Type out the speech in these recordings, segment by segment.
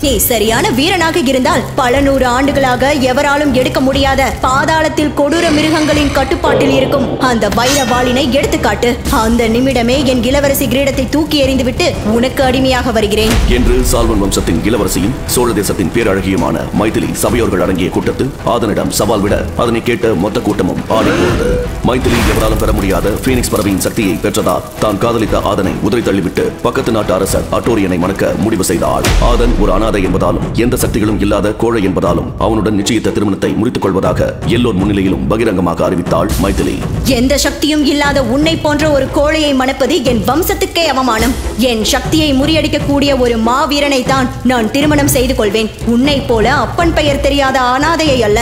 நீ சரியான வீரனாக இருந்தால் பல நூறு ஆண்டுகளாக எவராலும் எடுக்க முடியாத பாதாளத்தில் கொடூர மிருகங்களின் கட்டுப்பாட்டில் இருக்கும் அந்த வைரவாளினை எடுத்துக்காட்டு. அந்த நிமிடமே என் இளவரசி கிரீடத்தை தூக்கி எறிந்துவிட்டு உனக்கு அடிமையாக வருகிறேன் என்று சால்வன் வம்சத்தின் இளவரசியும் சோழ தேசத்தின் பேரழகியுமான மைதிலி சபையோர்கள் அடங்கிய கூட்டத்தில் ஆதனிடம் சவால் விட அதனை கேட்ட மொத்த கூட்டமும் ஆடி போனது. மைதிலி எவராலும் பெற முடியாத பீனிக்ஸ் பறவையின் சக்தியை பெற்றதால் தான் காதலித்த ஆதனை உதறி தள்ளிவிட்டு பக்கத்து நாட்டு அரசர் அட்டோரியனை மணக்க முடிவு செய்தாள். ஆதன் ஒரு அனாதை என்பதாலும் எந்த சக்திகளும் இல்லாத கோழை என்பதாலும் அவனுடன் நிச்சயித்த திருமணத்தை முடித்துக் கொள்வதாக எல்லோர் முன்னிலையிலும் பகிரங்கமாக அறிவித்தாள் மைதிலி. எந்த சக்தியும் இல்லாத உன்னை போன்ற ஒரு கோழையை மணப்பது என் வம்சத்துக்கே அவமானம். என் சக்தியை முறியடிக்கக்கூடிய ஒரு மாவீரனை தான் நான் திருமணம் செய்து கொள்வேன். உன்னை போல அப்பன் பெயர் தெரியாத அனாதையை அல்ல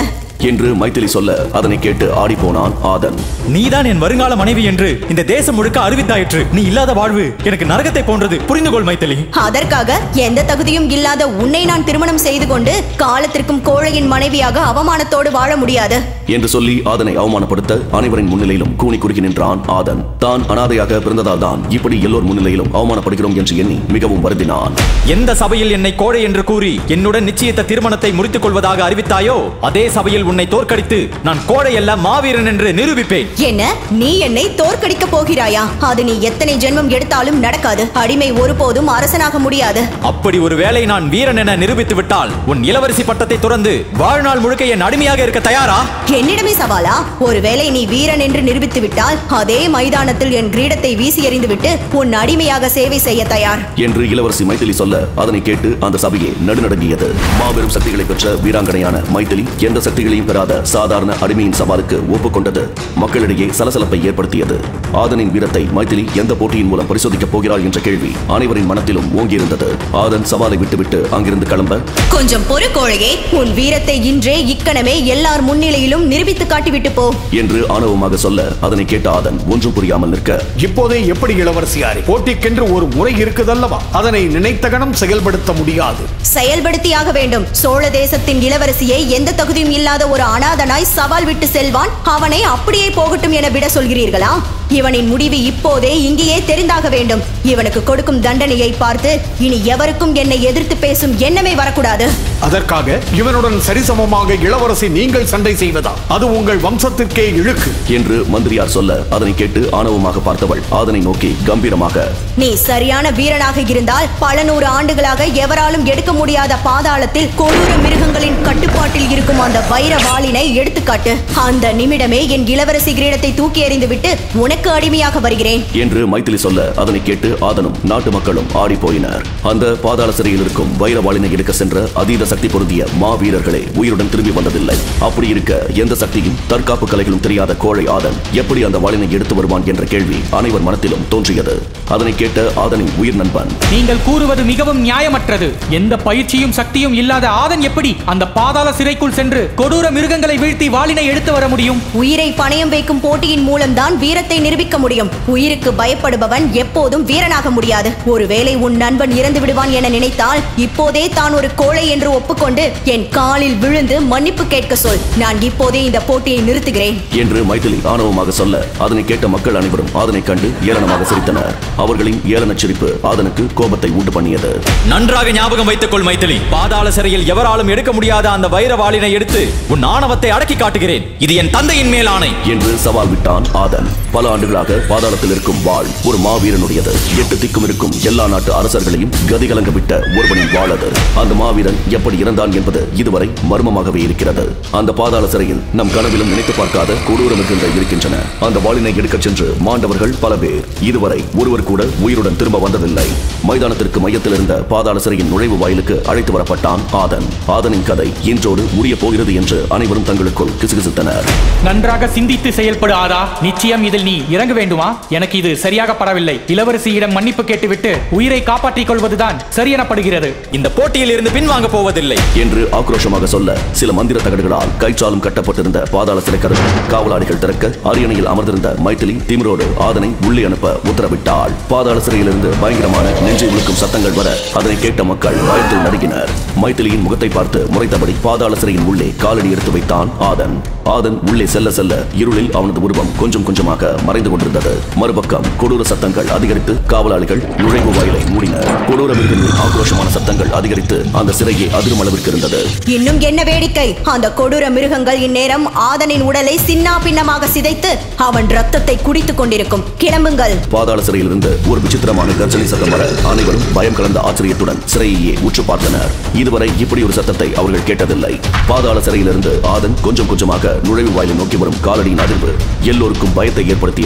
என்று மைதிலி சொல்ல அதனை கேட்டு ஆடி போனான் ஆதன். நீதான் என் வருங்கால மனைவி என்று இந்த தேசம் முழுக்க அறிவித்தாயிற்று. நீ இல்லாத வாழ்வு எனக்கு நரகத்தை போன்றது. புரிந்து கொள் மைதிலி. அதற்காக எந்த தகுதியும் இல்லாத உன்னை நான் திருமணம் செய்து கொண்டு காலத்திற்கும் கோழையின் மனைவியாக அவமானத்தோடு வாழ முடியாது என்று சொல்லி ஆதனை அவமானப்படுத்த அனைவரின் முன்னிலையிலும் கூனி குறுக்கி நின்றான் ஆதன். தான் அனாதையாக பிறந்ததால் தான் இப்படி எல்லோர் முன்னிலையிலும் அவமானப்படுகிறோம் என்று எண்ணி மிகவும் வருந்தினான். எந்த சபையில் என்னை கோழை என்று கூறி என்னுடன் நிச்சயித்த திருமணத்தை முடித்துக் கொள்வதாக அறிவித்தாயோ அதே சபையில் உன்னை தோற்கடித்து நான் கோழை அல்ல மாவீரன் என்று நிரூபிப்பேன். என்ன நீ என்னை தோற்கடிக்க போகிறாயா? அது நீ எத்தனை ஜென்மம் எடுத்தாலும் நடக்காது. அடிமை ஒருபோதும் அரசனாக முடியாது. அப்படி ஒரு வேளை நான் வீரன் என நிரூபித்து விட்டால் உன் இளவரசி பட்டத்தை துறந்து வாழ்நாள் முழுக்க என் அடிமையாக இருக்க தயாரா? என்னிடமே சவாலா? ஒருவேளை நீ வீரன் என்று நிரூபித்து விட்டால் அதே மைதானத்தில் என் கிரீடத்தை வீசி எறிந்துவிட்டு உன் அடிமையாக சேவை செய்ய தயார் என்று இளவரசி மைதிலி சொல்ல அதனை கேட்டு அந்த சபையை நடுநடுங்கியது. மாபெரும் சக்திகளை பெற்ற வீராங்கனையான மைதிலி எந்த சக்திகளையும் பெறாத சாதாரண அடிமையின் சவாலுக்கு ஒப்புக்கொண்டது மக்களிடையே சலசலப்பை ஏற்படுத்தியது. ஆதனின் வீரத்தை மைதிலி எந்த போட்டியின் மூலம் பரிசோதிக்கப் போகிறாள் என்ற கேள்வி அனைவரின் மனத்திலும் ஓங்கியிருந்தது. ஆதன் சவாலை விட்டுவிட்டு அங்கிருந்து கிளம்ப, கொஞ்சம் பொறு கோழையே, உன் வீரத்தை இன்றே இக்கணமே எல்லார் முன்னிலையிலும் நிரூபித்து காட்டிவிட்டு போ என்று ஆணவமாக சொல்ல அதனை கேட்ட ஆதன் ஒன்றும் புரியாமல் நிற்க, இப்போதே எப்படி இளவரசியாரே, போட்டிக்கென்று ஒரு முறை இருக்குதல்லவா? அதனை நினைத்த கணம் செயல்படுத்த முடியாது. செயல்படுத்தியாக வேண்டும். சோழ தேசத்தின் இளவரசியை எந்த தகுதியும் இல்லாத ஒரு அனாதனாய் சவால் விட்டு செல்வான். அவனை அப்படியே போகட்டும் என விட சொல்கிறீர்களா? இவனின் முடிவு இப்போதே இங்கேயே தெரிந்தாக வேண்டும். இவனுக்கு கொடுக்கும் தண்டனையை பார்த்து இனி எவருக்கும் என்னை எதிர்த்து பேசும் எண்ணமே வரக்கூடாது. அதற்காக இவனுடன் சரிசமமாக இளவரசி நீங்கள் சண்டை செய்வதா? அது உங்கள் வம்சத்திற்கே இழுக்கு என்று மந்திரியார் சொல்ல அதனை கேட்டு ஆணவமாக பார்த்தவள் ஆதனை நோக்கி கம்பீரமாக, நீ சரியான வீரனாக இருந்தால் பல நூறு ஆண்டுகளாக எவராலும் எடுக்க முடியாத பாதாளத்தில் கொடூர மிருகங்களின் கட்டுப்பாட்டில் இருக்கும் அந்த வைரவாளினை எடுத்துக்காட்டு. அந்த நிமிடமே என் இளவரசி கிரீடத்தை தூக்கி எறிந்துவிட்டு உனக்கு அடிமையாக வருகிறேன் என்று மைதிலி சொல்ல அதனை கேட்டு ஆதனும் நாட்டு மக்களும் ஆடி போயினர். அந்த பாதாள சிறையில் இருக்கும் வைரவாளினை எடுக்க சென்ற அதீத சக்தி பொருந்திய மாவீரர்களே உயிருடன் திரும்பி வந்ததில்லை. அப்படி இருக்க எந்த சக்தியும் தற்காப்பு கலைகளும் தெரியாத கோழை ஆதன் எப்படி அந்த வாளினை எடுத்து வருவான் என்ற கேள்வி அனைவர் மனத்திலும் தோன்றியது. அதனை கேட்ட ஆதனின் உயிர் நண்பன், நீங்கள் கூறுவது மிகவும் நியாயமற்றது. எந்த பயிற்சியும் சக்தியும் இல்லாத ஆதன் எப்படி அந்த பாதாள சிறைக்குள் சென்று கொடூர மிருகங்களை வீழ்த்தி வாளினை எடுத்து வர முடியும்? உயிரை பணயம் வைக்கும் போட்டியின் மூலம்தான் வீரத்தை நிரூபிக்க முடியும். உயிருக்கு பயப்படுபவன் எப்போதும் வீரனாக முடியாது. ஒருவேளை உன் நண்பன் இறந்து விடுவான் என நினைத்தால் இப்போதே தான் ஒரு கோழை என்று ஒப்புக்கொண்டு என் காலில் விழுந்து மன்னிப்பு கேட்க சொல். நான் இப்போதே இந்த போட்டியை நிறுத்துகிறேன் என்று மைதிலி ஆணவமாக சொல்ல அதனை கேட்ட மக்கள் அனைவரும் ஆதனை கண்டு ஏளனமாக சிரித்தனர். அவர்களின் ஏளன சிரிப்பு ஆதனுக்கு கோபத்தை உண்டு பண்ணியது. நன்றாக ஞாபகம் வைத்துக் கொள் மைதிலி. பாதாள சிறையில் எவராலும் எடுக்க முடியாத அந்த வைரவாளினை எடுத்து உன் ஆணவத்தை அடக்கி காட்டுகிறேன். இது என் தந்தையின் மேல் ஆணை என்று சவால் விட்டான் ஆதன். பல ஆண்டுகளாக பாதாளத்தில் இருக்கும் வாள் ஒரு மாவீரனுடையது. 8 திக்கும் இருக்கும் எல்லா நாட்டு அரசர்களையும் கதிகலங்க விட்ட ஒருவனின் வாள் அது. அந்த மாவீரன் எப்படி இறந்தான் என்பது இதுவரை மர்மமாகவே இருக்கிறது. அந்த பாதாள சிறையில் நம் கனவிலும் நினைத்து பார்க்காத கொடூர மிருகங்கள் இருக்கின்றன. அந்த வாளினை எடுக்கச் சென்று மாண்டவர்கள் பல பேர். இதுவரை ஒருவர் கூட உயிருடன் திரும்ப வந்ததில்லை. மைதானத்திற்கு மையத்தில் இருந்த பாதாள சிறையின் நுழைவு வாயிலுக்கு அழைத்து வரப்பட்டான் ஆதன். ஆதனின் கதை இன்றோடு முடிய போகிறது என்று அனைவரும் தங்களுக்குள் கிசுகிசுத்தனர். நன்றாக சிந்தித்து செயல்படு ஆதா. நிச்சயம் இதில் நீ இறங்க வேண்டுமா? எனக்கு இது சரியாக படவில்லை. இளவரசியிடம் மன்னிப்பு கேட்டுவிட்டு உயிரை காப்பாற்றிக் கொள்வதுதான் சரியெனப்படுகிறது. இந்த போட்டியில் இருந்து பின்வாங்க போவதில்லை என்று ஆக்ரோஷமாக சொல்ல சில மந்திர தகடுகளால் கயிற்றாலும் கட்டப்பட்டிருந்த பாதாள சிறை கதவு காவலாளிகள் திறக்க அரியணையில் அமர்ந்திருந்த மைதிலி திமிரோடு ஆதனை உள்ளே அனுப்ப உத்தரவிட்டாள். பாதாள சிறையிலிருந்து பயங்கரமான நெஞ்சை உழுக்கும் சத்தங்கள் வர அதனை கேட்ட மக்கள் பயத்தில் நடுங்கினர். மைதிலியின் முகத்தை பார்த்து முறைத்தபடி பாதாள சிறையின் உள்ளே காலடி எடுத்து வைத்தான் ஆதன். ஆதன் உள்ளே செல்ல செல்ல இருளில் அவனது உருவம் கொஞ்சம் கொஞ்சமாக மறைந்து கொண்டிருந்தது. மறுபக்கம் கொடூர சத்தங்கள் அதிகரித்து காவலாளிகள் நுழைவு வாயிலை மூடினர். கொடூர மிருகங்களின் ஆக்ரோஷமான சத்தங்கள் அதிகரித்து அந்த சிறையை அதிரும் அளவிற்கு இருந்தது. இன்னும் என்ன வேடிக்கை! அந்த கொடூர மிருகங்கள் இந்நேரம் ஆதனின் உடலை சின்னா பின்னமாக சிதைத்து அவன் ரத்தத்தை குடித்துக் கொண்டிருக்கும். கிளம்புங்கள். பாதாள சிறையிலிருந்து ஒரு விசித்திரமான கர்ஜனை சத்தம் வர அனைவரும் பயம் கலந்த ஆச்சரியத்துடன் சிறையையே உற்று பார்த்தனர். இதுவரை இப்படி ஒரு சத்தத்தை அவர்கள் கேட்டதில்லை. பாதாள சிறையிலிருந்து ஆதன் கொஞ்சம் கொஞ்சமாக நுழைவு வாயிலை நோக்கி வரும் காலடியின் அதிர்வு எல்லோருக்கும் பயத்தை ஏற்படுத்தியது.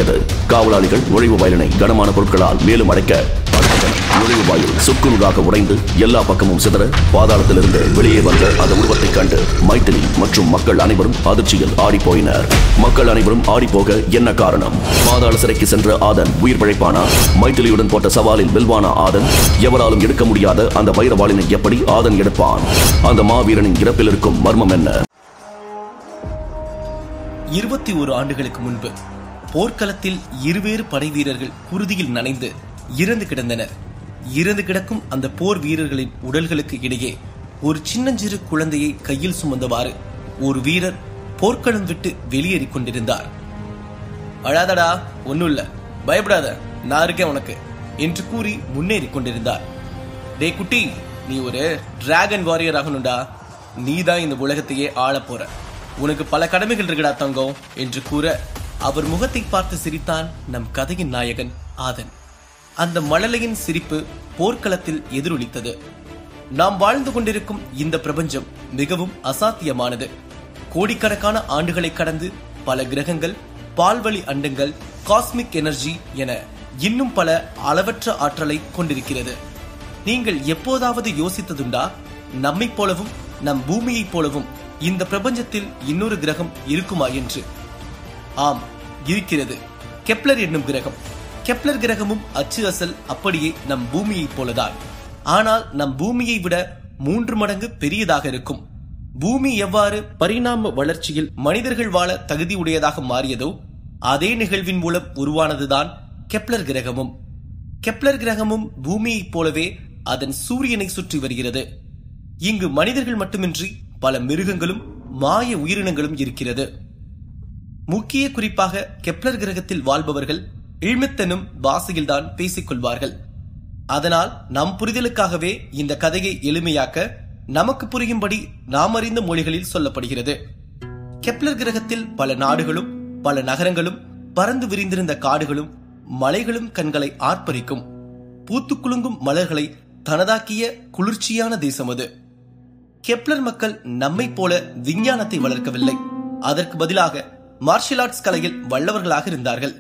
காவலாளிகள் நுழைவு வாயிலை கனமான பொருட்களால் மேலும் அடைக்க நுழைவு வாயில் சுக்குநூறாக உடைந்து எல்லா பக்கமும் சிதற பாதாளத்திலிருந்து வெளியே வந்த அந்த உருவத்தை கண்டு மைத்திலி மற்றும் மக்கள் அனைவரும் அதிர்ச்சியில் ஆடி போயினர். மக்கள் அனைவரும் ஆடி போக என்ன காரணம்? பாதாள சிறைக்கு சென்ற ஆதன் உயிர் பிழைப்பானா? மைத்திலியுடன் போட்ட சவாலில் வெல்வானா ஆதன்? எவராலும் எடுக்க முடியாத அந்த வைரவாளினை எப்படி ஆதன் எடுப்பான்? அந்த மாவீரனின் இறப்பில் இருக்கும் மர்மம் என்ன? 21 ஆண்டுகளுக்கு முன்பு போர்க்களத்தில் இருவேறு படை வீரர்கள் குருதியில் நனைந்து இறந்து கிடந்தனர். இறந்து கிடக்கும் அந்த போர் வீரர்களின் உடல்களுக்கு இடையே ஒரு சின்னஞ்சிறு குழந்தையை கையில் சுமந்தவாறு ஒரு வீரர் போர்க்களம் விட்டு வெளியேறி கொண்டிருந்தார். அழாதடா, ஒன்னும் இல்ல, பயப்படாத, நான் இருக்கேன் உனக்கு என்று கூறி முன்னேறி கொண்டிருந்தார். டே குட்டி, நீ ஒரு டிராகன் வாரியர் ஆகணும்டா. நீதான் இந்த உலகத்தையே ஆள போற. உனக்கு பல கடமைகள் இருக்குடா தங்கம் என்று கூற அவர் முகத்தை பார்த்து சிரித்தான் நம் கதையின் நாயகன் ஆதன். அந்த மழலையின் சிரிப்பு போர்க்களத்தில் எதிரொலித்தது. நாம் வாழ்ந்து கொண்டிருக்கும் இந்த பிரபஞ்சம் மிகவும் அசாத்தியமானது. கோடிக்கணக்கான ஆண்டுகளை கடந்து பல கிரகங்கள், பால்வழி அண்டங்கள், காஸ்மிக் எனர்ஜி என இன்னும் பல அளவற்ற ஆற்றலை கொண்டிருக்கிறது. நீங்கள் எப்போதாவது யோசித்ததுண்டா, நம்மை போலவும் நம் பூமியைப் போலவும் இந்த பிரபஞ்சத்தில் இன்னொரு கிரகம் இருக்குமா என்று? ஆம், இருக்கிறது. கெப்லர் என்னும் கிரகம். கெப்லர் கிரகமும் அச்சு அசல் அப்படியே நம் பூமியைப் போலதான். ஆனால் நம் பூமியை விட 3 மடங்கு பெரியதாக இருக்கும். பூமி எவ்வாறு பரிணாம வளர்ச்சியில் மனிதர்கள் வாழ தகுதியுடையதாக மாறியதோ அதே நிகழ்வின் மூலம் உருவானதுதான் கெப்லர் கிரகமும். கெப்லர் கிரகமும் பூமியைப் போலவே அதன் சூரியனை சுற்றி வருகிறது. இங்கு மனிதர்கள் மட்டுமின்றி பல மிருகங்களும் மாய உயிரினங்களும் இருக்கிறது. முக்கிய குறிப்பாக கெப்லர் கிரகத்தில் வாழ்பவர்கள் இழ்மித்தனும் பாசையில்தான் பேசிக் கொள்வார்கள். அதனால் நம் புரிதலுக்காகவே இந்த கதையை எளிமையாக்க நமக்கு புரியும்படி நாம் அறிந்த மொழிகளில் சொல்லப்படுகிறது. கெப்லர் கிரகத்தில் பல நாடுகளும் பல நகரங்களும் பறந்து விரிந்திருந்த காடுகளும் மலைகளும் கண்களை ஆர்ப்பரிக்கும். பூத்து குலுங்கும் மலர்களை தனதாக்கிய குளிர்ச்சியான தேசம் அது. கெப்லர் மக்கள் நம்மை போல விஞ்ஞானத்தை வளர்க்கவில்லை. அதற்கு பதிலாக மார்ஷியல் ஆர்ட்ஸ் கலையில் வல்லவர்களாக இருந்தார்கள்.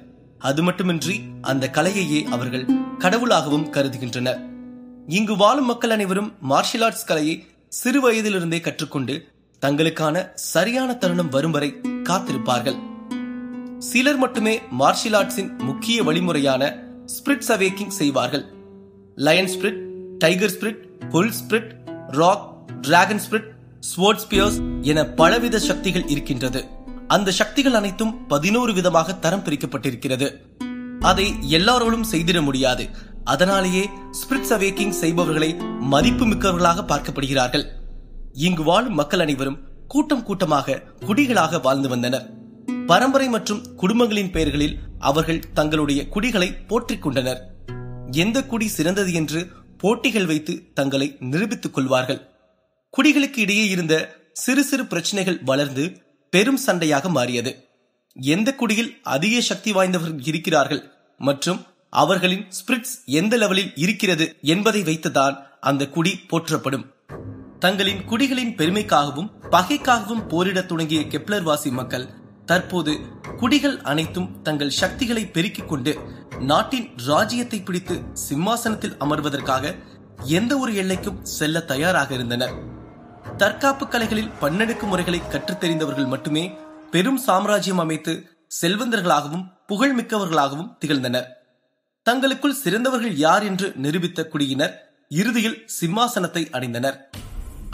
அது மட்டுமின்றி அந்த கலையையே அவர்கள் கடவுளாகவும் கருதுகின்றனர். இங்கு வாழும் மக்கள் அனைவரும் மார்ஷியல் ஆர்ட்ஸ் கலையை சிறு வயதிலிருந்தே கற்றுக்கொண்டு தங்களுக்கான சரியான தருணம் வரும் வரை காத்திருப்பார்கள். சிலர் மட்டுமே மார்ஷியல் ஆர்ட்ஸின் முக்கிய வழிமுறையான ஸ்பிரிட்ஸ் அவேக்கிங் செய்வார்கள். Lion spirit, tiger spirit, bull spirit, rock, dragon spirit, sword spears என பலவித சக்திகள் இருக்கின்றது. அந்த சக்திகள் அனைத்தும் 11 விதமாக தரம் பிரிக்கப்பட்டிருக்கிறது. அதை எல்லாரோடும் செய்திட முடியாது. அதனாலேயே ஸ்பிரிட்ஸ் அவேக்கிங் செய்பவர்களை மதிப்பு மிக்கவர்களாக பார்க்கப்படுகிறார்கள். இங்கு வாழும் மக்கள் அனைவரும் கூட்டம் கூட்டமாக குடிகளாக வாழ்ந்து வந்தனர். பரம்பரை மற்றும் குடும்பங்களின் பெயர்களில் அவர்கள் தங்களுடைய குடிகளை போற்றிக் கொண்டனர். எந்த குடி சிறந்தது என்று போட்டிகள் வைத்து தங்களை நிரூபித்துக் கொள்வார்கள். குடிகளுக்கு இடையே இருந்த சிறு சிறு பிரச்சனைகள் வளர்ந்து பெரும் சண்டையாக மாறியது. எந்த குடியில் அதிக சக்தி வாய்ந்தவர்கள் இருக்கிறார்கள் மற்றும் அவர்களின் ஸ்பிரிட்ஸ் எந்த லெவலில் இருக்கிறது என்பதை வைத்துதான் அந்த குடி போற்றப்படும். தங்களின் குடிகளின் பெருமைக்காகவும் பகைக்காகவும் போரிடத் தொடங்கிய கெப்லர் வாசி மக்கள் தற்போது குடிகள் அனைத்தும் தங்கள் சக்திகளை பெருக்கிக் கொண்டு நாட்டின் ராஜ்யத்தை பிடித்து சிம்மாசனத்தில் அமர்வதற்காக எந்த ஒரு எல்லைக்கும் செல்ல தயாராக இருந்தனர். தற்காப்பு கலைகளில் பன்னெடுக்கு முறைகளை கற்றுத் தெரிந்தவர்கள் மட்டுமே பெரும் சாம்ராஜ்யம் அமைத்து செல்வந்தர்களாகவும் புகழ்மிக்கவர்களாகவும் திகழ்ந்தனர். தங்களுக்குள் சிறந்தவர்கள் யார் என்று நிரூபித்த குடியினர் இறுதியில் சிம்மாசனத்தை அடைந்தனர்.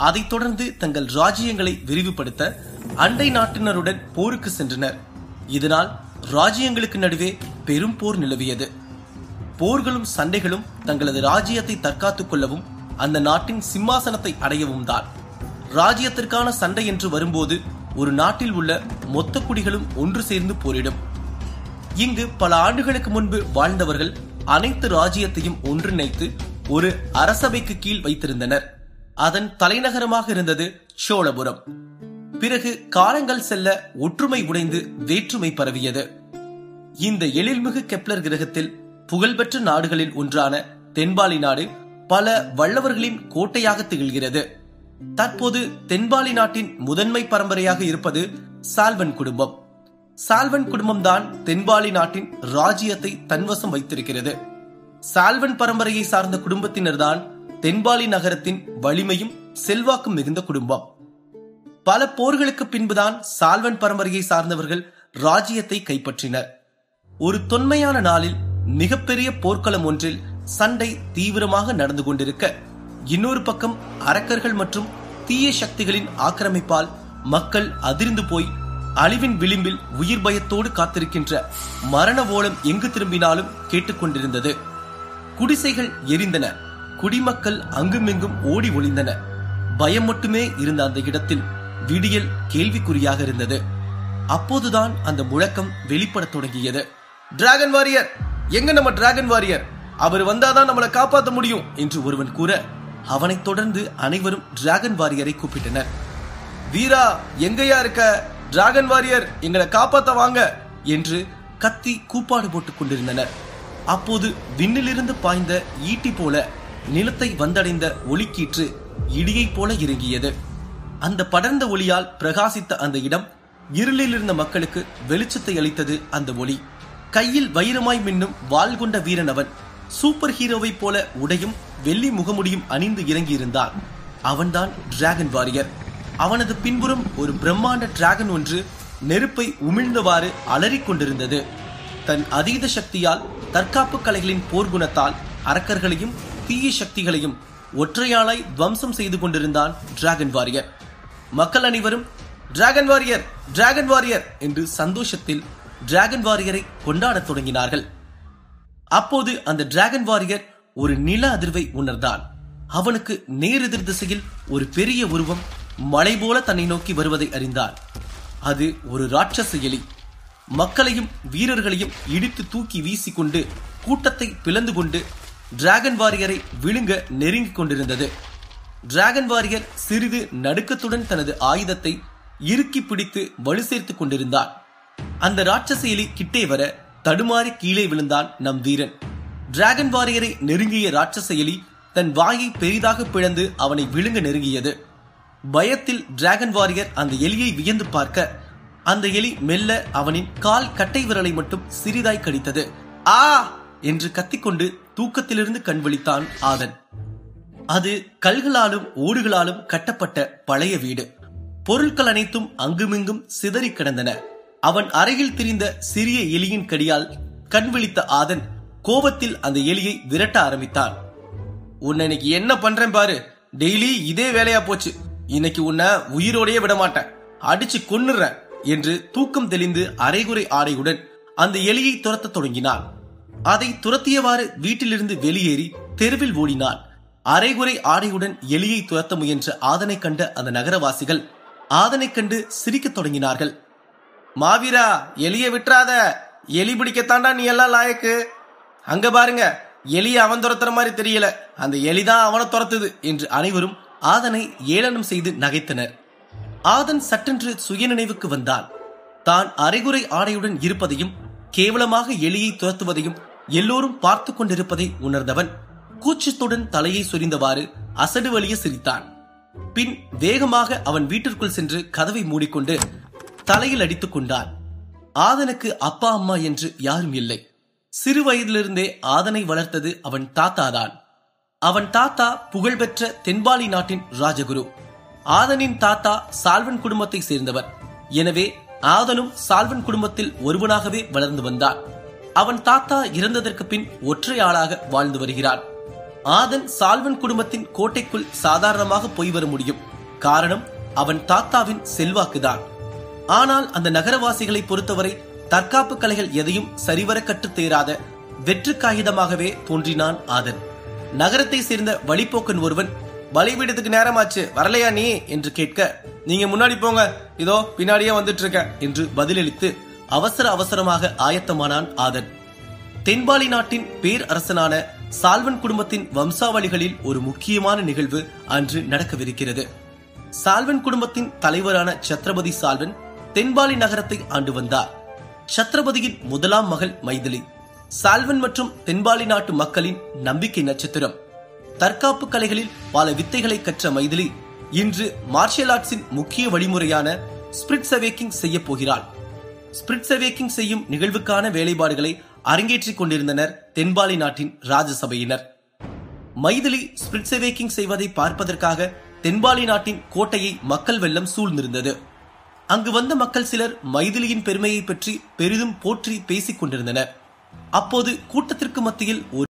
அதைத் தொடர்ந்து தங்கள் ராஜ்யங்களை விரிவுபடுத்த அண்டை நாட்டினருடன் போருக்கு சென்றனர். இதனால் ராஜ்யங்களுக்கு நடுவே பெரும் போர் நிலவியது. போர்களும் சண்டைகளும் தங்களது ராஜ்யத்தை தற்காத்துக் கொள்ளவும் அந்த நாட்டின் சிம்மாசனத்தை அடையவும் தான். ராஜ்யத்திற்கான சண்டை என்று வரும்போது ஒரு நாட்டில் உள்ள மொத்த குடிகளும் ஒன்று சேர்ந்து போரிடும். இங்கு பல ஆண்டுகளுக்கு முன்பு வாழ்ந்தவர்கள் அனைத்து ராஜ்யத்தையும் ஒன்றிணைத்து ஒரு அரசபைக்கு கீழ் வைத்திருந்தனர். அதன் தலைநகரமாக இருந்தது சோழபுரம். பிறகு காலங்கள் செல்ல ஒற்றுமை உடைந்து வேற்றுமை பரவியது. இந்த எழில்மிகு கெப்லர் கிரகத்தில் புகழ்பெற்ற நாடுகளில் ஒன்றான தென்பாலி நாடு பல வல்லவர்களின் கோட்டையாக திகழ்கிறது. தற்போது தென்பாலி நாட்டின் முதன்மை பரம்பரையாக இருப்பது சால்வன் குடும்பம். சால்வன் குடும்பம்தான் தென்பாலி நாட்டின் ராஜ்யத்தை தன்வசம் வைத்திருக்கிறது. சால்வன் பரம்பரையை சார்ந்த குடும்பத்தினர்தான் தென்பாலி நகரத்தின் வலிமையும் செல்வாக்கும் மிகுந்த குடும்பம். பல போர்களுக்கு பின்புதான் சால்வன் பரம்பரையை சார்ந்தவர்கள் ராஜ்யத்தை கைப்பற்றினர். ஒரு தொன்மையான நாளில் மிகப்பெரிய போர்க்களம் ஒன்றில் சண்டை தீவிரமாக நடந்து கொண்டிருக்க, இன்னொரு பக்கம் அரக்கர்கள் மற்றும் தீய சக்திகளின் ஆக்கிரமிப்பால் மக்கள் அதிர்ந்து போய் அழிவின் விளிம்பில் உயிர் பயத்தோடு காத்திருக்கின்ற மரண ஓலம் எங்கு திரும்பினாலும் கேட்டுக்கொண்டிருந்தது. குடிசைகள் எரிந்தன, குடிமக்கள் அங்குமிங்கும் ஓடி ஒளிந்தன. பயம் மட்டுமே இருந்த அந்த இடத்தில் விடியல் கேள்விக்குறியாக இருந்தது. அப்போதுதான் அந்த முழக்கம் வெளிப்பட தொடங்கியது. டிராகன் வாரியர், எங்க நம்ம டிராகன் வாரியர்? அவர் வந்தாதான் நம்மளை காப்பாற்ற முடியும் என்று ஒருவன் கூற, அவனைத் தொடர்ந்து அனைவரும் டிராகன் வாரியரை கூப்பிட்டனர். வீரா, எங்கயா இருக்க? டிராகன் வாரியர், எங்களை காப்பாத்த வாங்க என்று கத்தி கூப்பாடு போட்டுக் கொண்டிருந்தனர். அப்போது விண்ணிலிருந்து பாய்ந்த ஈட்டி போல நிலத்தை வந்தடைந்த ஒளிக்கீற்று இடியை போல இறங்கியது. அந்த படர்ந்த ஒளியால் பிரகாசித்த அந்த இடம் இருளில் இருந்த மக்களுக்கு வெளிச்சத்தை அளித்தது. அந்த ஒளி கையில் வைரமாய் மின்னும் வாள் கொண்ட வீரன் அவன். சூப்பர் ஹீரோவை போல உடையும் வெள்ளி முகமுடியும் அணிந்து இறங்கியிருந்தான். அவன்தான் டிராகன் வாரியர். அவனது பின்புறம் ஒரு பிரம்மாண்ட டிராகன் ஒன்று நெருப்பை உமிழ்ந்தவாறு அலறிக் கொண்டிருந்தது. தன் அதீத சக்தியால், தற்காப்பு கலைகளின் போர்க்குணத்தால் அரக்கர்களையும் தீய சக்திகளையும் ஒற்றையாளாய் துவம்சம் செய்து கொண்டிருந்தான் டிராகன் வாரியர். மக்கள் அனைவரும் டிராகன் வாரியர், டிராகன் வாரியர் என்று சந்தோஷத்தில் டிராகன் வாரியரை கொண்டாடத் தொடங்கினார்கள். அப்போது அந்த டிராகன் வாரியர் ஒரு நில அதிர்வை உணர்ந்தான். அவனுக்கு நேரெதிர் திசையில் ஒரு பெரிய உருவம் மலை போல தன்னை நோக்கி வருவதை அறிந்தான். அது ஒரு ராட்சச எலி. மக்களையும் வீரர்களையும் இடித்து தூக்கி வீசிக்கொண்டு கூட்டத்தை பிளந்து கொண்டு டிராகன் வாரியரை விழுங்க நெருங்கிக் கொண்டிருந்தது. டிராகன் வாரியர் சிறிது நடுக்கத்துடன் தனது ஆயுதத்தை இறுக்கி பிடித்து வலு சேர்த்துக் கொண்டிருந்தான். அந்த ராட்சச எலி கிட்டே வர தடுமாறி கீழே விழுந்தான் நம் வீரன். டிராகன் வாரியரை நெருங்கிய ராட்சச எலி தன் வாயை பெரிதாக பிளந்து அவனை விழுங்க நெருங்கியது. பயத்தில் டிராகன் வாரியர் அந்த எலியை வியந்து பார்க்க, அந்த எலி மெல்ல அவனின் கால் கட்டை விரலை மட்டும் சிறிதாய் கடித்தது. ஆ என்று கத்திக்கொண்டு தூக்கத்திலிருந்து கண் விழித்தான் ஆதன். அது கல்களாலும் ஓடுகளாலும் கட்டப்பட்ட பழைய வீடு. பொருட்கள் அனைத்தும் அங்குமிங்கும் சிதறி கிடந்தன. அவன் அறையில் திரிந்த சிறிய எலியின் கடியால் கண் விழித்த ஆதன் கோபத்தில் அந்த எலியை விரட்ட ஆரம்பித்தான். உன்னை இன்னைக்கு என்ன பண்றேன் பாரு, டெய்லி இதே வேலையா போச்சு. இன்னைக்கு உன்னை உயிரோடையே விட மாட்டேன், அடிச்சு கொன்னுறேன் என்று தூக்கம் தெளிந்து அரைகுறை ஆடையுடன் அந்த எலியை துரத்த தொடங்கினான். அதை துரத்தியவாறு வீட்டிலிருந்து வெளியேறி தெருவில் ஓடினான். அரைகுறை ஆடையுடன் எலியை துரத்த முயன்ற ஆதனை கண்ட அந்த நகரவாசிகள் ஆதனை கண்டு சிரிக்க தொடங்கினார்கள். மாவீரா, எலியை விட்டுறாத, எலி பிடிக்கத்தாண்டா நீ எல்லாம் லாயக்கு. அங்க பாருங்க, எலியை அவன் துரத்துற மாதிரி தெரியல, அந்த எலிதான் அவனை துரத்துது என்று அனைவரும் ஆதனை ஏளனம் செய்து நகைத்தனர். ஆதன் சட்டென்று சுயநினைவுக்கு வந்தான். தான் அரைகுறை ஆடையுடன் இருப்பதையும் கேவலமாக எலியை துரத்துவதையும் எல்லோரும் பார்த்து கொண்டிருப்பதை உணர்ந்தவன் கூச்சத்துடன் தலையை சொரிந்தவாறு அசடு வலிய சிரித்தான். பின் வேகமாக அவன் வீட்டிற்குள் சென்று கதவை மூடிக்கொண்டு தலையில் அடித்துக் கொண்டான். ஆதனுக்கு அப்பா அம்மா என்று யாரும் இல்லை. சிறு வயதிலிருந்தே ஆதனை வளர்த்தது அவன் தாத்தாதான். அவன் தாத்தா புகழ்பெற்ற தென்பாலி நாட்டின் ராஜகுரு. ஆதனின் தாத்தா சால்வன் குடும்பத்தை சேர்ந்தவர். எனவே ஆதனும் சால்வன் குடும்பத்தில் ஒருவனாகவே வளர்ந்து வந்தான். அவன் தாத்தா இறந்ததற்கு பின் ஒற்றை ஆளாக வாழ்ந்து வருகிறான். ஆதன் சால்வன் குடும்பத்தின் கோட்டைக்குள் சாதாரணமாக போய் வர முடியும். காரணம் அவன் தாத்தாவின் செல்வாக்குதான். ஆனால் அந்த நகரவாசிகளை பொறுத்தவரை தற்காப்பு கலைகள் எதையும் சரிவர கற்றுத் தேராத வெற்று காகிதமாகவே தோன்றினான் ஆதன். நகரத்தை சேர்ந்த வழிபோக்கன் ஒருவன், பலிபீடத்துக்கு நேரமாச்சு, வரலையா நீ என்று கேட்க, நீங்க முன்னாடி போங்க, இதோ பின்னாடியே வந்துட்டு இருக்க என்று பதிலளித்து அவசரமாக ஆயத்தமானான் ஆதன். தென்பாலி நாட்டின் பேரரசனான சால்வன் குடும்பத்தின் வம்சாவளிகளில் ஒரு முக்கியமான நிகழ்வு அன்று நடக்கவிருக்கிறது. சால்வன் குடும்பத்தின் தலைவரான சத்ரபதி சால்வன் தென்பாலி நகரத்தை ஆண்டு வந்தார். சத்ரபதியின் முதலாம் மகள் மைதிலி சால்வன் மற்றும் தென்பாலி நாட்டு மக்களின் நம்பிக்கை நட்சத்திரம். தற்காப்பு கலைகளில் பல வித்தைகளை கற்ற மைதிலி இன்று மார்ஷியல் ஆர்ட்ஸின் முக்கிய வழிமுறையான ஸ்பிரிட்ஸ் அவேக்கிங் செய்ய போகிறாள். ஸ்பிரிட்ஸ் அவேக்கிங் செய்யும் நிகழ்வுக்கான வேலைப்பாடுகளை அரங்கேற்றிக் கொண்டிருந்தனர் தென்பாலி நாட்டின் ராஜசபையினர். மைதிலி ஸ்பிரிட்ஸ் அவேக்கிங் செய்வதை பார்ப்பதற்காக தென்பாலி நாட்டின் கோட்டையை மக்கள் வெள்ளம் சூழ்ந்திருந்தது. அங்கு வந்த மக்கள் சிலர் மைதிலியின் பெருமையை பற்றி பெரிதும் போற்றி பேசிக் கொண்டிருந்தனர். அப்போது கூட்டத்திற்கு மத்தியில் ஒரு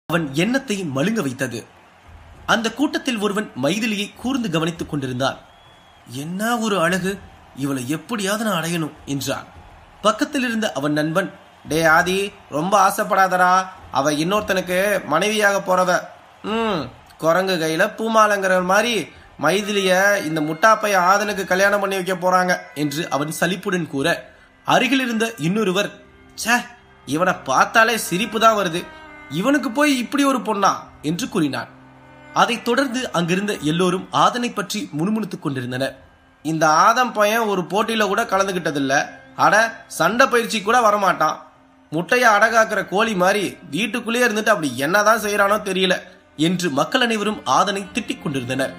அவன் எண்ணத்தை மழுங்க வைத்தது. அந்த கூட்டத்தில் ஒருவன் மைதிலியை கூர்ந்து கவனித்துக் கொண்டிருந்தான். என்ன ஒரு அழகு, இவளை எப்படியாவது நான் அடையணும் என்றான். பக்கத்தில் இருந்த அவன் நண்பன், டே ஆதி, ரொம்ப ஆசைப்படாதரா, அவ இன்னொருத்தனுக்கு மனைவியாக போறவ. குரங்கு கையில பூமாலங்கிற மாதிரி மைதிலிய இந்த முட்டாப்பைய ஆதனுக்கு கல்யாணம் பண்ணி வைக்க போறாங்க என்று அவன் சலிப்புடன் கூற, அருகில் இருந்த இன்னொருவர், சே, இவனை பார்த்தாலே சிரிப்பு தான் வருது, இவனுக்கு போய் இப்படி ஒரு பொண்ணா என்று கூறினான். அதைத் தொடர்ந்து அங்கிருந்த எல்லோரும் ஆதனை பற்றி முணுமுணுத்துக் கொண்டிருந்தனர். இந்த ஆதம் பையன் ஒரு போட்டியில கூட கலந்துகிட்டதில்ல, அட சண்டை பயிற்சி கூட வரமாட்டான், முட்டைய அடகாக்குற கோழி மாதிரி வீட்டுக்குள்ளேயே இருந்துட்டு அப்படி என்னதான் செய்யறானோ தெரியல என்று மக்கள் அனைவரும் ஆதனை திட்டிக் கொண்டிருந்தனர்.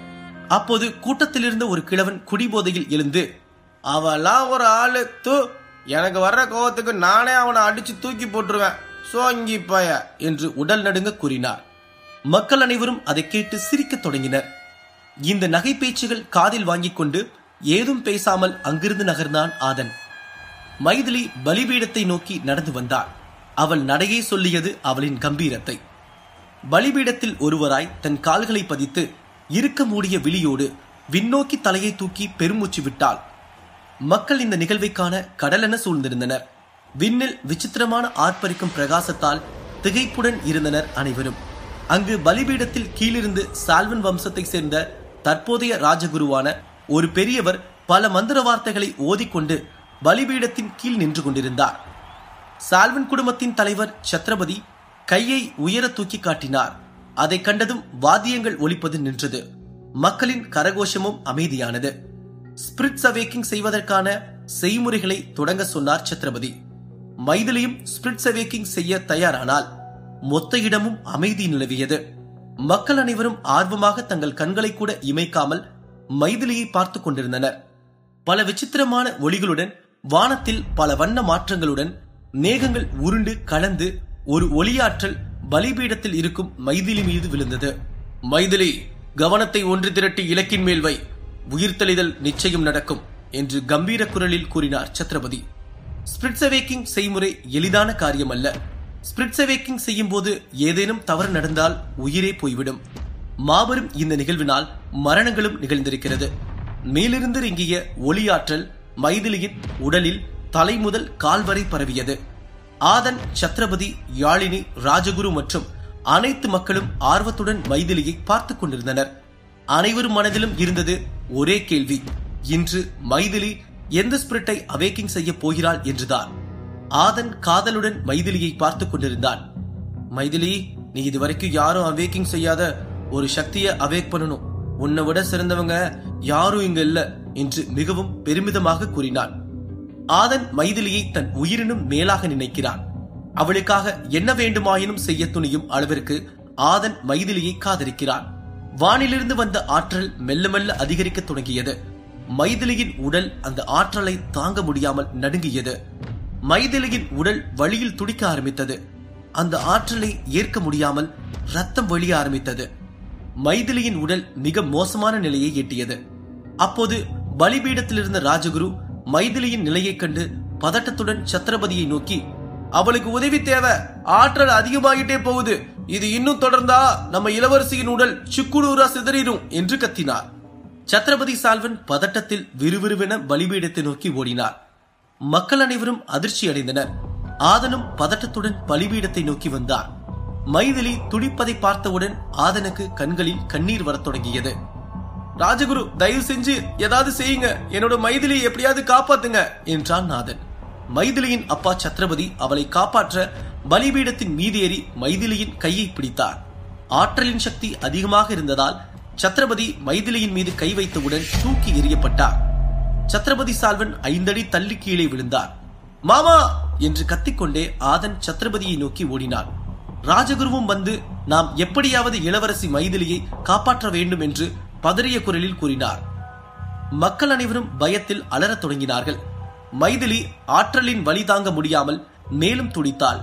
அப்போது கூட்டத்தில் இருந்த ஒரு கிழவன் குடிபோதையில் எழுந்து, அவெல்லாம் ஒரு ஆளு, எனக்கு வர்ற கோவத்துக்கு நானே அவனை அடிச்சு தூக்கி போட்டுருவேன், சோங்கி பய என்று உடல் நடுங்க கூறினார். மக்கள் அனைவரும் அதை கேட்டு சிரிக்கத் தொடங்கினர். இந்த நகை பேச்சுகள் காதில் வாங்கிக் கொண்டு ஏதும் பேசாமல் அங்கிருந்து நகர்ந்தான் ஆதன். மைதிலி பலிபீடத்தை நோக்கி நடந்து வந்தாள். அவள் நடையே சொல்லியது அவளின் கம்பீரத்தை. பலிபீடத்தில் ஒருவராய் தன் கால்களை பதித்து இருக்க மூடிய விழியோடு விண்ணோக்கி தலையை தூக்கி பெருமூச்சு விட்டாள். மக்கள் இந்த நிகழ்வை காண கடலென சூழ்ந்திருந்தனர். விண்ணில் விசித்திரமான ஆர்ப்பரிக்கும் பிரகாசத்தால் திகைப்புடன் இருந்தனர் அனைவரும். அங்கு பலிபீடத்தில் கீழிருந்து சால்வன் வம்சத்தை சேர்ந்த தற்போதைய ராஜகுருவான ஒரு பெரியவர் பல மந்திர வார்த்தைகளை ஓதிக்கொண்டு பலிபீடத்தின் கீழ் நின்று கொண்டிருந்தார். சால்வன் குடும்பத்தின் தலைவர் சத்ரபதி கையை உயர தூக்கி காட்டினார். அதை கண்டதும் வாத்தியங்கள் ஒலிப்பது நின்றது. மக்களின் கரகோஷமும் அமைதியானது. ஸ்பிரிட்ஸ் அவேக்கிங் செய்வதற்கான செய்முறைகளை தொடங்க சொன்னார் சத்ரபதி. மைதிலியும் ஸ்பிரிட்ஸ் அவேக்கிங் செய்ய தயாரானால் மொத்த இடமும் அமைதி நிலவியது. மக்கள் அனைவரும் ஆர்வமாக தங்கள் கண்களை கூட இமைக்காமல் மைதிலியை பார்த்துக் கொண்டிருந்தனர். பல விசித்திரமான ஒளிகளுடன், வானத்தில் பல வண்ண மாற்றங்களுடன் மேகங்கள் உருண்டு கலந்து ஒரு ஒளியாற்றல் பலிபீடத்தில் இருக்கும் மைதிலி மீது விழுந்தது. மைதிலி, கவனத்தை ஒன்று திரட்டி இலக்கின் மேல் வை, உயிர்த்தெளிதல் நிச்சயம் நடக்கும் என்று கம்பீர குரலில் கூறினார் சத்ரபதி. ஸ்பிரிட்ஸ் அவேக்கிங் செய்முறை எளிதான காரியம் அல்ல. ஸ்பிரிட்ஸ் அவேக்கிங் செய்யும் போது ஏதேனும் தவறு நடந்தால் உயிரே போய்விடும். மாபெரும் இந்த நிகழ்வினால் மரணங்களும் நிகழ்ந்திருக்கிறது. மேலிருந்து இறங்கிய ஒளியாற்றல் மைதிலியின் உடலில் தலை முதல் கால் வரை பரவியது. ஆதன், சத்ரபதி, யாழினி, ராஜகுரு மற்றும் அனைத்து மக்களும் ஆர்வத்துடன் மைதிலியை பார்த்துக் கொண்டிருந்தனர். அனைவரும் மனதிலும் இருந்தது ஒரே கேள்வி, இன்று மைதிலி எந்த ஸ்பிரிட்டை அவேக்கிங் செய்ய போகிறாள் என்றுதான். ஆதன் காதலுடன் மைதிலியை பார்த்துக் கொண்டிருந்தான். மைதிலி, நீ இதுவரைக்கும் யாரும் அவேக்கிங் செய்யாத ஒரு சக்தியை அவேக் பண்ணணும். உன்னை விட சிறந்தவங்க யாரும் இங்க இல்ல என்று மிகவும் பெருமிதமாக கூறினான். ஆதன் மைதிலியை தன் உயிரினும் மேலாக நினைக்கிறான். அவளுக்காக என்ன வேண்டுமாயினும் செய்ய துணியும் அளவிற்கு ஆதன் மைதிலியை காதலிக்கிறான். வானிலிருந்து வந்த ஆற்றல் மெல்ல மெல்ல அதிகரிக்க தொடங்கியது. மைதிலியின் உடல் அந்த ஆற்றலை தாங்க முடியாமல் நடுங்கியது. மைதிலியின் உடல் வலியில் துடிக்க ஆரம்பித்தது. அந்த ஆற்றலை ஏற்க முடியாமல் ரத்தம் வழிய ஆரம்பித்தது. மைதிலியின் உடல் மிக மோசமான நிலையை எட்டியது. அப்போது பலிபீடத்தில் இருந்த ராஜகுரு மைதிலியின் நிலையை கண்டு பதட்டத்துடன் சத்ரபதியை நோக்கி, அவளுக்கு உதவி தேவை, ஆற்றல் அதிகமாகிட்டே போகுது, இது இன்னும் தொடர்ந்தா நம்ம இளவரசியின் உடல் சுக்குநூறா சிதறிடும் என்று கத்தினார். சத்ரபதி சால்வன் பதட்டத்தில் விறுவிறுவென பலிபீடத்தை நோக்கி ஓடினார். மக்கள் அனைவரும் அதிர்ச்சி அடைந்தனர். ஆதனும் பதட்டத்துடன் பலிபீடத்தை நோக்கி வந்தார். மைதிலி துடிப்பதை பார்த்தவுடன் ஆதனுக்கு கண்களில் கண்ணீர் வரத் தொடங்கியது. ராஜகுரு, தயவு செஞ்சு ஏதாவது செய்யுங்க, என்னோட மைதிலியை எப்படியாவது காப்பாத்துங்க என்றான் ஆதன். மைதிலியின் அப்பா சத்ரபதி அவளை காப்பாற்ற பலிபீடத்தின் மீது ஏறி மைதிலியின் கையை பிடித்தார். ஆற்றலின் சக்தி அதிகமாக இருந்ததால் சத்ரபதி மைதிலியின் மீது கை வைத்தவுடன் தூக்கி எறியப்பட்டார். சத்ரபதி சால்வன் 5 அடி தள்ளி கீழே விழுந்தார். மாமா என்று கத்திக்கொண்டே ஆதன் சத்ரபதியை நோக்கி ஓடினார். ராஜகுருவும் வந்து நாம் எப்படியாவது இளவரசி மைதிலியை காப்பாற்ற வேண்டும் என்று பதறிய குரலில் கூறினார். மக்கள் அனைவரும் பயத்தில் அலறத் தொடங்கினார்கள். மைதிலி ஆற்றலின் வலி தாங்க முடியாமல் மேலும் துடித்தாள்.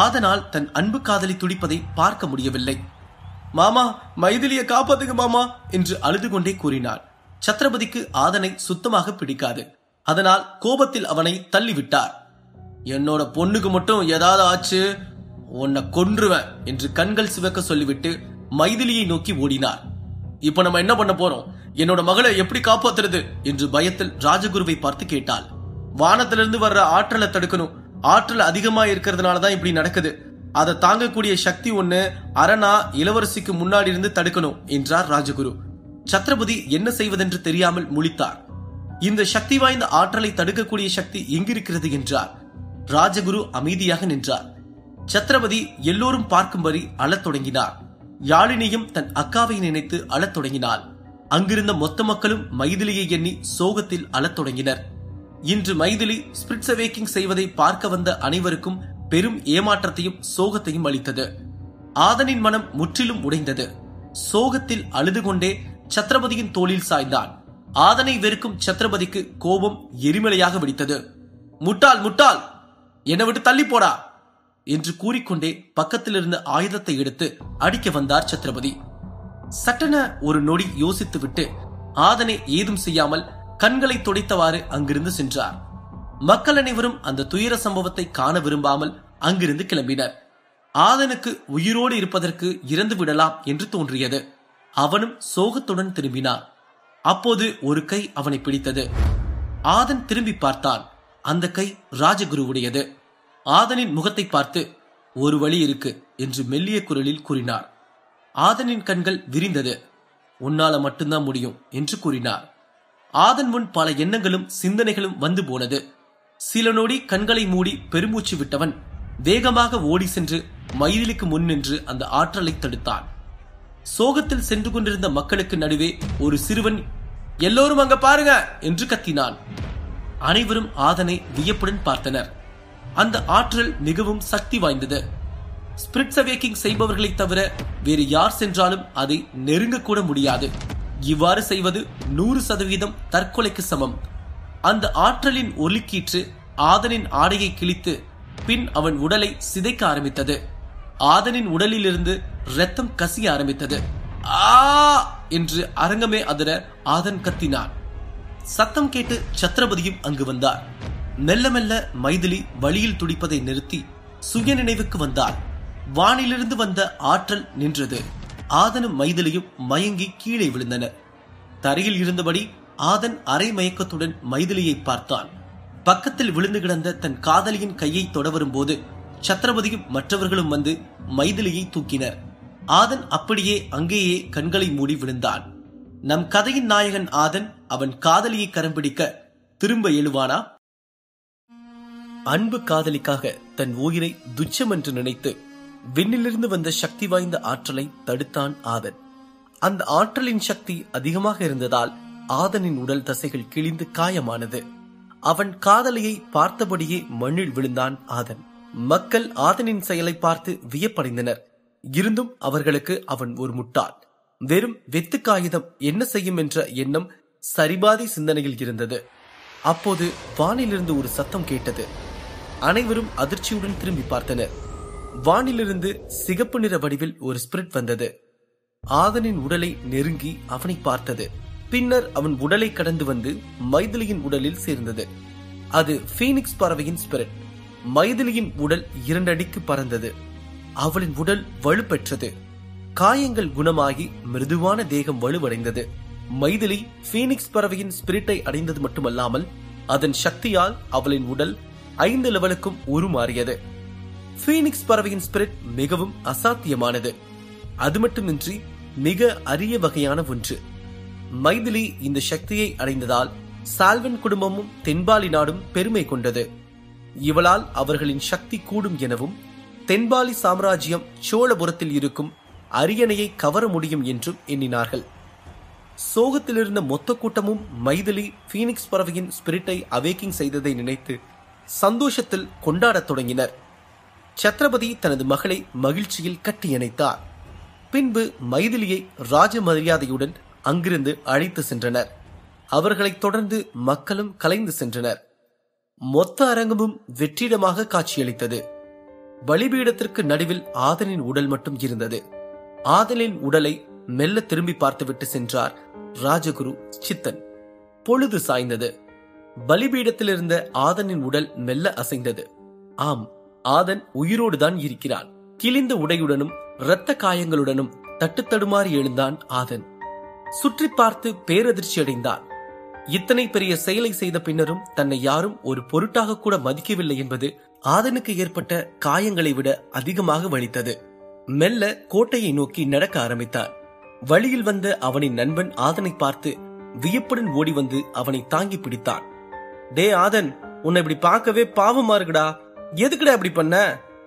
ஆதனால் தன் அன்பு காதலி துடிப்பதை பார்க்க முடியவில்லை. மாமா, மைதிலியை காப்பாத்துங்க மாமா என்று அழுது கொண்டே கூறினாள். சத்ரபதிக்கு ஆதனை சுத்தமாக பிடிக்காது. அதனால் கோபத்தில் அவனை தள்ளிவிட்டார். என்னோட பொண்ணுக்கு மட்டும் ஏதாவது ஆச்சு, உன்னை கொன்றுவேன் என்று கண்கள் சிவக்க சொல்லிவிட்டு மைதிலியை நோக்கி ஓடினார். இப்ப நம்ம என்ன பண்ண போறோம்? என்னோட மகளை எப்படி காப்பாத்துறது என்று பயத்தில் ராஜகுருவை பார்த்து கேட்டாள். வானத்திலிருந்து வர்ற ஆற்றலை தடுக்கணும். ஆற்றல் அதிகமா இருக்கிறதுனாலதான் இப்படி நடக்குது. அதை தாங்கக்கூடிய சக்தி ஒண்ணு அரணா இளவரசிக்கு முன்னாடி இருந்து தடுக்கணும் என்றார் ராஜகுரு. சத்ரபதி என்ன செய்வதென்று தெரியாமல் முழித்தார். இந்த சக்தி வாய்ந்த ஆற்றலை தடுக்கக்கூடிய சக்தி எங்கிருக்கிறது என்றார். ராஜகுரு அமைதியாக நின்றார். சத்ரபதி எல்லோரும் பார்க்கும்படி அழத் தொடங்கினார். யாழினியும் தன் அக்காவை நினைத்து அழத் தொடங்கினாள். அங்கிருந்த மொத்த மக்களும் மைதிலியை எண்ணி சோகத்தில் அழத் தொடங்கினர். இன்று மைதிலி ஸ்பிரிட்ஸ் அவேக்கிங் செய்வதை பார்க்க வந்த அனைவருக்கும் பெரும் ஏமாற்றத்தையும் சோகத்தையும் அளித்தது. ஆதனின் மனம் முற்றிலும் உடைந்தது. சோகத்தில் அழுது கொண்டே சத்ரபதியின் தோளில் சாய்ந்தான். ஆதனை வெறுக்கும் சத்ரபதிக்கு கோபம் எரிமலையாக வெடித்தது. முட்டாள் முட்டாள், என்னை விட்டு தள்ளி போடா என்று கூறிக்கொண்டே பக்கத்தில் இருந்த ஆயுதத்தை எடுத்து அடிக்க வந்தார் சத்ரபதி. சட்டென ஒரு நொடி யோசித்துவிட்டு ஆதனை ஏதும் செய்யாமல் கண்களை துடைத்தவாறு அங்கிருந்து சென்றார். மக்கள் அனைவரும் அந்த துயர சம்பவத்தை காண விரும்பாமல் அங்கிருந்து கிளம்பினர். ஆதனுக்கு உயிரோடு இருப்பதற்கு இறந்து விடலாம் என்று தோன்றியது. அவனும் சோகத்துடன் திரும்பினான். அப்போது ஒரு கை அவனை பிடித்தது. ஆதன் திரும்பி பார்த்தான். அந்த கை ராஜகுருவுடையது. ஆதனின் முகத்தை பார்த்து, ஒரு வழி இருக்கு என்று மெல்லிய குரலில் கூறினார். ஆதனின் கண்கள் விரிந்தது. உன்னால மட்டும்தான் முடியும் என்று கூறினார். ஆதன் முன் பல எண்ணங்களும் சிந்தனைகளும் வந்து போனது. சில நொடி கண்களை மூடி பெருமூச்சு விட்டவன் வேகமாக ஓடி சென்று மைதிலிக்கு முன் நின்று அந்த ஆற்றலை தடுத்தான். சோகத்தில் சென்று கொண்டிருந்த மக்களுக்கு நடுவே ஒரு சிறுவன், எல்லோரும் அங்க பாருங்க என்று கத்தினான். அனைவரும் ஆதனை வியப்புடன் பார்த்தனர். அந்த ஆற்றல் மிகவும் சக்தி வாய்ந்தது. ஸ்பிரிட்ஸ் அவேக்கிங் செய்பவர்களை தவிர வேறு யார் சென்றாலும் அதை நெருங்க கூட முடியாது. இவ்வாறு செய்வது 100% தற்கொலைக்கு சமம். அந்த ஆற்றலின் ஒலிக்கீற்று ஆதனின் ஆடையை கிழித்து பின் அவன் உடலை சிதைக்க ஆரம்பித்தது. ஆதனின் உடலிலிருந்து இரத்தம் கசிய ஆரம்பித்தது. ஆ என்று அரங்கமே அதிர ஆதன் கத்தினான். சத்தம் கேட்டு சத்ரபதியும் அங்கு வந்தார். மெல்ல மெல்ல மைதிலி வழியில் துடிப்பதை நிறுத்தி சுய நினைவுக்கு வந்தார். வானிலிருந்து வந்த ஆற்றல் நின்றது. ஆதனும் மைதிலியும் மயங்கி கீழே விழுந்தனர். தரையில் இருந்தபடி ஆதன் அரை மயக்கத்துடன் மைதிலியை பார்த்தான். பக்கத்தில் விழுந்து கிடந்த தன் காதலியின் கையை தொடவரும் போது சத்ரபதியும் மற்றவர்களும் வந்து மைதிலியை தூக்கினர். ஆதன் அப்படியே அங்கேயே கண்களை மூடி விழுந்தான். நம் கதையின் நாயகன் ஆதன் அவன் காதலியை கரம் பிடிக்க திரும்ப எழுவானா? அன்பு காதலிக்காக தன் உயிரை துச்சம் என்று நினைத்து விண்ணிலிருந்து வந்த சக்தி வாய்ந்த ஆற்றலை தடுத்தான் ஆதன். அந்த ஆற்றலின் சக்தி அதிகமாக இருந்ததால் ஆதனின் உடல் தசைகள் கிழிந்து காயமானது. அவன் காதலியை பார்த்தபடியே மண்ணில் விழுந்தான் ஆதன். மக்கள் ஆதனின் செயலை பார்த்து வியப்படைந்தனர். இருந்தும் அவர்களுக்கு அவன் ஒரு முட்டாள், வெறும் வெத்து காகிதம் என்ன செய்யும் என்ற எண்ணம் சரிபாதி சிந்தனையில் இருந்தது. அப்போது வானிலிருந்து ஒரு சத்தம் கேட்டது. அனைவரும் அதிர்ச்சியுடன் திரும்பி பார்த்தனர். வானிலிருந்து சிகப்பு நிற வடிவில் ஒரு ஸ்பிரிட் வந்தது. ஆதனின் உடலை நெருங்கி அவனை பார்த்தது. பின்னர் அவன் உடலை கடந்து வந்து மைதிலியின் உடலில் சேர்ந்தது. அது பீனிக்ஸ் பறவையின் ஸ்பிரிட். மைதிலியின் உடல் 2 அடிக்கு பறந்தது. அவளின் உடல் வலுப்பெற்றது. காயங்கள் குணமாகி மிருதுவான தேகம் வலுவடைந்தது. மைதிலி பீனிக்ஸ் பறவையின் ஸ்பிரிட்டை அடைந்தது மட்டுமல்லாமல் அதன் சக்தியால் அவளின் உடல் 5 லெவலுக்கும் உருமாறியது. பீனிக்ஸ் பறவையின் ஸ்பிரிட் மிகவும் அசாத்தியமானது. அது மட்டுமின்றி மிக அரிய வகையான ஒன்று. மைதிலி இந்த சக்தியை அடைந்ததால் சால்வன் குடும்பமும் தென்பாலி நாடும் பெருமை கொண்டது. இவளால் அவர்களின் சக்தி கூடும் எனவும் தென்பாலி சாம்ராஜ்யம் சோழபுரத்தில் இருக்கும் அரியணையை கவர முடியும் என்றும் எண்ணினார்கள். சோகத்திலிருந்த மொத்த கூட்டமும் மைதிலி பீனிக்ஸ் பறவையின் ஸ்பிரிட்டை அவேக்கிங் செய்ததை நினைத்து சந்தோஷத்தில் கொண்டாடத் தொடங்கினர். சத்ரபதி தனது மகளை மகிழ்ச்சியில் கட்டியணைத்தார். பின்பு மைதிலியை ராஜ மரியாதையுடன் அங்கிருந்து அழைத்து சென்றனர். அவர்களைத் தொடர்ந்து மக்களும் கலைந்து சென்றனர். மொத்த அரங்கமும் வெற்றிடமாக காட்சியளித்தது. பலிபீடத்திற்கு நடுவில் ஆதனின் உடல் மட்டும் இருந்தது. ஆதனின் உடலை மெல்ல திரும்பி பார்த்துவிட்டு சென்றார் ராஜகுரு சித்தன். பொழுது சாய்ந்தது. பலிபீடத்தில் இருந்த ஆதனின் உடல் மெல்ல அசைந்தது. ஆம், ஆதன் உயிரோடுதான் இருக்கிறான். கிழிந்த உடையுடனும் இரத்த காயங்களுடனும் தட்டுத்தடுமாறி எழுந்தான் ஆதன். சுற்றி பார்த்து பேரதிர்ச்சி அடைந்தான். இத்தனை பெரிய செயலை செய்த பின்னரும் தன்னை யாரும் ஒரு பொருட்டாக கூட மதிக்கவில்லை என்பது ஆதனுக்கு ஏற்பட்ட காயங்களை விட அதிகமாக வலித்தது. மெல்ல கோட்டையை நோக்கி நடக்க ஆரம்பித்தான். வழியில் வந்த அவனின் நண்பன் ஆதனை பார்த்து வியப்புடன் ஓடி வந்து அவனை தாங்கி பிடித்தான். டே ஆதன், உன்னை இப்படி பார்க்கவே பாவமா இருக்குடா. எதுக்குடா இப்படி பண்ண?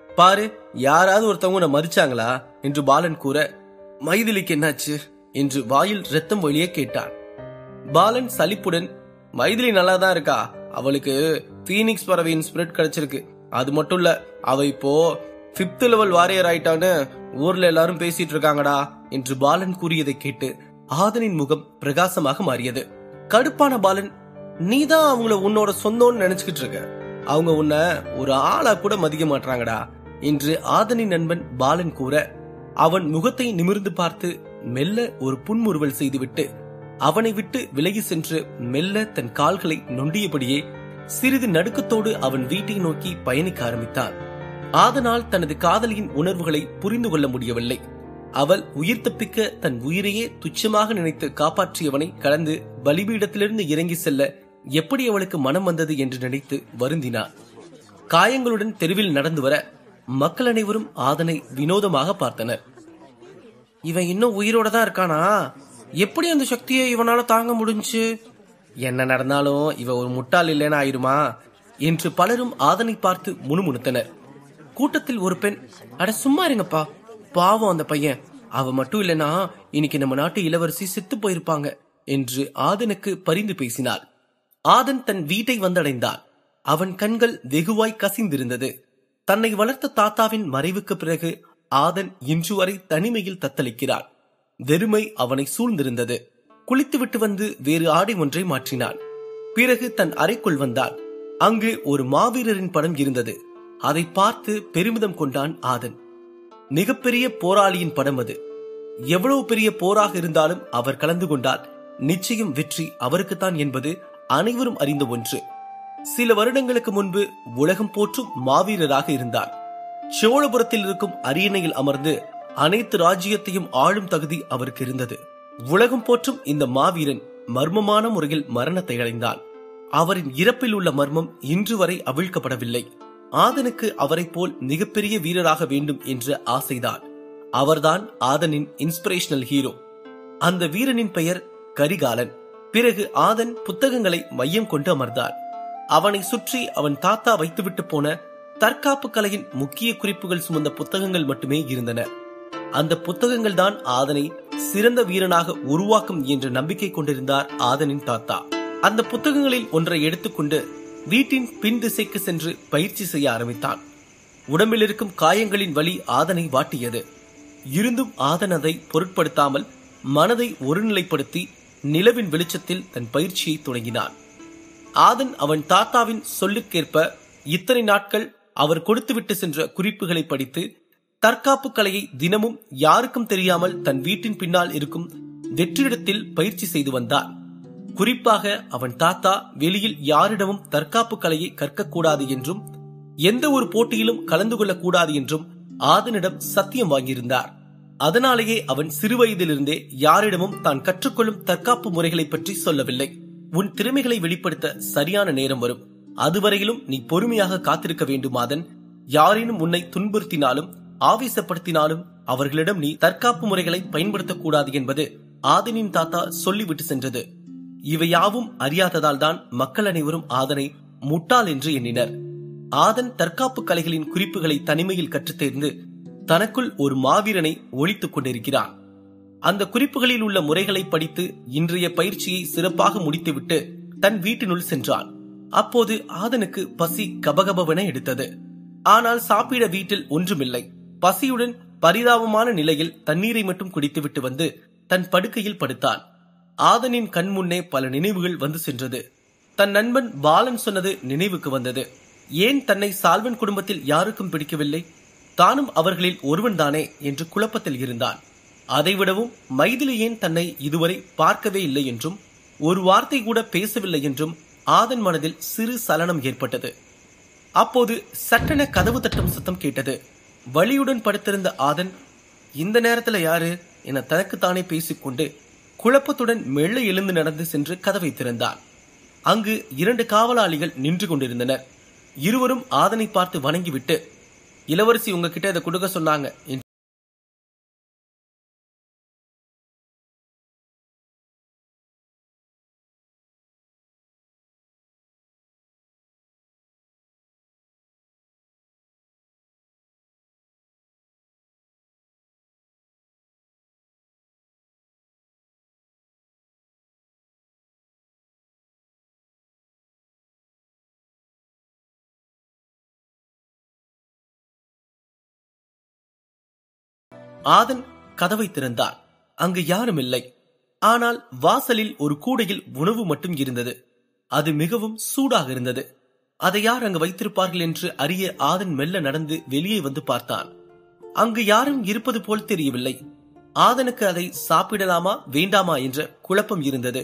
பாரு, யாராவது ஒருத்தவங்க உன்னை மதிச்சாங்களா என்று பாலன் கூற, மைதிலிக்கு என்னாச்சு என்று வாயில் ரத்தம் வெளியே கேட்டான். பாலன் சலிப்புடன், மைதிலி நல்லாதான் இருக்கா, அவளுக்கு பீனிக்ஸ் பறவையின் ஸ்பிரிட் கிடைச்சிருக்கு. அது மட்டும் இல்ல, அவ இப்போ 5th லெவல் வாரியர் ஆயிட்டான்னு ஊர்ல எல்லாரும் பேசிட்டு இருக்காங்கடா என்று பாலன் கூறியதை கேட்டு ஆதனின் முகம் பிரகாசமாக மாறியது. கடுப்பான பாலன், நீதான் அவங்கள உன்னோட சொந்தம்னு நினைச்சுக்கிட்டு இருக்க, அவங்க உன்னை ஒரு ஆளா கூட மதிக்க மாட்டாங்கடா என்று ஆதனின் நண்பன் பாலன் கூற, அவன் முகத்தை நிமிர்ந்து பார்த்து மெல்ல ஒரு புன்முறுவல் செய்துவிட்டு அவனை விட்டு விலகி சென்று மெல்ல தன் கால்களை நொண்டியபடியே சிறிது நடுக்கத்தோடு அவன் வீட்டை நோக்கி பயணிக்க ஆரம்பித்தான். ஆதனால் தனது காதலியின் உணர்வுகளை புரிந்து கொள்ள முடியவில்லை. அவள் உயிர் தப்பிக்க தன் உயிரையே துச்சமாக நினைத்து காப்பாற்றியவனை கடந்து பலிபீடத்திலிருந்து இறங்கி செல்ல எப்படி அவளுக்கு மனம் வந்தது என்று நினைத்து வருந்தினான். காயங்களுடன் தெருவில் நடந்து வர மக்கள் அனைவரும் ஆதனை வினோதமாக பார்த்தனர். இவன் இன்னும் உயிரோட தான் இருக்கானா? எப்படி அந்த சக்தியை இவனால தாங்க முடிஞ்சு? என்ன நடந்தாலும் இவ ஒரு முட்டாள் இல்லைன்னு ஆயிருமா என்று பலரும் ஆதனை பார்த்து முணுமுணுத்தனர். கூட்டத்தில் ஒரு பெண், அட சும்மா இருங்கப்பா, பாவம் அந்த பையன், அவ மட்டும் இல்லைன்னா இன்னைக்கு நம்ம நாட்டு இளவரசி செத்து போயிருப்பாங்க என்று ஆதனுக்கு பரிந்து பேசினாள். ஆதன் தன் வீட்டை வந்தடைந்தான். அவன் கண்கள் வெகுவாய் கசிந்திருந்தது. தன்னை வளர்த்த தாத்தாவின் மறைவுக்கு பிறகு ஆதன் இன்று வரை தனிமையில் தத்தளிக்கிறான். வெறுமை அவனை சூழ்ந்திருந்தது. குளித்துவிட்டு வந்து வேறு ஆடை ஒன்றை மாற்றினான். பிறகு தன் அறைக்குள் வந்தான். அங்கு ஒரு மாவீரரின் படம் இருந்தது. அதை பார்த்து பெருமிதம் கொண்டான் ஆதன். மிகப்பெரிய போராளியின் படம் அது. எவ்வளவு பெரிய போராக இருந்தாலும் அவர் கலந்து கொண்டால் நிச்சயம் வெற்றி அவருக்குத்தான் என்பது அனைவரும் அறிந்த ஒன்று. சில வருடங்களுக்கு முன்பு உலகம் போற்றும் மாவீரராக இருந்தார். சோழபுரத்தில் இருக்கும் அரியணையில் அமர்ந்து அனைத்து ராஜ்யத்தையும் ஆளும் தகுதி அவருக்கு இருந்தது. உலகம் போற்றும் இந்த மாவீரன் மர்மமான முறையில் மரணத்தை அடைந்தான். அவரின் இறப்பில் உள்ள மர்மம் இன்று வரை அவிழ்க்கப்படவில்லை. ஆதனுக்கு அவரை போல் மிகப்பெரிய வீரராக வேண்டும் என்ற ஆசைதான். அவர்தான் ஆதனின் இன்ஸ்பிரேஷனல் ஹீரோ. அந்த வீரனின் பெயர் கரிகாலன். பிறகு ஆதன் புத்தகங்களை மையம் கொண்டு அமர்ந்தார். அவனை சுற்றி அவன் தாத்தா வைத்துவிட்டு போன தற்காப்பு கலையின் முக்கிய குறிப்புகள் சுமந்த புத்தகங்கள் மட்டுமே இருந்தன. அந்த புத்தகங்கள் தான் ஆதனை சிறந்த வீரனாக உருவாக்கும் என்ற நம்பிக்கை கொண்டிருந்தார் ஆதனின் தாத்தா. அந்த புத்தகங்களில் ஒன்றை எடுத்துக்கொண்டு வீட்டின் பின் திசைக்கு சென்று பயிற்சி செய்ய ஆரம்பித்தான். உடம்பில் இருக்கும் காயங்களின் வலி ஆதனை வாட்டியது. இருந்தும் ஆதன் அதை பொருட்படுத்தாமல் மனதை ஒருநிலைப்படுத்தி நிலவின் வெளிச்சத்தில் தன் பயிற்சியை தொடங்கினான். ஆதன் அவன் தாத்தாவின் சொல்லுக்கேற்ப இத்தனை நாட்கள் அவர் கொடுத்துவிட்டு சென்ற குறிப்புகளை படித்து தற்காப்பு கலையை தினமும் யாருக்கும் தெரியாமல் தன் வீட்டின் பின்னால் இருக்கும் வெற்றிடத்தில் பயிற்சி செய்து வந்தான். குறிப்பாக அவன் தாத்தா வெளியில் யாரிடமும் தற்காப்பு கலையை கற்கக்கூடாது என்றும் எந்த ஒரு போட்டியிலும் கலந்து கொள்ளக்கூடாது என்றும் ஆதனிடம் சத்தியம் வாங்கியிருந்தார். அதனாலேயே அவன் சிறுவயதிலிருந்தே யாரிடமும் தான் கற்றுக்கொள்ளும் தற்காப்பு முறைகளை பற்றி சொல்லவில்லை. உன் திறமைகளை வெளிப்படுத்த சரியான நேரம் வரும், அதுவரையிலும் நீ பொறுமையாக காத்திருக்க வேண்டும் ஆதன். யாரேனும் உன்னை துன்புறுத்தினாலும் ஆவேசப்படுத்தினாலும் அவர்களிடம் நீ தற்காப்பு முறைகளை பயன்படுத்தக்கூடாது என்பது ஆதனின் தாத்தா சொல்லிவிட்டு சென்றது. இவையாவும் அறியாததால் தான் மக்கள் அனைவரும் ஆதனை முட்டாள் என்று எண்ணினர். ஆதன் தற்காப்பு கலைகளின் குறிப்புகளை தனிமையில் கற்றுத் தேர்ந்து தனக்குள் ஒரு மாவீரனை ஒழித்துக் கொண்டிருக்கிறான். அந்த குறிப்புகளில் உள்ள முறைகளை படித்து இன்றைய பயிற்சியை சிறப்பாக முடித்துவிட்டு தன் வீட்டினுள் சென்றான். அப்போது ஆதனுக்கு பசி கபகபவென எடுத்தது. ஆனால் சாப்பிட வீட்டில் ஒன்றுமில்லை. பசியுடன் பரிதாபமான நிலையில் தண்ணீரை மட்டும் குடித்துவிட்டு வந்து தன் படுக்கையில் படுத்தான். ஆதனின் கண் முன்னே பல நினைவுகள் வந்து சென்றது. தன் நண்பன் பாலன் சொன்னது நினைவுக்கு வந்தது. ஏன் தன்னை சால்வன் குடும்பத்தில் யாருக்கும் பிடிக்கவில்லை, தானும் அவர்களில் ஒருவன் தானே என்று குழப்பத்தில் இருந்தான். அதைவிடவும் மைதிலி ஏன் தன்னை இதுவரை பார்க்கவே இல்லை என்றும் ஒரு வார்த்தை கூட பேசவில்லை என்றும் ஆதன் மனதில் சிறு சலனம் ஏற்பட்டது. அப்போது சட்டென கதவு தட்டும் சத்தம் கேட்டது. வலியுடன் படுத்திருந்த ஆதன் இந்த நேரத்துல யாரு என தனக்குத்தானே பேசிக்கொண்டு குழப்பத்துடன் மெல்ல எழுந்து நடந்து சென்று கதவை திறந்தான். அங்கு 2 காவலாளிகள் நின்று கொண்டிருந்தனர். இருவரும் ஆதனை பார்த்து வணங்கிவிட்டு, இளவரசி உங்ககிட்ட இதை கொடுக்க சொன்னாங்க என்று ஆதன் கதவை திறந்தார். அங்கு யாரும் இல்லை. ஆனால் வாசலில் ஒரு கூடையில் உணவு மட்டும் இருந்தது. அது மிகவும் சூடாக இருந்தது. அதை யார் அங்கு வைத்திருப்பார்கள் என்று அறிய ஆதன் மெல்ல நடந்து வெளியே வந்து பார்த்தான். அங்கு யாரும் இருப்பது போல் தெரியவில்லை. ஆதனுக்கு அதை சாப்பிடலாமா வேண்டாமா என்ற குழப்பம் இருந்தது.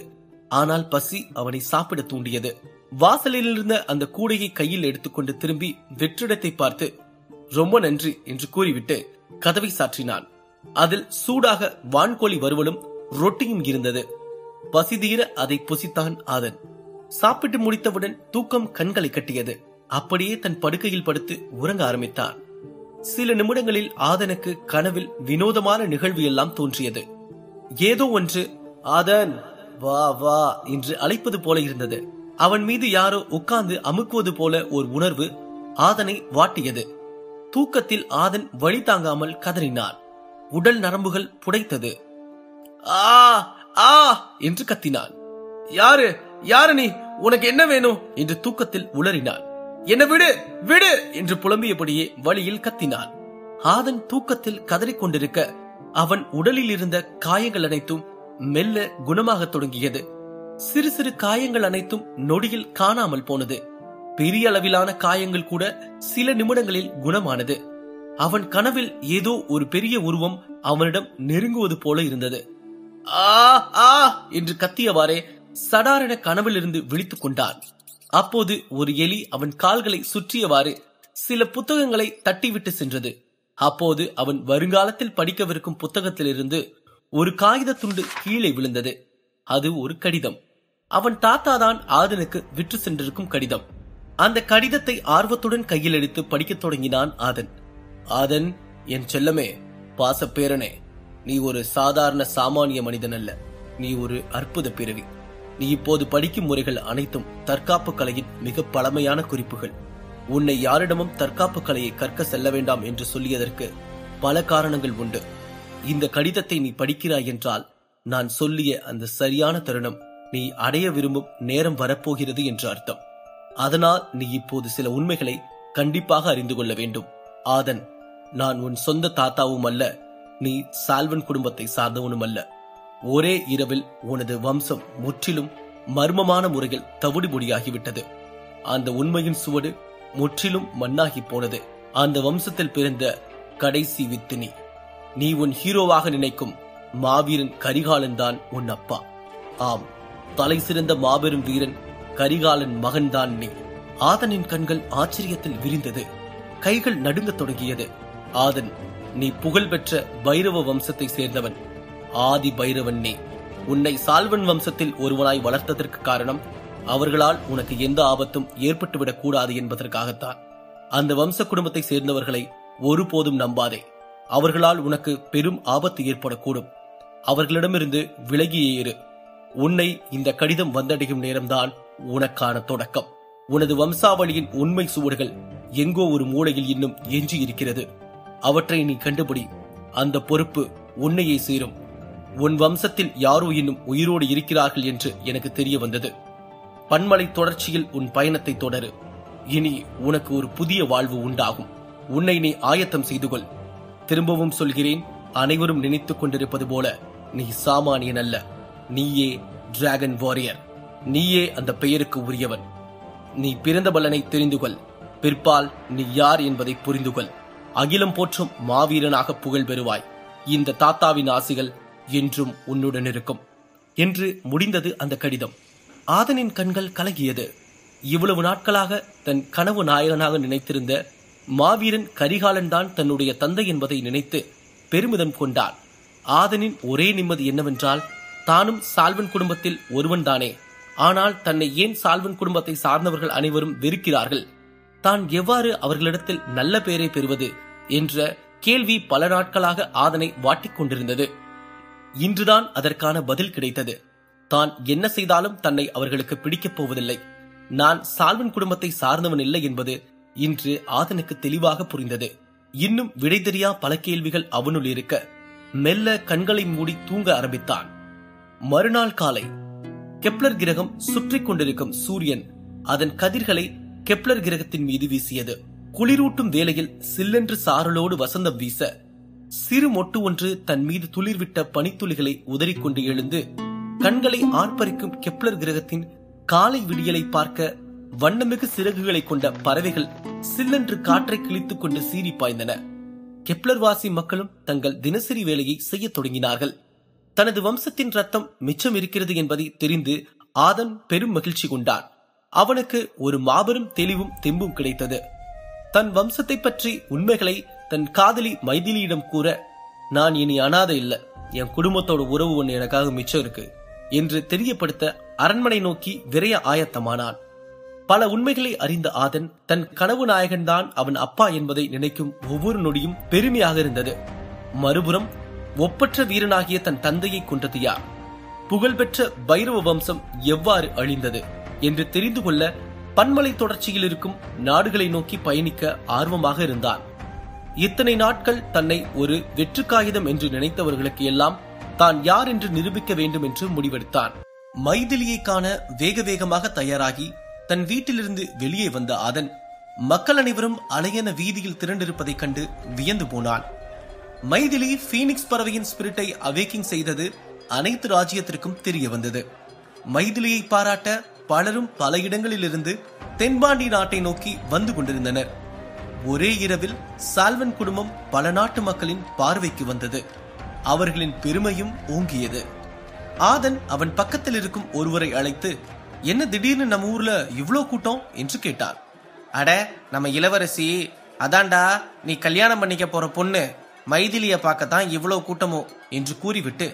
ஆனால் பசி அவனை சாப்பிட தூண்டியது. வாசலில் இருந்த அந்த கூடையை கையில் எடுத்துக்கொண்டு திரும்பி வெற்றிடத்தை பார்த்து ரொம்ப நன்றி என்று கூறிவிட்டு கதவை சாற்றினான். அதில் சூடாக வான்கோழி வறுவலும் ரொட்டியும் இருந்தது. பசிதீர அதை புசித்தான் ஆதன். சாப்பிட்டு முடித்தவுடன் தூக்கம் கண்களை கட்டியது. அப்படியே தன் படுக்கையில் படுத்து உறங்க ஆரம்பித்தான். சில நிமிடங்களில் ஆதனுக்கு கனவில் வினோதமான நிகழ்வு எல்லாம் தோன்றியது. ஏதோ ஒன்று ஆதன் வா வா என்று அழைப்பது போல இருந்தது. அவன் மீது யாரோ உட்கார்ந்து அமுக்குவது போல ஒரு உணர்வு ஆதனை வாட்டியது. தூக்கத்தில் ஆதன் வழி தாங்காமல் கதறினான். உடல் நரம்புகள் புடைத்தது. ஆ ஆ என்று கத்தினான். யாரு யாரு நீ, உனக்கு என்ன வேணும் என்று தூக்கத்தில் உளறினான். என்ன விடு விடு என்று புலம்பியபடியே வழியில் கத்தினான். ஆதன் தூக்கத்தில் கதறிக்கொண்டிருக்க அவன் உடலில் இருந்த காயங்கள் அனைத்தும் மெல்ல குணமாக தொடங்கியது. சிறு சிறு காயங்கள் அனைத்தும் நொடியில் காணாமல் போனது. பெரிய அளவிலான காயங்கள் கூட சில நிமிடங்களில் குணமானது. அவன் கனவில் ஏதோ ஒரு பெரிய உருவம் அவனிடம் நெருங்குவது போல இருந்தது. ஆ ஆ என்று கத்தியவாறே சடாரென கனவிலிருந்து விழித்துக் கொண்டான். அப்போது ஒரு எலி அவன் கால்களை சுற்றியவாறு சில புத்தகங்களை தட்டிவிட்டு சென்றது. அப்போது அவன் வருங்காலத்தில் படிக்கவிருக்கும் புத்தகத்திலிருந்து ஒரு காகித துண்டு கீழே விழுந்தது. அது ஒரு கடிதம். அவன் தாத்தாதான் ஆதனுக்கு விற்று சென்றிருக்கும் கடிதம். அந்த கடிதத்தை ஆர்வத்துடன் கையில் எடுத்து படிக்கத் தொடங்கினான் ஆதன். ஆதன், என் செல்லமே, பாசப்பேரனே, நீ ஒரு சாதாரண சாமானிய மனிதன் அல்ல. நீ ஒரு அற்புத பிறவி. நீ இப்போது படிக்கும் முறைகள் அனைத்தும் தற்காப்பு கலையின் மிக பழமையான குறிப்புகள். உன்னை யாரிடமும் தற்காப்பு கலையை கற்க செல்ல வேண்டாம் என்று சொல்லியதற்கு பல காரணங்கள் உண்டு. இந்த கடிதத்தை நீ படிக்கிறாய் என்றால் நான் சொல்லிய அந்த சரியான தருணம் நீ அடைய விரும்பும் நேரம் வரப்போகிறது என்று அர்த்தம். அதனால் நீ இப்போது சில உண்மைகளை கண்டிப்பாக அறிந்து கொள்ள வேண்டும். ஆதன், நான் உன் சொந்த தாத்தாவும் அல்ல, நீ சால்வன் குடும்பத்தை சார்ந்தவனும் அல்ல. ஒரே இரவில் உனது வம்சம் முற்றிலும் மர்மமான முறையில் தவிடுபொடியாகிவிட்டது. அந்த உண்மையின் சுவடு முற்றிலும் மண்ணாகி போனது. அந்த வம்சத்தில் பிறந்த கடைசி வித்து நீ. நீ உன் ஹீரோவாக நினைக்கும் மாவீரன் கரிகாலன் தான் உன் அப்பா. ஆம், தலை சிறந்த மாபெரும் வீரன் கரிகாலன் மகன்தான் நீ. ஆதனின் கண்கள் ஆச்சரியத்தில் விரிந்தது. கைகள் நடுங்கத் தொடங்கியது. ஆதன், நீ புகழ்பெற்ற பைரவ வம்சத்தை சேர்ந்தவன். ஆதி பைரவன் நீ. உன்னை சால்வன் வம்சத்தில் ஒருவனாய் வளர்த்ததற்கு காரணம் அவர்களால் உனக்கு எந்த ஆபத்தும் ஏற்பட்டுவிடக் கூடாது என்பதற்காகத்தான். அந்த வம்ச குடும்பத்தை சேர்ந்தவர்களை ஒருபோதும் நம்பாதே. அவர்களால் உனக்கு பெரும் ஆபத்து ஏற்படக்கூடும். அவர்களிடமிருந்து விலகியே இரு. உன்னை இந்த கடிதம் வந்தடையும் நேரம்தான் உனக்கான தொடக்கம். உனது வம்சாவளியின் உண்மை சுவடுகள் எங்கோ ஒரு மூலையில் இன்னும் எஞ்சி இருக்கிறது. அவற்றை நீ கண்டுபிடி. அந்த பொறுப்பு உன்னையே சேரும். உன் வம்சத்தில் யாரோ இன்னும் உயிரோடு இருக்கிறார்கள் என்று எனக்கு தெரிய வந்தது. பன்மலை தொடர்ச்சியில் உன் பயணத்தை தொடரு. இனி உனக்கு ஒரு புதிய வாழ்வு உண்டாகும். உன்னை நீ ஆயத்தம் செய்து கொள். திரும்பவும் சொல்கிறேன், அனைவரும் நினைத்துக் கொண்டிருப்பது போல நீ சாமானியன் அல்ல. நீயே டிராகன் வாரியர். நீயே அந்த பெயருக்கு உரியவன். நீ பிறந்த பலனை தெரிந்து கொள். பிற்பால் நீ யார் என்பதை புரிந்து கொள். அகிலம் போற்றும் மாவீரனாக புகழ் பெறுவாய். இந்த தாத்தாவின் ஆசிகள் என்றும் உன்னுடன் இருக்கும் என்று முடிந்தது அந்த கடிதம். ஆதனின் கண்கள் கலங்கியது. இவ்வளவு நாட்களாக தன் கனவு நாயகனாக நினைத்திருந்த மாவீரன் கரிகாலன் தான் தன்னுடைய தந்தை என்பதை நினைத்து பெருமிதம் கொண்டான். ஆதனின் ஒரே நிம்மதி என்னவென்றால், தானும் சால்வன் குடும்பத்தில் ஒருவன் தானே. ஆனால் தன்னை ஏன் சால்வன் குடும்பத்தை சார்ந்தவர்கள் அனைவரும் வெறுக்கிறார்கள்? தான் எவ்வாறு அவர்களிடத்தில் நல்ல பெயரை பெறுவது என்ற கேள்வி பல நாட்களாக ஆதனை வாட்டிக் கொண்டிருந்தது. இன்றுதான் அதற்கான பதில் கிடைத்தது. தான் என்ன செய்தாலும் தன்னை அவர்களுக்கு பிடிக்கப் போவதில்லை. நான் சால்வன் குடும்பத்தை சார்ந்தவன் இல்லை என்பது இன்று ஆதனுக்கு தெளிவாக புரிந்தது. இன்னும் விடை தெரியா பல கேள்விகள் அவனுள் இருக்க மெல்ல கண்களை மூடி தூங்க ஆரம்பித்தான். மறுநாள் காலை கெப்லர் கிரகம் சுற்றி கொண்டிருக்கும் சூரியன் அதன் கதிர்களை கெப்லர் கிரகத்தின் மீது வீசியது. குளிரூட்டும் வேளையில் சில்லென்று சாரலோடு வசந்தம் வீச சிறு மொட்டு ஒன்று தன் மீது துளிர்விட்ட பனித்துளிகளை உதறிக்கொண்டு எழுந்து கண்களை ஆர்ப்பரிக்கும் கெப்லர் கிரகத்தின் காலை விடியலை பார்க்க வண்ணமிகு சிறகுகளை கொண்ட பறவைகள் சில்லென்று காற்றை கிழித்துக் கொண்டு சீறி பாய்ந்தன. கெப்லர் வாசி மக்களும் தங்கள் தினசரி வேலையை செய்ய தொடங்கினார்கள். தனது வம்சத்தின் ரத்தம் மிச்சம் இருக்கிறது என்பதை தெரிந்து ஆதன் பெரும் மகிழ்ச்சி கொண்டான். அவனுக்கு ஒரு மாபெரும் தெளிவும் தெம்பும் கிடைத்தது. தன் வம்சத்தை பற்றி உண்மைகளை தன் காதலி மைதிலியிடம் கூற, நான் இனி அனாதை இல்ல, என் குடும்பத்தோட உறவு ஒன்று எனக்காக மிச்சம் இருக்கு என்று தெரியப்படுத்த அரண்மனை நோக்கி விரைய ஆயத்தமானான். பல உண்மைகளை அறிந்த ஆதன் தன் கனவு நாயகன்தான் அவன் அப்பா என்பதை நினைக்கும் ஒவ்வொரு நொடியும் பெருமையாக இருந்தது. மறுபுறம் ஒப்பற்ற வீரனாகிய தன் தந்தையை கொன்றது யார்? புகழ்பெற்ற பைரவ வம்சம் எவ்வாறு அழிந்தது என்று தெரிந்து கொள்ள பன்மலை தொடர்ச்சியில் இருக்கும் நாடுகளை நோக்கி பயணிக்க ஆர்வமாக இருந்தான். இத்தனை நாட்கள் தன்னை ஒரு வெற்று காகிதம் என்று நினைத்தவர்களுக்கு எல்லாம் தான் யார் என்று நிரூபிக்க வேண்டும் என்று முடிவெடுத்தான். மைதிலியை காண வேக வேகமாக தயாராகி தன் வீட்டிலிருந்து வெளியே வந்த ஆதன் மக்கள் அனைவரும் அலையென வீதியில் திரண்டிருப்பதைக் கண்டு வியந்து போனான். மைதிலி பீனிக்ஸ் பறவையின் ஸ்பிரிட்டை அவேக்கிங் செய்தது அனைத்து ராஜ்யத்திற்கும் தெரிய வந்தது. மைதிலியை பாராட்ட பலரும் பல இடங்களிலிருந்து தென்பாண்டி நாட்டை நோக்கி வந்து கொண்டிருந்தனர். ஒரே இரவில் சால்வன் குடும்பம் பல நாட்டு மக்களின் பார்வைக்கு வந்தது. அவர்களின் பெருமையும் ஓங்கியது. ஆதன் அவன் பக்கத்தில் இருக்கும் ஒருவரை அழைத்து, என்ன திடீர்னு நம்ம ஊர்ல இவ்ளோ கூட்டம் என்று கேட்டான். அட, நம்ம இளவரசி, அதான்டா நீ கல்யாணம் பண்ணிக்க போற பொண்ணு மைதிலிய பார்க்கத்தான் இவ்வளவு கூட்டமோ என்று கூறிவிட்டு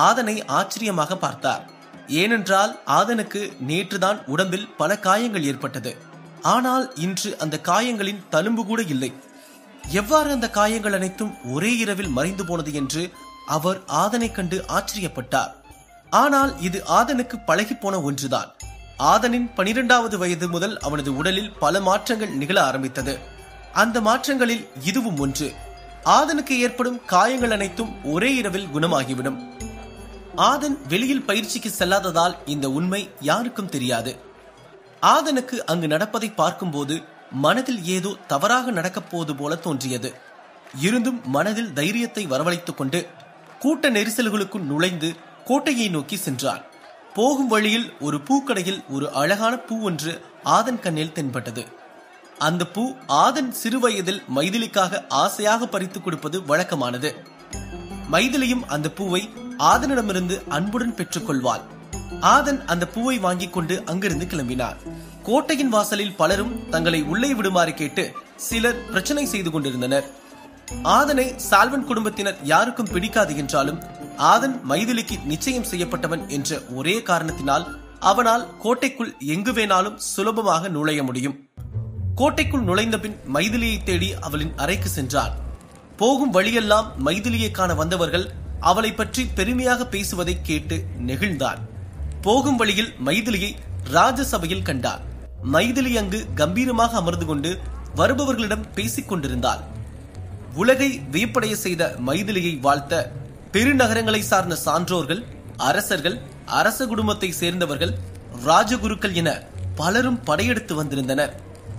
ஆதனை ஆச்சரியமாக பார்த்தார். ஏனென்றால் ஆதனுக்கு நேற்றுதான் உடம்பில் பல காயங்கள் ஏற்பட்டது. ஆனால் இன்று அந்த காயங்களின் தழும்பு கூட இல்லை. எவ்வாறு அந்த காயங்கள் அனைத்தும் ஒரே இரவில் மறைந்து போனது என்று அவர் ஆதனை கண்டு ஆச்சரியப்பட்டார். ஆனால் இது ஆதனுக்கு பழகி போன ஒன்றுதான். ஆதனின் 12வது வயது முதல் அவனது உடலில் பல மாற்றங்கள் நிகழ ஆரம்பித்தது. அந்த மாற்றங்களில் இதுவும் ஒன்று. ஆதனுக்கு ஏற்படும் காயங்கள் அனைத்தும் ஒரே இரவில் குணமாகிவிடும். ஆதன் வெளியில் பயிற்சிக்கு செல்லாததால் இந்த உண்மை யாருக்கும் தெரியாது. ஆதனுக்கு அங்கு நடப்பதை பார்க்கும்போது மனதில் ஏதோ தவறாக நடக்கப் போவது போல தோன்றியது. இருந்தும் மனதில் தைரியத்தை வரவழைத்துக் கொண்டு கூட்ட நெரிசல்களுக்குள் நுழைந்து கோட்டையை நோக்கி சென்றான். போகும் வழியில் ஒரு பூக்கடையில் ஒரு அழகான பூ ஒன்று ஆதன் கண்ணில் தென்பட்டது. அந்த பூ ஆதன் சிறுவயதில் மைதிலிக்காக ஆசையாக பறித்து கொடுப்பது வழக்கமானது. மைதிலியும் அந்த பூவை ஆதனிடமிருந்து அன்புடன் பெற்றுக் கொள்வாள். ஆதன் அந்த பூவை வாங்கிக் கொண்டு அங்கிருந்து கிளம்பினார். கோட்டையின் வாசலில் பலரும் தங்களை உள்ளே விடுமாறு கேட்டு சிலர் பிரச்சனை செய்து கொண்டிருந்தனர். ஆதனை சால்வன் குடும்பத்தினர் யாருக்கும் பிடிக்காது என்றாலும் ஆதன் மைதிலிக்கு நிச்சயம் செய்யப்பட்டவன் என்ற ஒரே காரணத்தினால் அவனால் கோட்டைக்குள் எங்கு வேணாலும் சுலபமாக நுழைய முடியும். கோட்டைக்குள் நுழைந்த பின் மைதிலியை தேடி அவளின் அறைக்கு சென்றான். போகும் வழியெல்லாம் மைதிலியை காண வந்தவர்கள் அவளை பற்றி பெருமையாக பேசுவதை கேட்டு நெகிழ்ந்தான். போகும் வழியில் மைதிலியை ராஜசபையில் கண்டார். மைதிலி அங்கு கம்பீரமாக அமர்ந்து கொண்டு வருபவர்களிடம் பேசிக் கொண்டிருந்தாள். உலகை வியப்படைய செய்த மைதிலியை வாழ்த்த பெருநகரங்களை சார்ந்த சான்றோர்கள், அரசர்கள், அரச குடும்பத்தை சேர்ந்தவர்கள், ராஜகுருக்கள் என பலரும் படையெடுத்து வந்திருந்தனர்.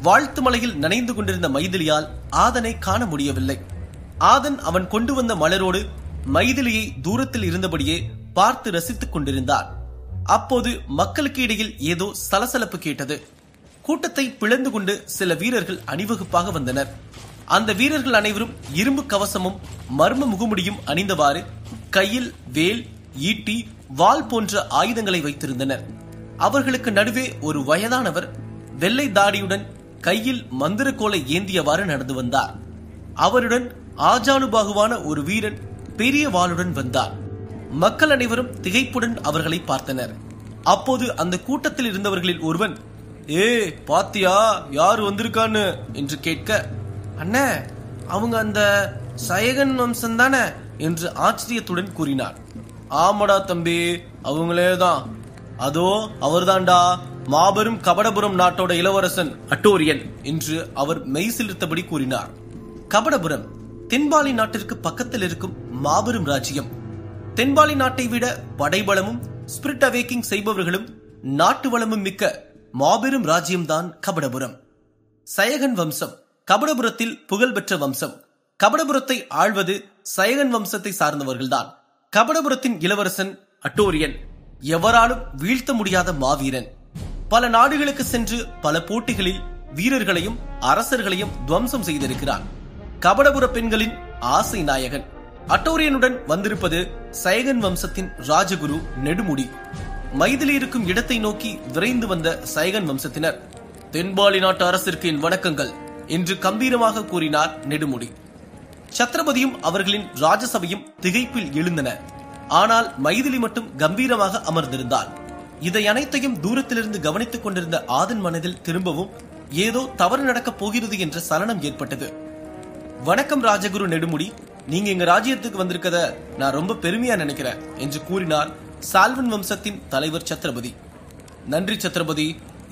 வாழ்த்து மலையில் நனைந்து கொண்டிருந்த மைதிலியால் ஆதனை காண முடியவில்லை. ஆதன் அவன் கொண்டு வந்த மலரோடு மைதிலியை தூரத்தில் இருந்தபடியே பார்த்து ரசித்துக் கொண்டிருந்தார். அப்போது மக்களுக்கு இடையில் ஏதோ சலசலப்பு கேட்டது. கூட்டத்தை பிளந்து கொண்டு சில வீரர்கள் அணிவகுப்பாக வந்தனர். அந்த வீரர்கள் அனைவரும் இரும்பு கவசமும் மர்ம முகமுடியும் அணிந்தவாறு கையில் வேல், ஈட்டி, வாள் போன்ற ஆயுதங்களை வைத்திருந்தனர். அவர்களுக்கு நடுவே ஒரு வயதானவர் வெள்ளை தாடியுடன் கையில் மந்திரக்கோலை ஏந்தியவாறு நடந்து வந்தார். அவருடன் ஆஜானுபாகுவான ஒரு வீரன் பெரிய வாளுடன் வந்தார். மக்கள் அனைவரும் திகைப்புடன் அவர்களை பார்த்தனர். அப்போது அந்த கூட்டத்தில் இருந்தவர்களில் ஒருவன், பாத்தியா யாரு வந்திருக்கான்னு என்று கேட்க, அண்ணே, அவங்க அந்த சயகன் வம்சம் தானே என்று ஆச்சரியத்துடன் கூறினார். ஆமடா தம்பி, அவங்களேதான். அதோ அவர்தான்டா மாபெரும் கபடபுரம் நாட்டோட இளவரசன் அட்டோரியன் என்று அவர் மெய்சிலிர்த்தபடி கூறினார். கபடபுரம் தென்பாலி நாட்டிற்கு பக்கத்தில் இருக்கும் மாபெரும் ராஜ்யம். தென்பாலி நாட்டை விட படைபலமும் ஸ்பிரிட் அவேக்கிங் செய்பவர்களும் நாட்டு வளமும் மிக்க மாபெரும் ராஜ்யம்தான் கபடபுரம். சயகன் வம்சம் கபடபுரத்தில் புகழ்பெற்ற வம்சம். கபடபுரத்தை ஆள்வது சயகன் வம்சத்தை சார்ந்தவர்கள்தான். கபடபுரத்தின் இளவரசன் அட்டோரியன் எவராலும் வீழ்த்த முடியாத மாவீரன். பல நாடுகளுக்கு சென்று பல போட்டிகளில் வீரர்களையும் அரசர்களையும் துவம்சம் செய்திருக்கிறான். கபடபுர பெண்களின் ஆசை நாயகன். அட்டோரியனுடன் வந்திருப்பது சயகன் வம்சத்தின் ராஜகுரு நெடுமுடி. மைதிலி இருக்கும் இடத்தை நோக்கி விரைந்து வந்த சயகன் வம்சத்தினர், தென்பாலி நாட்டு அரசிற்கு என் வணக்கங்கள் என்று கம்பீரமாக கூறினார் நெடுமுடி. சத்ரபதியும் அவர்களின் ராஜசபையும் திகைப்பில் எழுந்தன. ஆனால் மைதிலி மட்டும் கம்பீரமாக அமர்ந்திருந்தாள். இதை அனைத்தையும் தூரத்திலிருந்து கவனித்துக் கொண்டிருந்த ஆதன் மனதில் திரும்பவும் ஏதோ தவறு நடக்கப் போகிறது என்ற சலனம் ஏற்பட்டது. வணக்கம் ராஜகுரு நெடுமுடி, நீங்க எங்க ராஜ்யத்துக்கு வந்திருக்கத நான் ரொம்ப பெருமையா நினைக்கிறேன் என்று கூறினார் சால்வன் வம்சத்தின் தலைவர் சத்ரபதி. நன்றி சத்ரபதி,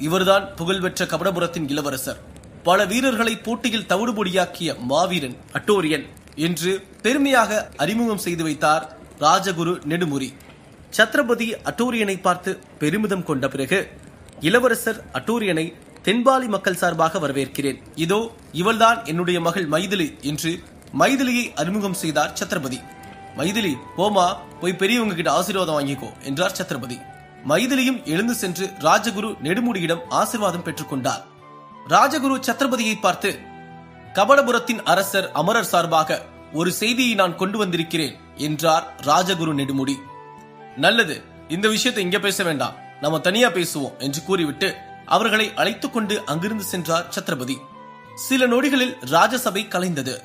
இவர்தான் புகழ்பெற்ற கபடபுரத்தின் இளவரசர், பல வீரர்களை போட்டியில் தவிடுபொடியாக்கிய மாவீரன் அட்டோரியன் என்று பெருமையாக அறிமுகம் செய்து வைத்தார் ராஜகுரு நெடுமுடி. சத்ரபதி அட்டோரியனை பார்த்து பெருமிதம் கொண்ட பிறகு, இளவரசர் அட்டோரியனை தென்பாலி மக்கள் சார்பாக வரவேற்கிறேன். இதோ இவள்தான் என்னுடைய மகள் மைதிலி என்று மைதிலியை அறிமுகம் செய்தார் சத்ரபதி. மைதிலி, போமா, போய் பெரியவங்க கிட்ட ஆசீர்வாதம் வாங்கிக்கோ என்றார் சத்ரபதி. மைதிலியும் எழுந்து சென்று ராஜகுரு நெடுமுடியிடம் ஆசீர்வாதம் பெற்றுக் கொண்டார். ராஜகுரு சத்ரபதியை பார்த்து, கபடபுரத்தின் அரசர் அமரர் சார்பாக ஒரு செய்தியை நான் கொண்டு வந்திருக்கிறேன் என்றார் ராஜகுரு நெடுமுடி. நல்லது, இந்த விஷயத்தை இங்க பேச வேண்டாம், நம்ம தனியா பேசுவோம் என்று கூறிவிட்டு அவர்களை அழைத்துக் கொண்டு அங்கிருந்து சென்றார் சத்ரபதி. சில நொடிகளில் ராஜசபை கலைந்தது.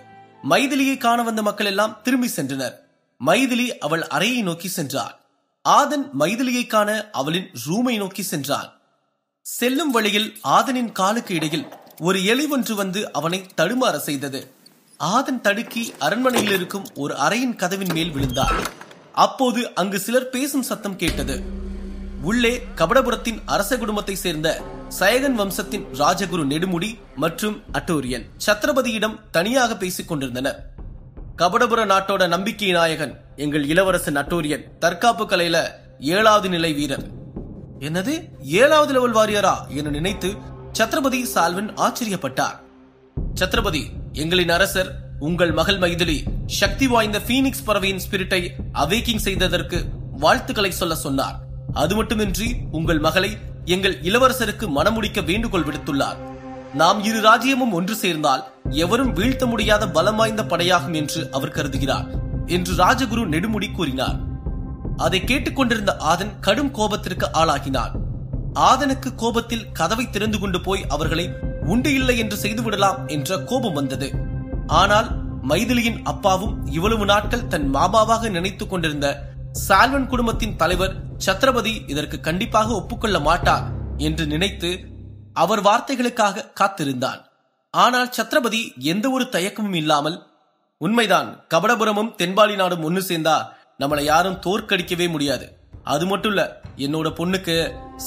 மைதிலியை காண வந்த மக்கள் எல்லாம் திரும்பி சென்றனர். மைதிலி அவள் அறையை நோக்கி சென்றாள். ஆதன் மைதிலியை காண அவளின் ரூமை நோக்கி சென்றான். செல்லும் வழியில் ஆதனின் காலுக்கு இடையில் ஒரு எலி ஒன்று வந்து அவனை தடுமாற செய்தது. ஆதன் தடுக்கி அரண்மனையில் இருக்கும் ஒரு அறையின் கதவின் மேல் விழுந்தார். அப்போது அங்கு சிலர் பேசும் சத்தம் கேட்டது. உள்ளே கபடபுரத்தின் அரச குடும்பத்தை சேர்ந்த சயகன் வம்சத்தின் ராஜகுரு நெடுமுடி மற்றும் அட்டோரியன் சத்ரபதியிடம் தனியாக பேசிக் கொண்டிருந்தனர். கபடபுர நாட்டோட நம்பிக்கை நாயகன் எங்கள் இளவரசன் அட்டோரியன் தற்காப்பு கலையில 7வது நிலை வீரர். என்னது 7வது லெவல் வாரியரா என நினைத்து சத்ரபதி சால்வன் ஆச்சரியப்பட்டார். சத்ரபதி, எங்களின் அரசர் உங்கள் மகள் மைதிலி சக்தி வாய்ந்த பீனிக்ஸ் பறவையின் ஸ்பிரிட்டை அவேக்கிங் செய்ததற்கு வாழ்த்துக்களை சொல்ல சொன்னார். அது மட்டுமின்றி உங்கள் மகளை எங்கள் இளவரசருக்கு மணமுடிக்க வேண்டுகோள் விடுத்துள்ளார். நாம் இரு ராஜ்யமும் ஒன்று சேர்ந்தால் எவரும் வீழ்த்த முடியாத பலம் வாய்ந்த படையாகும் என்று அவர் கருதுகிறார் என்று ராஜகுரு நெடுமுடி கூறினார். அதை கேட்டுக்கொண்டிருந்த ஆதன் கடும் கோபத்திற்கு ஆளாகினான். ஆதனுக்கு கோபத்தில் கதவை திறந்து கொண்டு போய் அவர்களை உண்டு இல்லை என்று செய்துவிடலாம் என்ற கோபம் வந்தது. ஆனால் மைதிலியின் அப்பாவும் இவ்வளவு நாட்கள் தன் மாமாவாக நினைத்துக் கொண்டிருந்த சால்வன் குடும்பத்தின் தலைவர் சத்ரபதி இதற்கு கண்டிப்பாக ஒப்புக்கொள்ள மாட்டார் என்று நினைத்து அவர் வார்த்தைகளுக்காக காத்திருந்தான். ஆனால் சத்ரபதி எந்த ஒரு தயக்கமும் இல்லாமல், உண்மைதான், கபடபுரமும் தென்பாலி நாடும் ஒன்னு சேர்ந்தா நம்மளை யாரும் தோற்கடிக்கவே முடியாது. அது மட்டும் இல்ல, என்னோட பொண்ணுக்கு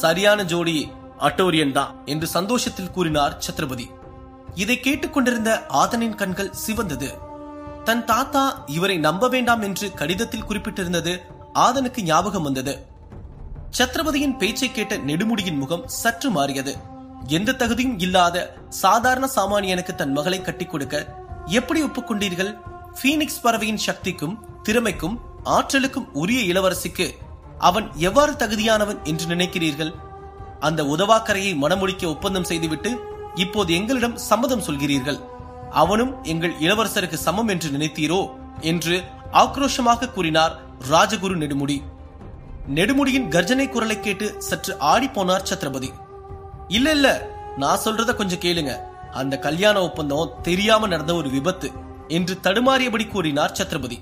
சரியான ஜோடி அட்டோரியன் தான் என்று சந்தோஷத்தில் கூறினார் சத்ரபதி. இதை கேட்டுக்கொண்டிருந்த ஆதனின் கண்கள் சிவந்தது. தன் தாத்தா இவரை நம்ப வேண்டாம் என்று கடிதத்தில் குறிப்பிட்டிருந்தது ஆதனுக்கு ஞாபகம் வந்தது. சத்ரபதியின் பேச்சை கேட்ட நெடுமுடியின் முகம் சற்று மாறியது. எந்த தகுதியும் இல்லாத சாதாரண சாமானியனுக்கு தன் மகளை கட்டிக் கொடுக்க எப்படி ஒப்புக்கொண்டீர்கள்? பீனிக்ஸ் பறவையின் சக்திக்கும் திறமைக்கும் ஆற்றலுக்கும் உரிய இளவரசிக்கு அவன் எவ்வாறு தகுதியானவன் என்று நினைக்கிறீர்கள்? அந்த உதவாக்கரையை மணமுடிக்க ஒப்பந்தம் செய்துவிட்டு இப்போது எங்களிடம் சம்மதம் சொல்கிறீர்கள். அவனும் எங்கள் இளவரசருக்கு சமம் என்று நினைத்தீரோ என்று ஆக்ரோஷமாக கூறினார் ராஜகுரு நெடுமுடி. நெடுமுடியின் கர்ஜனை குரலை கேட்டு சற்று ஆடி போனார் சத்ரபதி. இல்ல, நான் சொல்றத கொஞ்சம் கேளுங்க. அந்த கல்யாண ஒப்பந்தம் தெரியாம நடந்த ஒரு விபத்து என்று தடுமாறியபடி கூறினார் சத்ரபதி.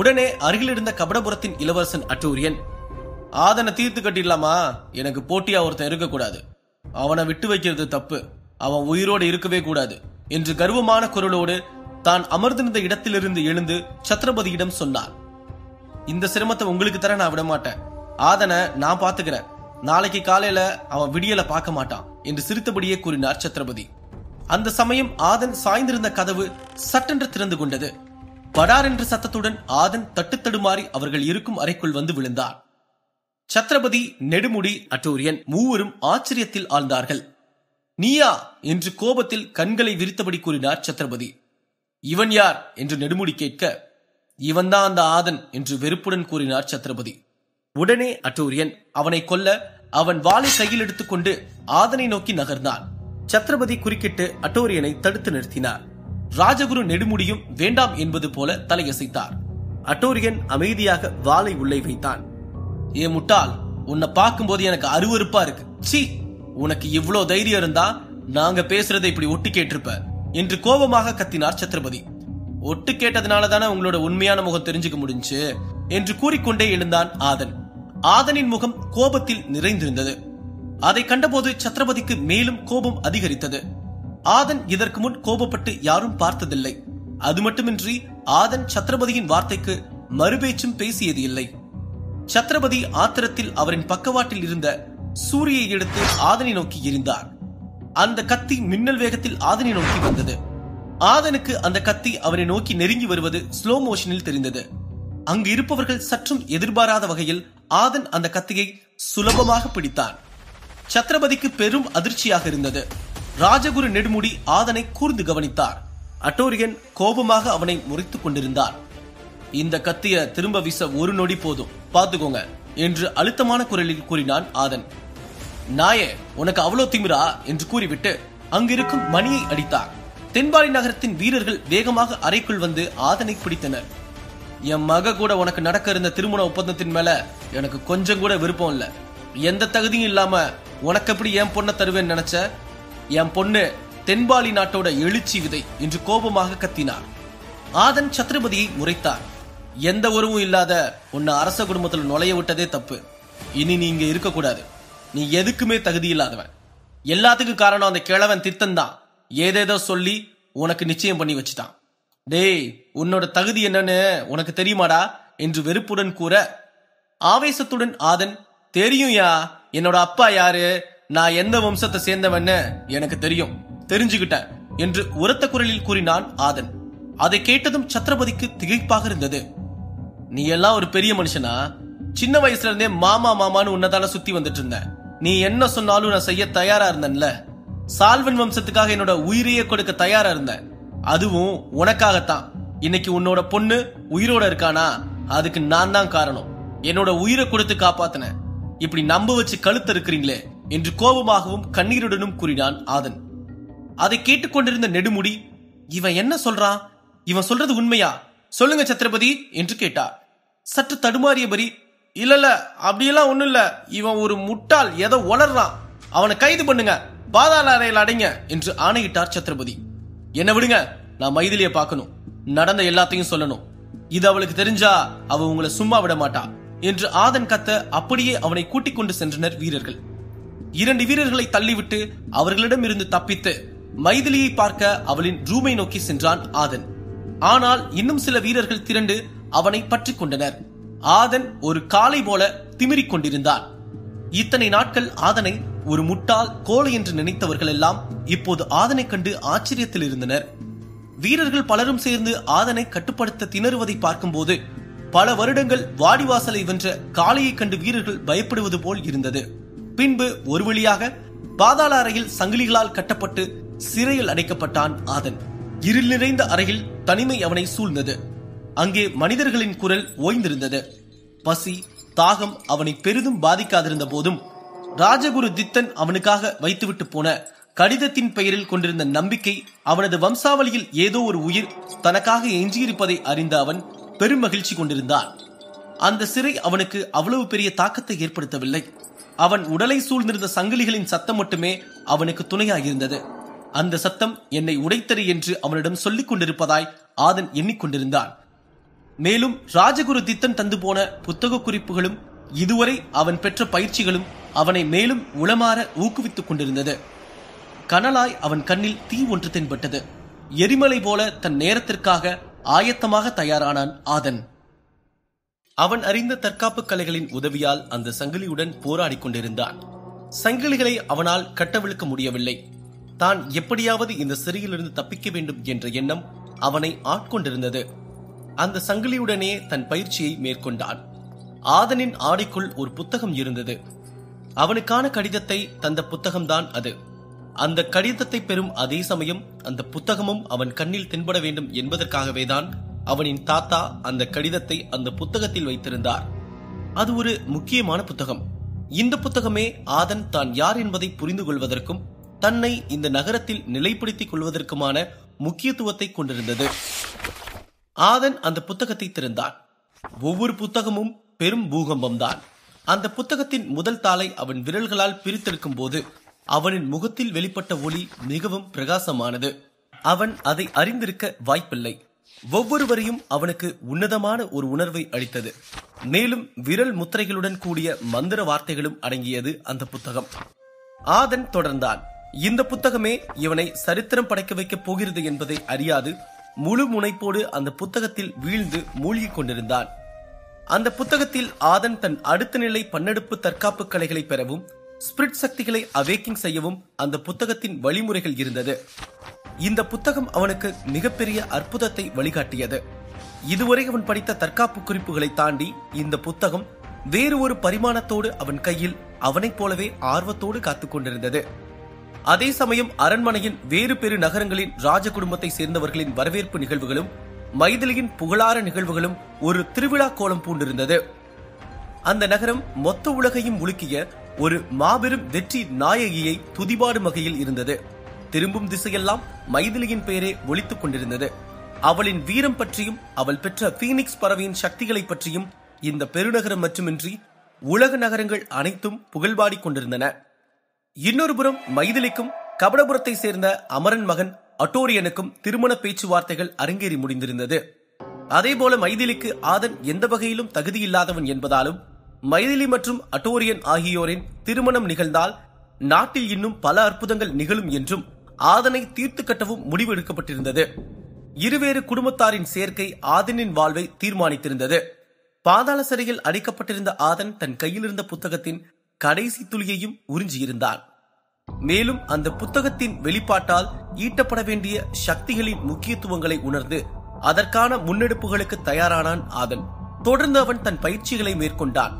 உடனே அருகில் இருந்த கபடபுரத்தின் இளவரசன் அட்டோரியன், ஆதனை தீர்த்து கட்டிடலாமா? எனக்கு போட்டியா ஒருத்தன் இருக்கக்கூடாது. அவனை விட்டு வைக்கிறது தப்பு. அவன் உயிரோடு இருக்கவே கூடாது என்று கர்வமான குரலோடு தான் அமர்ந்திருந்த இடத்திலிருந்து எழுந்து சத்ரபதியிடம் சொன்னார். இந்த சிரமத்தை உங்களுக்கு தர நான் விட மாட்டேன். ஆதனை நான் பாத்துக்கிறேன். நாளைக்கு காலையில அவன் விடியல பார்க்க மாட்டான் என்று சிரித்தபடியே கூறினார் சத்ரபதி. அந்த சமயம் ஆதன் சாய்ந்திருந்த கதவு சட்டென்று திறந்து கொண்டது. படார் என்ற சத்தத்துடன் ஆதன் தட்டு தடுமாறி அவர்கள் இருக்கும் அறைக்குள் வந்து விழுந்தார். சத்ரபதி, நெடுமுடி, அட்டோரியன் மூவரும் ஆச்சரியத்தில் ஆழ்ந்தார்கள். நீயா என்று கோபத்தில் கண்களை விரித்தபடி கூறினார் சத்ரபதி. இவன் யார் என்று நெடுமுடி கேட்க, இவன்தான் அந்த ஆதன் என்று வெறுப்புடன் கூறினார் சத்ரபதி. உடனே அட்டோரியன் அவனை கொல்ல அவன் வாளை கையில் எடுத்துக்கொண்டு ஆதனை நோக்கி நகர்ந்தான். சத்ரபதி குறுக்கிட்டு அட்டோரியனை தடுத்து நிறுத்தினார். ராஜகுரு நெடுமுடியும் வேண்டாம் என்பது போல தலையசைத்தார். அட்டோரியன் அமைதியாக வாளை உள்ளே வைத்தான். ஏ முட்டாள், உன்னை பார்க்கும்போது எனக்கு அருவருப்பா இருக்கு. சீ, உனக்கு இவ்ளோ தைரியம் இருந்தா நாங்க பேசுறதை இப்படி ஒட்டு கேட்டிருப்ப என்று கோபமாக கத்தினார் சத்ரபதி. ஒட்டு கேட்டதுனாலதானே உங்களோட உண்மையான முகம் தெரிஞ்சுக்க முடிஞ்சு என்று கூறிக்கொண்டே எழுந்தான் ஆதன். ஆதனின் முகம் கோபத்தில் நிறைந்திருந்தது. அதை கண்டபோது சத்ரபதிக்கு மேலும் கோபம் அதிகரித்தது. ஆதன் இதற்கு முன் கோபப்பட்டு யாரும் பார்த்ததில்லை. அது மட்டுமின்றி ஆதன் சத்ரபதியின் வார்த்தைக்கு மறுபேச்சும் பேசியது இல்லை. சத்ரபதி ஆத்திரத்தில் அவரின் பக்கவாட்டில் இருந்த சூரியை எடுத்து ஆதனை நோக்கி எறிந்தார். அந்த கத்தி மின்னல் வேகத்தில் ஆதனை நோக்கி வந்தது. ஆதனுக்கு அந்த கத்தி அவனை நோக்கி நெருங்கி வருவது ஸ்லோ மோஷனில் தெரிந்தது. அங்கு இருப்பவர்கள் சற்றும் எதிர்பாராத வகையில் ஆதன் அந்த கத்தியை சுலபமாக பிடித்தான். சத்ரபதிக்கு பெரும் அதிர்ச்சியாக இருந்தது. ராஜகுரு நெடுமுடி ஆதனை கூர்ந்து கவனித்தார். அட்டோரியன் கோபமாக அவனை முறைத்துக் கொண்டிருந்தார். இந்த கத்திய திரும்ப வீச ஒரு நொடி போதும், பாத்துக்கோங்க என்று அழுத்தமான குரலில் கூறினான் ஆதன். நாயே, உனக்கு அவ்வளவு திமிரா என்று கூறிவிட்டு அங்கிருக்கும் மணியை அடித்தார். தென்பாலி நகரத்தின் வீரர்கள் வேகமாக அறைக்குள் வந்து ஆதனை பிடித்தனர். என் மக கூட உனக்கு நடக்க இருந்த திருமண ஒப்பந்தத்தின் மேல எனக்கு கொஞ்சம் கூட விருப்பம் இல்ல. எந்த தகுதியும் இல்லாம உனக்கு எப்படி என் பொண்ணை தருவேன்னு நினைச்ச? என் பொண்ணு தென்பாலி நாட்டோட எழுச்சி விதை என்று கோபமாக கத்தினார். ஆதன் சத்ரபதியை முறைத்தார். எந்த உறவும் இல்லாத உன்னை அரச குடும்பத்தில் நுழைய விட்டதே தப்பு. இனி நீ இங்க இருக்கக்கூடாது. நீ எதுக்குமே தகுதி இல்லாதவன். எல்லாத்துக்கும் காரணம் அந்த கிழவன் தித்தன் தான். ஏதேதோ சொல்லி உனக்கு நிச்சயம் பண்ணி வச்சுட்டான். டேய், உன்னோட தகுதி என்னன்னு உனக்கு தெரியுமாடா என்று வெறுப்புடன் கூற, ஆவேசத்துடன் ஆதன், தெரியும்யா, என்னோட அப்பா யாரு, நான் எந்த வம்சத்தை சேர்ந்தவன்னு எனக்கு தெரியும், தெரிஞ்சுக்கிட்டேன் என்று உரத்த குரலில் கூறினான் ஆதன். அதை கேட்டதும் சத்ரபதிக்கு திகைப்பாக இருந்தது. நீ எல்லாம் ஒரு பெரிய மனுஷனா? சின்ன வயசுல இருந்தே மாமா மாமான்னு உன்னதான சுத்தி வந்துட்டு இருந்த. நீ என்ன சொன்னாலும் நான் செய்ய தயாரா இருந்தேன்ல. சால்வன் வம்சத்துக்காக என்னோட உயிரையே கொடுக்க தயாரா இருந்தேன். அதுவும் உனக்காகத்தான். இன்னைக்கு உன்னோட பொண்ணு உயிரோட இருக்கானா, அதுக்கு நான் தான் காரணம். என்னோட உயிரை கொடுத்து காப்பாத்தின. இப்படி நம்ப வச்சு கழுத்து இருக்கிறீங்களே என்று கோபமாகவும் கண்ணீருடனும் கூறினான் ஆதன். அதை கேட்டுக்கொண்டிருந்த நெடுமுடி, இவன் என்ன சொல்றான்? இவன் சொல்றது உண்மையா? சொல்லுங்க சத்ரபதி என்று கேட்டார். சற்று தடுமாறியபடி, இல்ல அப்படியெல்லாம் ஒண்ணும் இல்ல, இவன் ஒரு முட்டாள், ஏதோ உளறான், அவனை கைது பண்ணுங்க, பாதாள அறையில் அடைங்க என்று ஆணையிட்டார் சத்ரபதி. என்ன விடுங்க, நான் மைதிலியை பார்க்கணும், நடந்த எல்லாத்தையும் சொல்லணும். இது அவளுக்கு தெரிஞ்சா அவ உங்களை சும்மா விட மாட்டா என்று ஆதன் கத்த, அப்படியே அவனை கூட்டிக் கொண்டு சென்றனர் வீரர்கள். 2 வீரர்களை தள்ளிவிட்டு அவர்களிடம் இருந்து தப்பித்து மைதிலியை பார்க்க அவளின் ரூமை நோக்கி சென்றான் ஆதன். ஆனால் இன்னும் சில வீரர்கள் திரண்டு அவனை பற்றி கொண்டனர். ஆதன் ஒரு காளை போல திமிரிக் கொண்டிருந்தான். இத்தனை நாட்கள் ஆதனை ஒரு முட்டாள் கோழை என்று நினைத்தவர்கள் எல்லாம் இப்போது ஆதனை கண்டு ஆச்சரியத்தில் இருந்தனர். வீரர்கள் பலரும் சேர்ந்து ஆதனை கட்டுப்படுத்த திணறுவதை பார்க்கும்போது பல வருடங்கள் வாடிவாசலை வென்ற காளையை கண்டு வீரர்கள் பயப்படுவது போல் இருந்தது. பின்பு ஒரு வழியாக பாதாள அறையில் சங்கிலிகளால் கட்டப்பட்டு சிறையில் அடைக்கப்பட்டான் ஆதன். இருள் நிறைந்த அறையில் தனிமை அவனை சூழ்ந்தது. அங்கே மனிதர்களின் குரல் ஓய்ந்திருந்தது. பசி, தாகம் அவனை பெரிதும் பாதிக்காதிருந்த போதும் ராஜகுரு தித்தன் அவனுக்காக வைத்துவிட்டு போன கடிதத்தின் பெயரில் கொண்டிருந்த நம்பிக்கை, அவனது வம்சாவளியில் ஏதோ ஒரு உயிர் தனக்காக எஞ்சியிருப்பதை அறிந்த அவன் பெரும் மகிழ்ச்சி கொண்டிருந்தான். அந்த சிறை அவனுக்கு அவ்வளவு பெரிய தாக்கத்தை ஏற்படுத்தவில்லை. அவன் உடலை சூழ்ந்திருந்த சங்கிலிகளின் சத்தம் மட்டுமே அவனுக்கு துணையாயிருந்தது. அந்த சத்தம் என்னை உடைத்தறி என்று அவனிடம் சொல்லிக் கொண்டிருப்பதாய் ஆதன் எண்ணிக்கொண்டிருந்தான். மேலும் ராஜகுரு தித்தன் தந்து போன புத்தக குறிப்புகளும் இதுவரை அவன் பெற்ற பயிற்சிகளும் அவனை மேலும் உளமாற ஊக்குவித்துக் கொண்டிருந்தது. கனலாய் அவன் கண்ணில் தீ ஒன்று தென்பட்டது. எரிமலை போல தன் நேரத்திற்காக ஆயத்தமாக தயாரானான் ஆதன். அவன் அறிந்த தற்காப்பு கலைகளின் உதவியால் அந்த சங்கிலியுடன் போராடி கொண்டிருந்தான். சங்கிலிகளை அவனால் கட்டவிழ்க்க முடியவில்லை. தான் எப்படியாவது இந்த சிறையிலிருந்து தப்பிக்க வேண்டும் என்ற எண்ணம் அவனை ஆட்கொண்டிருந்தது. அந்த சங்கிலியுடனே தன் பயிற்சியை மேற்கொண்டான். ஆதனின் ஆடைக்குள் ஒரு புத்தகம் இருந்தது. அவனுக்கான கடிதத்தை தந்த புத்தகம்தான் அது. அந்த கடிதத்தை பெறும் அதே சமயம் அந்த புத்தகமும் அவன் கண்ணில் தென்பட வேண்டும் என்பதற்காகவேதான் அவனின் தாத்தா அந்த கடிதத்தை அந்த புத்தகத்தில் வைத்திருந்தார். அது ஒரு முக்கியமான புத்தகம். இந்த புத்தகமே ஆதன் தான் யார் என்பதை புரிந்து கொள்வதற்கும் தன்னை இந்த நகரத்தில் நிலைப்படுத்திக் கொள்வதற்குமான முக்கியத்துவத்தை கொண்டிருந்தது. ஆதன் அந்த புத்தகத்தை திறந்தான். ஒவ்வொரு புத்தகமும் பெரும் பூகம்பம்தான். அந்த புத்தகத்தின் முதல் தாளை அவன் விரல்களால் பிரித்தெடுக்கும் போது அவனின் முகத்தில் வெளிப்பட்ட ஒளி மிகவும் பிரகாசமானது. அவன் அதை அறிந்திருக்க வாய்ப்பில்லை. ஒவ்வொருவரையும் அவனுக்கு உன்னதமான ஒரு உணர்வை அளித்தது. மேலும் விரல் முத்திரைகளுடன் கூடிய மந்திர வார்த்தைகளும் அடங்கியது அந்த புத்தகம். ஆதன் தொடர்ந்தான். இந்த புத்தகமே இவனை சரித்திரம் படைக்க வைக்கப் போகிறது என்பதை அறியாது முழு முனைப்போடு அந்த புத்தகத்தில் வீழ்ந்து மூழ்கிக் கொண்டிருந்தான். அந்த புத்தகத்தில் ஆதன் தன் அடுத்த நிலை பன்னெடுப்பு தற்காப்பு கலைகளை பெறவும் ஸ்பிரிட் சக்திகளை அவேக்கிங் செய்யவும் அந்த புத்தகத்தின் வழிமுறைகள் இருந்தது. இந்த புத்தகம் அவனுக்கு மிகப்பெரிய அற்புதத்தை வழிகாட்டியது. இதுவரை அவன் படித்த தற்காப்பு குறிப்புகளை தாண்டி இந்த புத்தகம் வேறு ஒரு பரிமாணத்தோடு அவன் கையில் அவனைப் போலவே ஆர்வத்தோடு காத்துக் கொண்டிருந்தது. அதே சமயம் அரண்மனையின் வேறு பெரு நகரங்களின் ராஜ குடும்பத்தை சேர்ந்தவர்களின் வரவேற்பு நிகழ்வுகளும் மைதிலியின் புகழார நிகழ்வுகளும் ஒரு திருவிழா கோலம் பூண்டிருந்தது. அந்த நகரம் மொத்த உலகையும் உலுக்கிய ஒரு மாபெரும் வெற்றி நாயகியை துதிபாடும் வகையில் இருந்தது. திரும்பும் திசையெல்லாம் மைதிலியின் பெயரே ஒலித்துக் கொண்டிருந்தது. அவளின் வீரம் பற்றியும் அவள் பெற்ற பீனிக்ஸ் பறவையின் சக்திகளை பற்றியும் இந்த பெருநகரம் மட்டுமின்றி உலக நகரங்கள் அனைத்தும் புகழ்பாடிக் கொண்டிருந்தன. இன்னொரு புறம் மைதிலிக்கும் கபடபுரத்தை சேர்ந்த அமரன் மகன் அட்டோரியனுக்கும் திருமண பேச்சுவார்த்தைகள் அரங்கேறி முடிந்திருந்தது. அதேபோல மைதிலிக்கு ஆதன் எந்த வகையிலும் தகுதியில்லாதவன் என்பதாலும் மைதிலி மற்றும் அட்டோரியன் ஆகியோரின் திருமணம் நிகழ்ந்தால் நாட்டில் இன்னும் பல அற்புதங்கள் நிகழும் என்றும் ஆதனை தீர்த்து கட்டவும் முடிவு எடுக்கப்பட்டிருந்தது. இருவேறு குடும்பத்தாரின் சேர்க்கை ஆதனின் வாழ்வை தீர்மானித்திருந்தது. பாதாள சிறையில் அடைக்கப்பட்டிருந்த ஆதன் தன் கையில் இருந்த புத்தகத்தின் கடைசி துளியையும் உறிஞ்சியிருந்தான். மேலும் அந்த புத்தகத்தின் வெளிப்பாட்டால் ஈட்டப்பட வேண்டிய சக்திகளின் முக்கியத்துவங்களை உணர்ந்து அதற்கான முன்னெடுப்புகளுக்கு தயாரானான் ஆதன். தொடர்ந்து அவன் தன் பயிற்சிகளை மேற்கொண்டான்.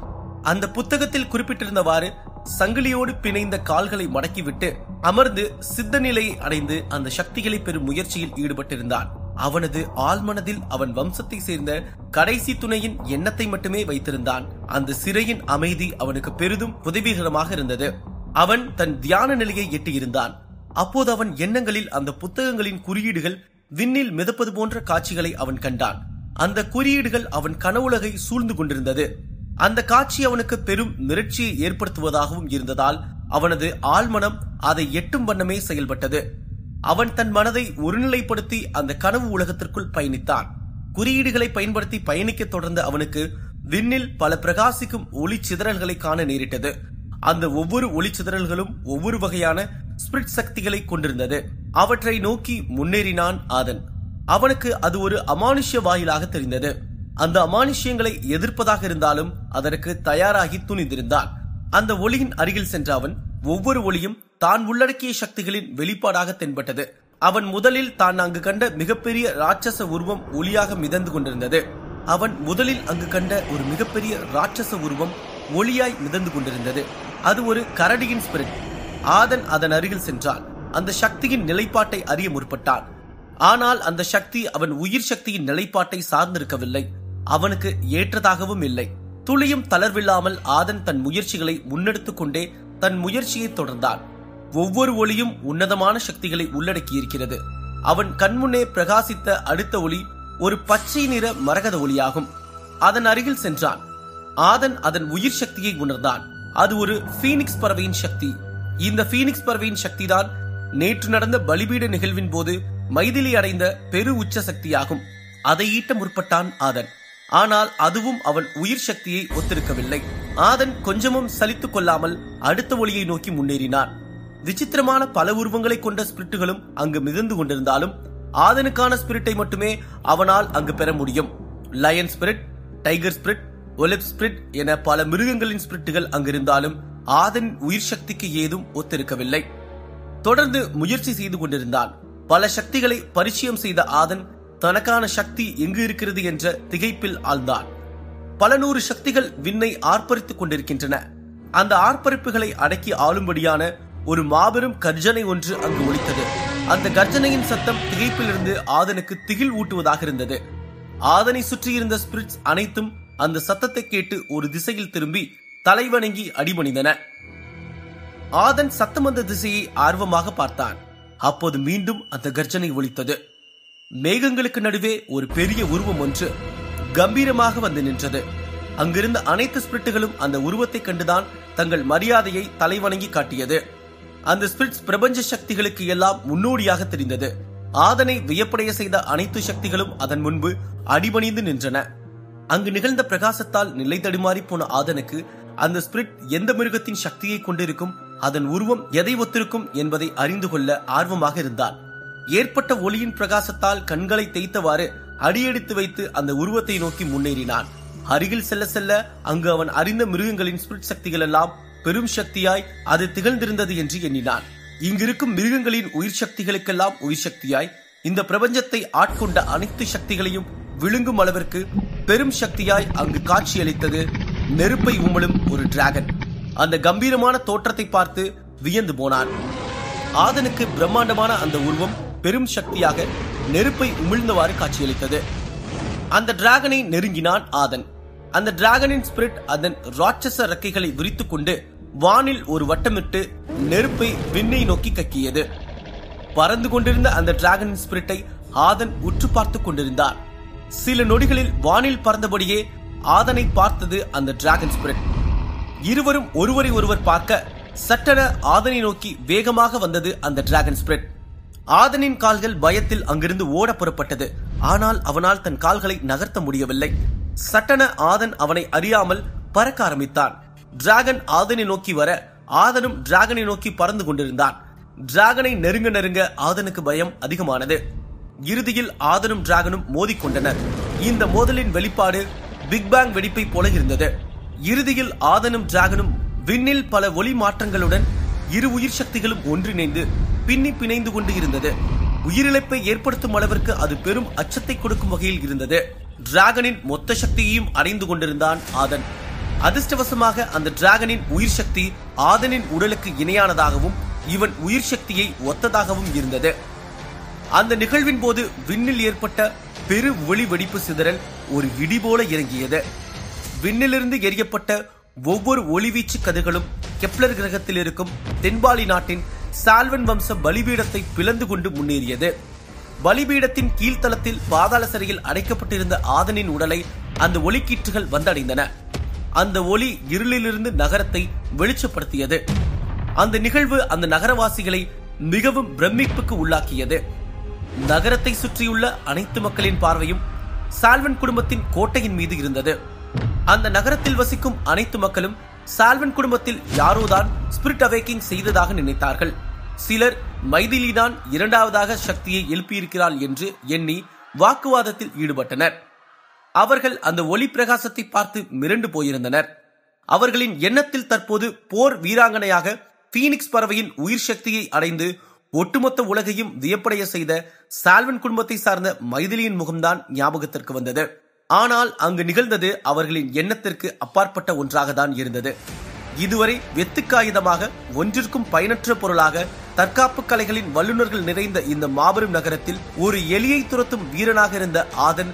அந்த புத்தகத்தில் குறிப்பிட்டிருந்தவாறு சங்கிலியோடு பிணைந்த கால்களை மடக்கிவிட்டு அமர்ந்து சித்த நிலையை அடைந்து அந்த சக்திகளை பெறும் முயற்சியில் ஈடுபட்டிருந்தான். அவனது ஆழ்மனதில் அவன் வம்சத்தை சேர்ந்த கடைசி துணையின் எண்ணத்தை மட்டுமே வைத்திருந்தான். அந்த சிறையின் அமைதி அவனுக்கு பெரிதும் உதவிகரமாக இருந்தது. அவன் தன் தியான நிலையை எட்டியிருந்தான். அப்போது அவன் எண்ணங்களில் அந்த புத்தகங்களின் குறியீடுகள் விண்ணில் மிதப்பது போன்ற காட்சிகளை அவன் கண்டான். அந்த குறியீடுகள் அவன் கனவுலகை சூழ்ந்து கொண்டிருந்தது. அந்த காட்சி அவனுக்கு பெரும் மிரட்சியை ஏற்படுத்துவதாகவும் இருந்ததால் அவனது ஆழ்மனம் அதை எட்டும் வண்ணமே செயல்பட்டது. அவன் தன் மனதை ஒருநிலைப்படுத்தி அந்த கனவு உலகத்திற்குள் பயணித்தான். குறியீடுகளை பயன்படுத்தி பயணிக்க தொடர்ந்த அவனுக்கு விண்ணில் பல பிரகாசிக்கும் ஒளி சிதறல்களை காண நேரிட்டது. அந்த ஒவ்வொரு ஒளி சிதறல்களும் ஒவ்வொரு வகையான ஸ்பிரிட் சக்திகளை கொண்டிருந்தது. அவற்றை நோக்கி முன்னேறினான் ஆதன். அவனுக்கு அது ஒரு அமானுஷ்ய வாயிலாக தெரிந்தது. அந்த அமானுஷ்யங்களை எதிர்ப்பதாக இருந்தாலும் அதற்கு தயாராகி துணிந்திருந்தான். அந்த ஒளியின் அருகில் சென்ற அவன் ஒவ்வொரு ஒளியும் தான் உள்ளடக்கிய சக்திகளின் வெளிப்பாடாக தென்பட்டது. அவன் முதலில் தான் அங்கு கண்ட மிகப்பெரிய ராட்சச உருவம் ஒளியாக மிதந்து கொண்டிருந்தது. அவன் முதலில் அங்கு கண்ட ஒரு மிகப்பெரிய ராட்சச உருவம் ஒளியாய் மிதந்து கொண்டிருந்தது. அது ஒரு கரடியின் ஸ்பிரிட். ஆதன் அதன் அருகில் சென்றான். அந்த சக்தியின் நிலைப்பாட்டை அறிய முற்பட்டான். ஆனால் அந்த சக்தி அவன் உயிர் சக்தியின் நிலைப்பாட்டை சார்ந்திருக்கவில்லை. அவனுக்கு ஏற்றதாகவும் இல்லை. துளியும் தளர்வில்லாமல் ஆதன் தன் முயற்சிகளை முன்னெடுத்துக் கொண்டே தன் முயற்சியை தொடர்ந்தான். ஒவ்வொரு ஒளியும் உன்னதமான சக்திகளை உள்ளடக்கியிருக்கிறது. அவன் கண்முன்னே பிரகாசித்த அடுத்த ஒளி ஒரு பச்சை நிற மரகத ஒளியாகும். அதன் அருகில் சென்றான். ஆதன் அதன் உயிர் சக்தியை உணர்ந்தான். அது ஒரு பீனிக்ஸ் பறவையின் சக்தி. இந்த பீனிக்ஸ் பறவையின் சக்திதான் நேற்று நடந்த பலிபீட நிகழ்வின் போது மைதிலி அடைந்த பெரு உச்ச சக்தியாகும். அதை ஈட்ட முற்பட்டான் ஆதன். ஆனால் அதுவும் அவன் உயிர் சக்தியை ஒத்திருக்கவில்லை. ஆதன் கொஞ்சமும் சலித்துக் கொள்ளாமல் அடுத்த ஒளியை நோக்கி முன்னேறினான். விசித்திரமான பல உருவங்களை கொண்ட ஸ்பிரிட்டுகளும் அங்கு மிதந்து கொண்டிருந்தாலும் ஆதனுக்கான ஸ்பிரிட்டை மட்டுமே அவனால் அங்கு பெற முடியும். லயன் ஸ்பிரிட், டைகர் ஸ்பிரிட், ஒலிப் ஸ்பிரிட் என பல மிருகங்களின் ஸ்பிரிட்டுகள் அங்கிருந்தாலும் ஆதன் உயிர் சக்திக்கு ஏதும் ஒத்திருக்கவில்லை. தொடர்ந்து முயற்சி செய்து கொண்டிருந்தான். பல சக்திகளை பரிச்சயம் செய்த ஆதன் தனக்கான சக்தி எங்கு இருக்கிறது என்ற திகைப்பில் ஆழ்ந்தான். பல நூறு சக்திகள் விண்ணை ஆர்ப்பரித்துக் கொண்டிருக்கின்றன. அந்த ஆர்ப்பரிப்புகளை அடக்கி ஆளும்படியான ஒரு மாபெரும் கர்ஜனை ஒன்று அங்கு ஒலித்தது. அந்த கர்ஜனையின் சத்தம் திகைப்பிலிருந்து ஆதனுக்கு திகில் ஊட்டுவதாக இருந்தது. ஆதனை சுற்றியிருந்த ஸ்பிரிட்ஸ் அனைத்தும் அந்த சத்தத்தை கேட்டு ஒரு திசையில் திரும்பி தலைவணங்கி அடிபணிந்தன. ஆதன் சத்தம் வந்த திசையை ஆர்வமாக பார்த்தான். அப்போது மீண்டும் அந்த கர்ஜனை ஒலித்தது. மேகங்களுக்கு நடுவே ஒரு பெரிய உருவம் ஒன்று கம்பீரமாக வந்து நின்றது. அங்கிருந்த அனைத்து ஸ்பிரிட்டுகளும் அந்த உருவத்தை கண்டுதான் தங்கள் மரியாதையை தலைவணங்கி காட்டியது. அந்த ஸ்பிரிட்ஸ் பிரபஞ்ச சக்திகளுக்கு எல்லாம் முன்னோடியாக தெரிந்தது. ஆதனை வியப்படைய செய்த அனைத்து சக்திகளும் அதன் முன்பு அடிபணிந்து நின்றன. அங்கு நிகழ்ந்த பிரகாசத்தால் நிலை தடுமாறி போன ஆதனுக்கு அந்த ஸ்பிரிட் எந்த மிருகத்தின் சக்தியை கொண்டிருக்கும், அதன் உருவம் எதை ஒத்திருக்கும் என்பதை அறிந்து கொள்ள ஆர்வமாக இருந்தான். ஏற்பட்ட ஒளியின் பிரகாசத்தால் கண்களை தேய்த்தவாறு அடியெடுத்து வைத்து அந்த உருவத்தை நோக்கி முன்னேறினான். அருகில் செல்ல செல்ல அங்கு அவன் அறிந்த மிருகங்களின் ஸ்பிரிட் சக்திகள் எல்லாம் பெரும் சக்தியாய் அது திகழ்ந்திருந்தது என்று எண்ணினான். இங்கிருக்கும் மிருகங்களின் உயிர் சக்திகளுக்கெல்லாம் உயிர் சக்தியாய் இந்த பிரபஞ்சத்தை ஆட்கொண்ட அனைத்து சக்திகளையும் விழுங்கும் அளவிற்கு பெரும் சக்தியாய் அங்கு காட்சியளித்தது நெருப்பை உமிழும் ஒரு டிராகன். அந்த கம்பீரமான தோற்றத்தை பார்த்து வியந்து போனான். ஆதனுக்கு பிரம்மாண்டமான அந்த உருவம் பெரும் சக்தியாக நெருப்பை உமிழ்ந்தவாறு காட்சியளித்தது. அந்த டிராகனை நெருங்கினான் ஆதன். அந்த டிராகனின் ஸ்பிரிட் அதன் ராட்சச ரெக்கைகளை விரித்துக் கொண்டு வானில் ஒரு வட்டமிட்டு நெருப்பை விண்ணை நோக்கி கக்கியது. பறந்து கொண்டிருந்த அந்த டிராகனின் ஸ்பிரிட்டை ஆதன் உற்று பார்த்து கொண்டிருந்தார். சில நொடிகளில் வானில் பறந்தபடியே ஆதனை பார்த்தது அந்த டிராகன் ஸ்பிரிட். இருவரும் ஒருவரை ஒருவர் பார்க்க சட்டென ஆதனை நோக்கி வேகமாக வந்தது அந்த டிராகன் ஸ்பிரிட். ஆதனின் கால்கள் பயத்தில் அங்கிருந்து ஓட புறப்பட்டது. ஆனால் அவனால் தன் கால்களை நகர்த்த முடியவில்லை. சட்டென ஆதன் அவனை அறியாமல் பறக்க ஆரம்பித்தான். டிராகன் ஆதனை நோக்கி வர ஆதனும் டிராகனை நோக்கி பறந்து கொண்டிருந்தான். டிராகனை நெருங்க நெருங்க ஆதனுக்கு பயம் அதிகமானது. இறுதியில் ஆதனும் டிராகனும் மோதிக்கொண்டனர். இந்த மோதலின் வெளிப்பாடு பிக் பேங் வெடிப்பை போல இருந்தது. இறுதியில் ஆதனும் டிராகனும் விண்ணில் பல ஒளி மாற்றங்களுடன் இரு உயிர் சக்திகளும் ஒன்றிணைந்து பின்னி பிணைந்து கொண்டு இருந்தது. உயிரிழப்பை ஏற்படுத்தும் அளவிற்கு அது பெரும் அச்சத்தை கொடுக்கும் வகையில் இருந்தது. டிராகனின் மொத்த சக்தியையும் அடைந்து கொண்டிருந்தான் ஆதன். அதிர்ஷ்டவசமாக அந்த டிராகனின் உயிர் சக்தி ஆதனின் உடலுக்கு இணையானதாகவும் இவன் உயிர் சக்தியை ஒத்ததாகவும் இருந்தது. அந்த நிகழ்வின் போது விண்ணில் ஏற்பட்ட பெரு ஒளி வெடிப்பு சிதறல் ஒரு இடி போல இறங்கியது. விண்ணிலிருந்து எரியப்பட்ட ஒவ்வொரு ஒளிவீச்சு கதிர்களும் கெப்லர் கிரகத்தில் இருக்கும் தென்பாலி நாட்டின் சால்வன் வம்ச பலிபீடத்தை பிளந்து கொண்டு முன்னேறியது. பலிபீடத்தின் கீழ்த்தளத்தில் பாதாள சிறையில் அடைக்கப்பட்டிருந்த ஆதனின் உடலை அந்த ஒளிக்கீற்றுகள் வந்தடைந்தன. அந்த ஒளி இருளிலிருந்து நகரத்தை வெளிச்சப்படுத்தியது. அந்த நிகழ்வு அந்த நகரவாசிகளை மிகவும் பிரமிப்புக்கு உள்ளாக்கியது. நகரத்தை சுற்றியுள்ள அனைத்து மக்களின் பார்வையும் சால்வன் குடும்பத்தின் கோட்டையின் மீது இருந்தது. அந்த நகரத்தில் வசிக்கும் அனைத்து மக்களும் சால்வன் குடும்பத்தில் யாரோதான் ஸ்பிரிட் அவேக்கிங் செய்ததாக நினைத்தார்கள். சிலர் மைதிலி தான் இரண்டாவதாக சக்தியை எழுப்பியிருக்கிறாள் என்று எண்ணி வாக்குவாதத்தில் ஈடுபட்டனர். அவர்கள் அந்த ஒளி பிரகாசத்தை பார்த்து மிரண்டு போயிருந்தனர். அவர்களின் எண்ணத்தில் தற்போது போர் வீராங்கனையாக பீனிக்ஸ் பறவையின் உயிர் சக்தியை அடைந்து ஒட்டுமொத்த உலகையும் வியப்படைய செய்த சால்வன் குடும்பத்தை சார்ந்த மைதிலியின் முகம்தான் ஞாபகத்திற்கு வந்தது. ஆனால் அங்கு நிகழ்ந்தது அவர்களின் எண்ணத்திற்கு அப்பாற்பட்ட ஒன்றாக தான் இருந்தது. இதுவரை வெத்துக்காயுதமாக ஒன்றிற்கும் பயனற்ற பொருளாக தற்காப்பு கலைகளின் வல்லுநர்கள் நிறைந்த இந்த மாபெரும் நகரத்தில் ஒரு எலியை துரத்தும் வீரனாக இருந்த ஆதன்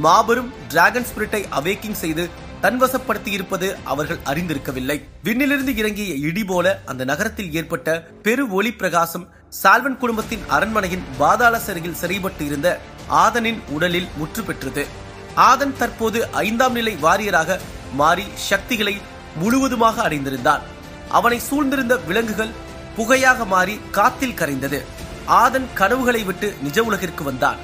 மாபெரும் டிராகன் ஸ்பிரிட்டை அவேக்கிங் செய்து தன்வசப்படுத்தி இருப்பது அவர்கள் அறிந்திருக்கவில்லை. விண்ணிலிருந்து இறங்கிய இடி போல அந்த நகரத்தில் ஏற்பட்ட பெரு ஒளி பிரகாசம் சால்வன் குடும்பத்தின் அரண்மனையின் பாதாள சிறையில் சிறைப்பட்டு இருந்த ஆதனின் உடலில் முற்று பெற்றது. ஆதன் தற்போது 5ஆம் நிலை வாரியராக மாறி சக்திகளை முழுவதுமாக அடைந்திருந்தான். அவனை சூழ்ந்திருந்த விலங்குகள் புகையாக மாறி காத்தில் கரைந்தது. ஆதன் கனவுகளை விட்டு நிஜ உலகிற்கு வந்தான்.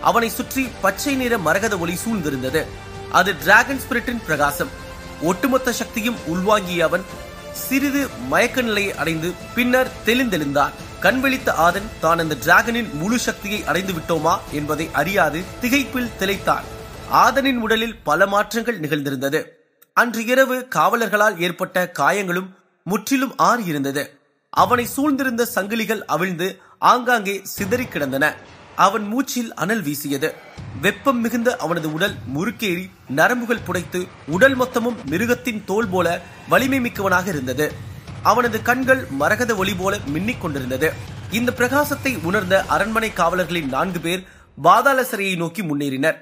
அவனை சுற்றி பச்சை நிற மரகத ஒளி சூழ்ந்திருந்தது. அது டிராகன் ஸ்பிரிட்டின் பிரகாசம். ஒட்டுமொத்த சக்தியும் உள்வாங்கிய அவன் சிறிது மயக்க நிலையை அடைந்து பின்னர் தெளிந்தெழுந்தான். கண்விழித்த ஆதன் தான் அந்த டிராகனின் முழு சக்தியை அடைந்து விட்டோமா என்பதை அறியாது திகைப்பில் திளைத்தான். ஆதனின் உடலில் பல மாற்றங்கள் நிகழ்ந்திருந்தது. அன்று இரவு காவலர்களால் ஏற்பட்ட காயங்களும் முற்றிலும் ஆறியிருந்தது. அவனை சூழ்ந்திருந்த சங்கிலிகள் அவிழ்ந்து ஆங்காங்கே சிதறி கிடந்தன. அவன் மூச்சில் அனல் வீசியது. வெப்பம் மிகுந்த அவனது உடல் முறுக்கேறி நரம்புகள் புடைத்து உடல் மொத்தமும் மிருகத்தின் தோல் போல வலிமை மிக்கவனாக இருந்தது. அவனது கண்கள் மரகத ஒளி போல மின்னிக் கொண்டிருந்தது. இந்த பிரகாசத்தை உணர்ந்த அரண்மனை காவலர்களின் 4 பேர் பாதாள சிறையை நோக்கி முன்னேறினர்.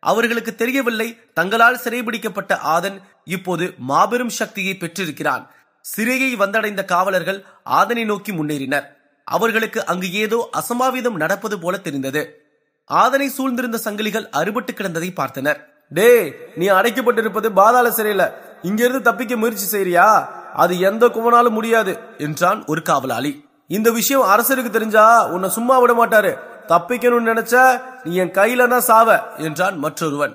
அவர்களுக்கு தெரியவில்லை, தங்களால் சிறைபிடிக்கப்பட்ட ஆதன் இப்போது மாபெரும் சக்தியை பெற்றிருக்கிறான். சிறையை வந்தடைந்த காவலர்கள் ஆதனை நோக்கி முன்னேறினர். அவர்களுக்கு அங்கு ஏதோ அசம்பாவிதம் நடப்பது போல தெரிந்தது. ஆதனை சூழ்ந்திருந்த சங்கிலிகள் அறுபட்டு கிடந்ததை பார்த்தனர். டே, நீ அடைக்கப்பட்டிருப்பது பாதாள சிறையில, இங்கிருந்து தப்பிக்க முயற்சி செய்யறியா? அது எந்த குமனாலும் முடியாது என்றான் ஒரு காவலாளி. இந்த விஷயம் அரசருக்கு தெரிஞ்சா உன்னை சும்மா விட மாட்டாரு. தப்பிக்கணும்னு நினைச்சா நீ என் கையில தான் சாவ என்றான் மற்றொருவன்.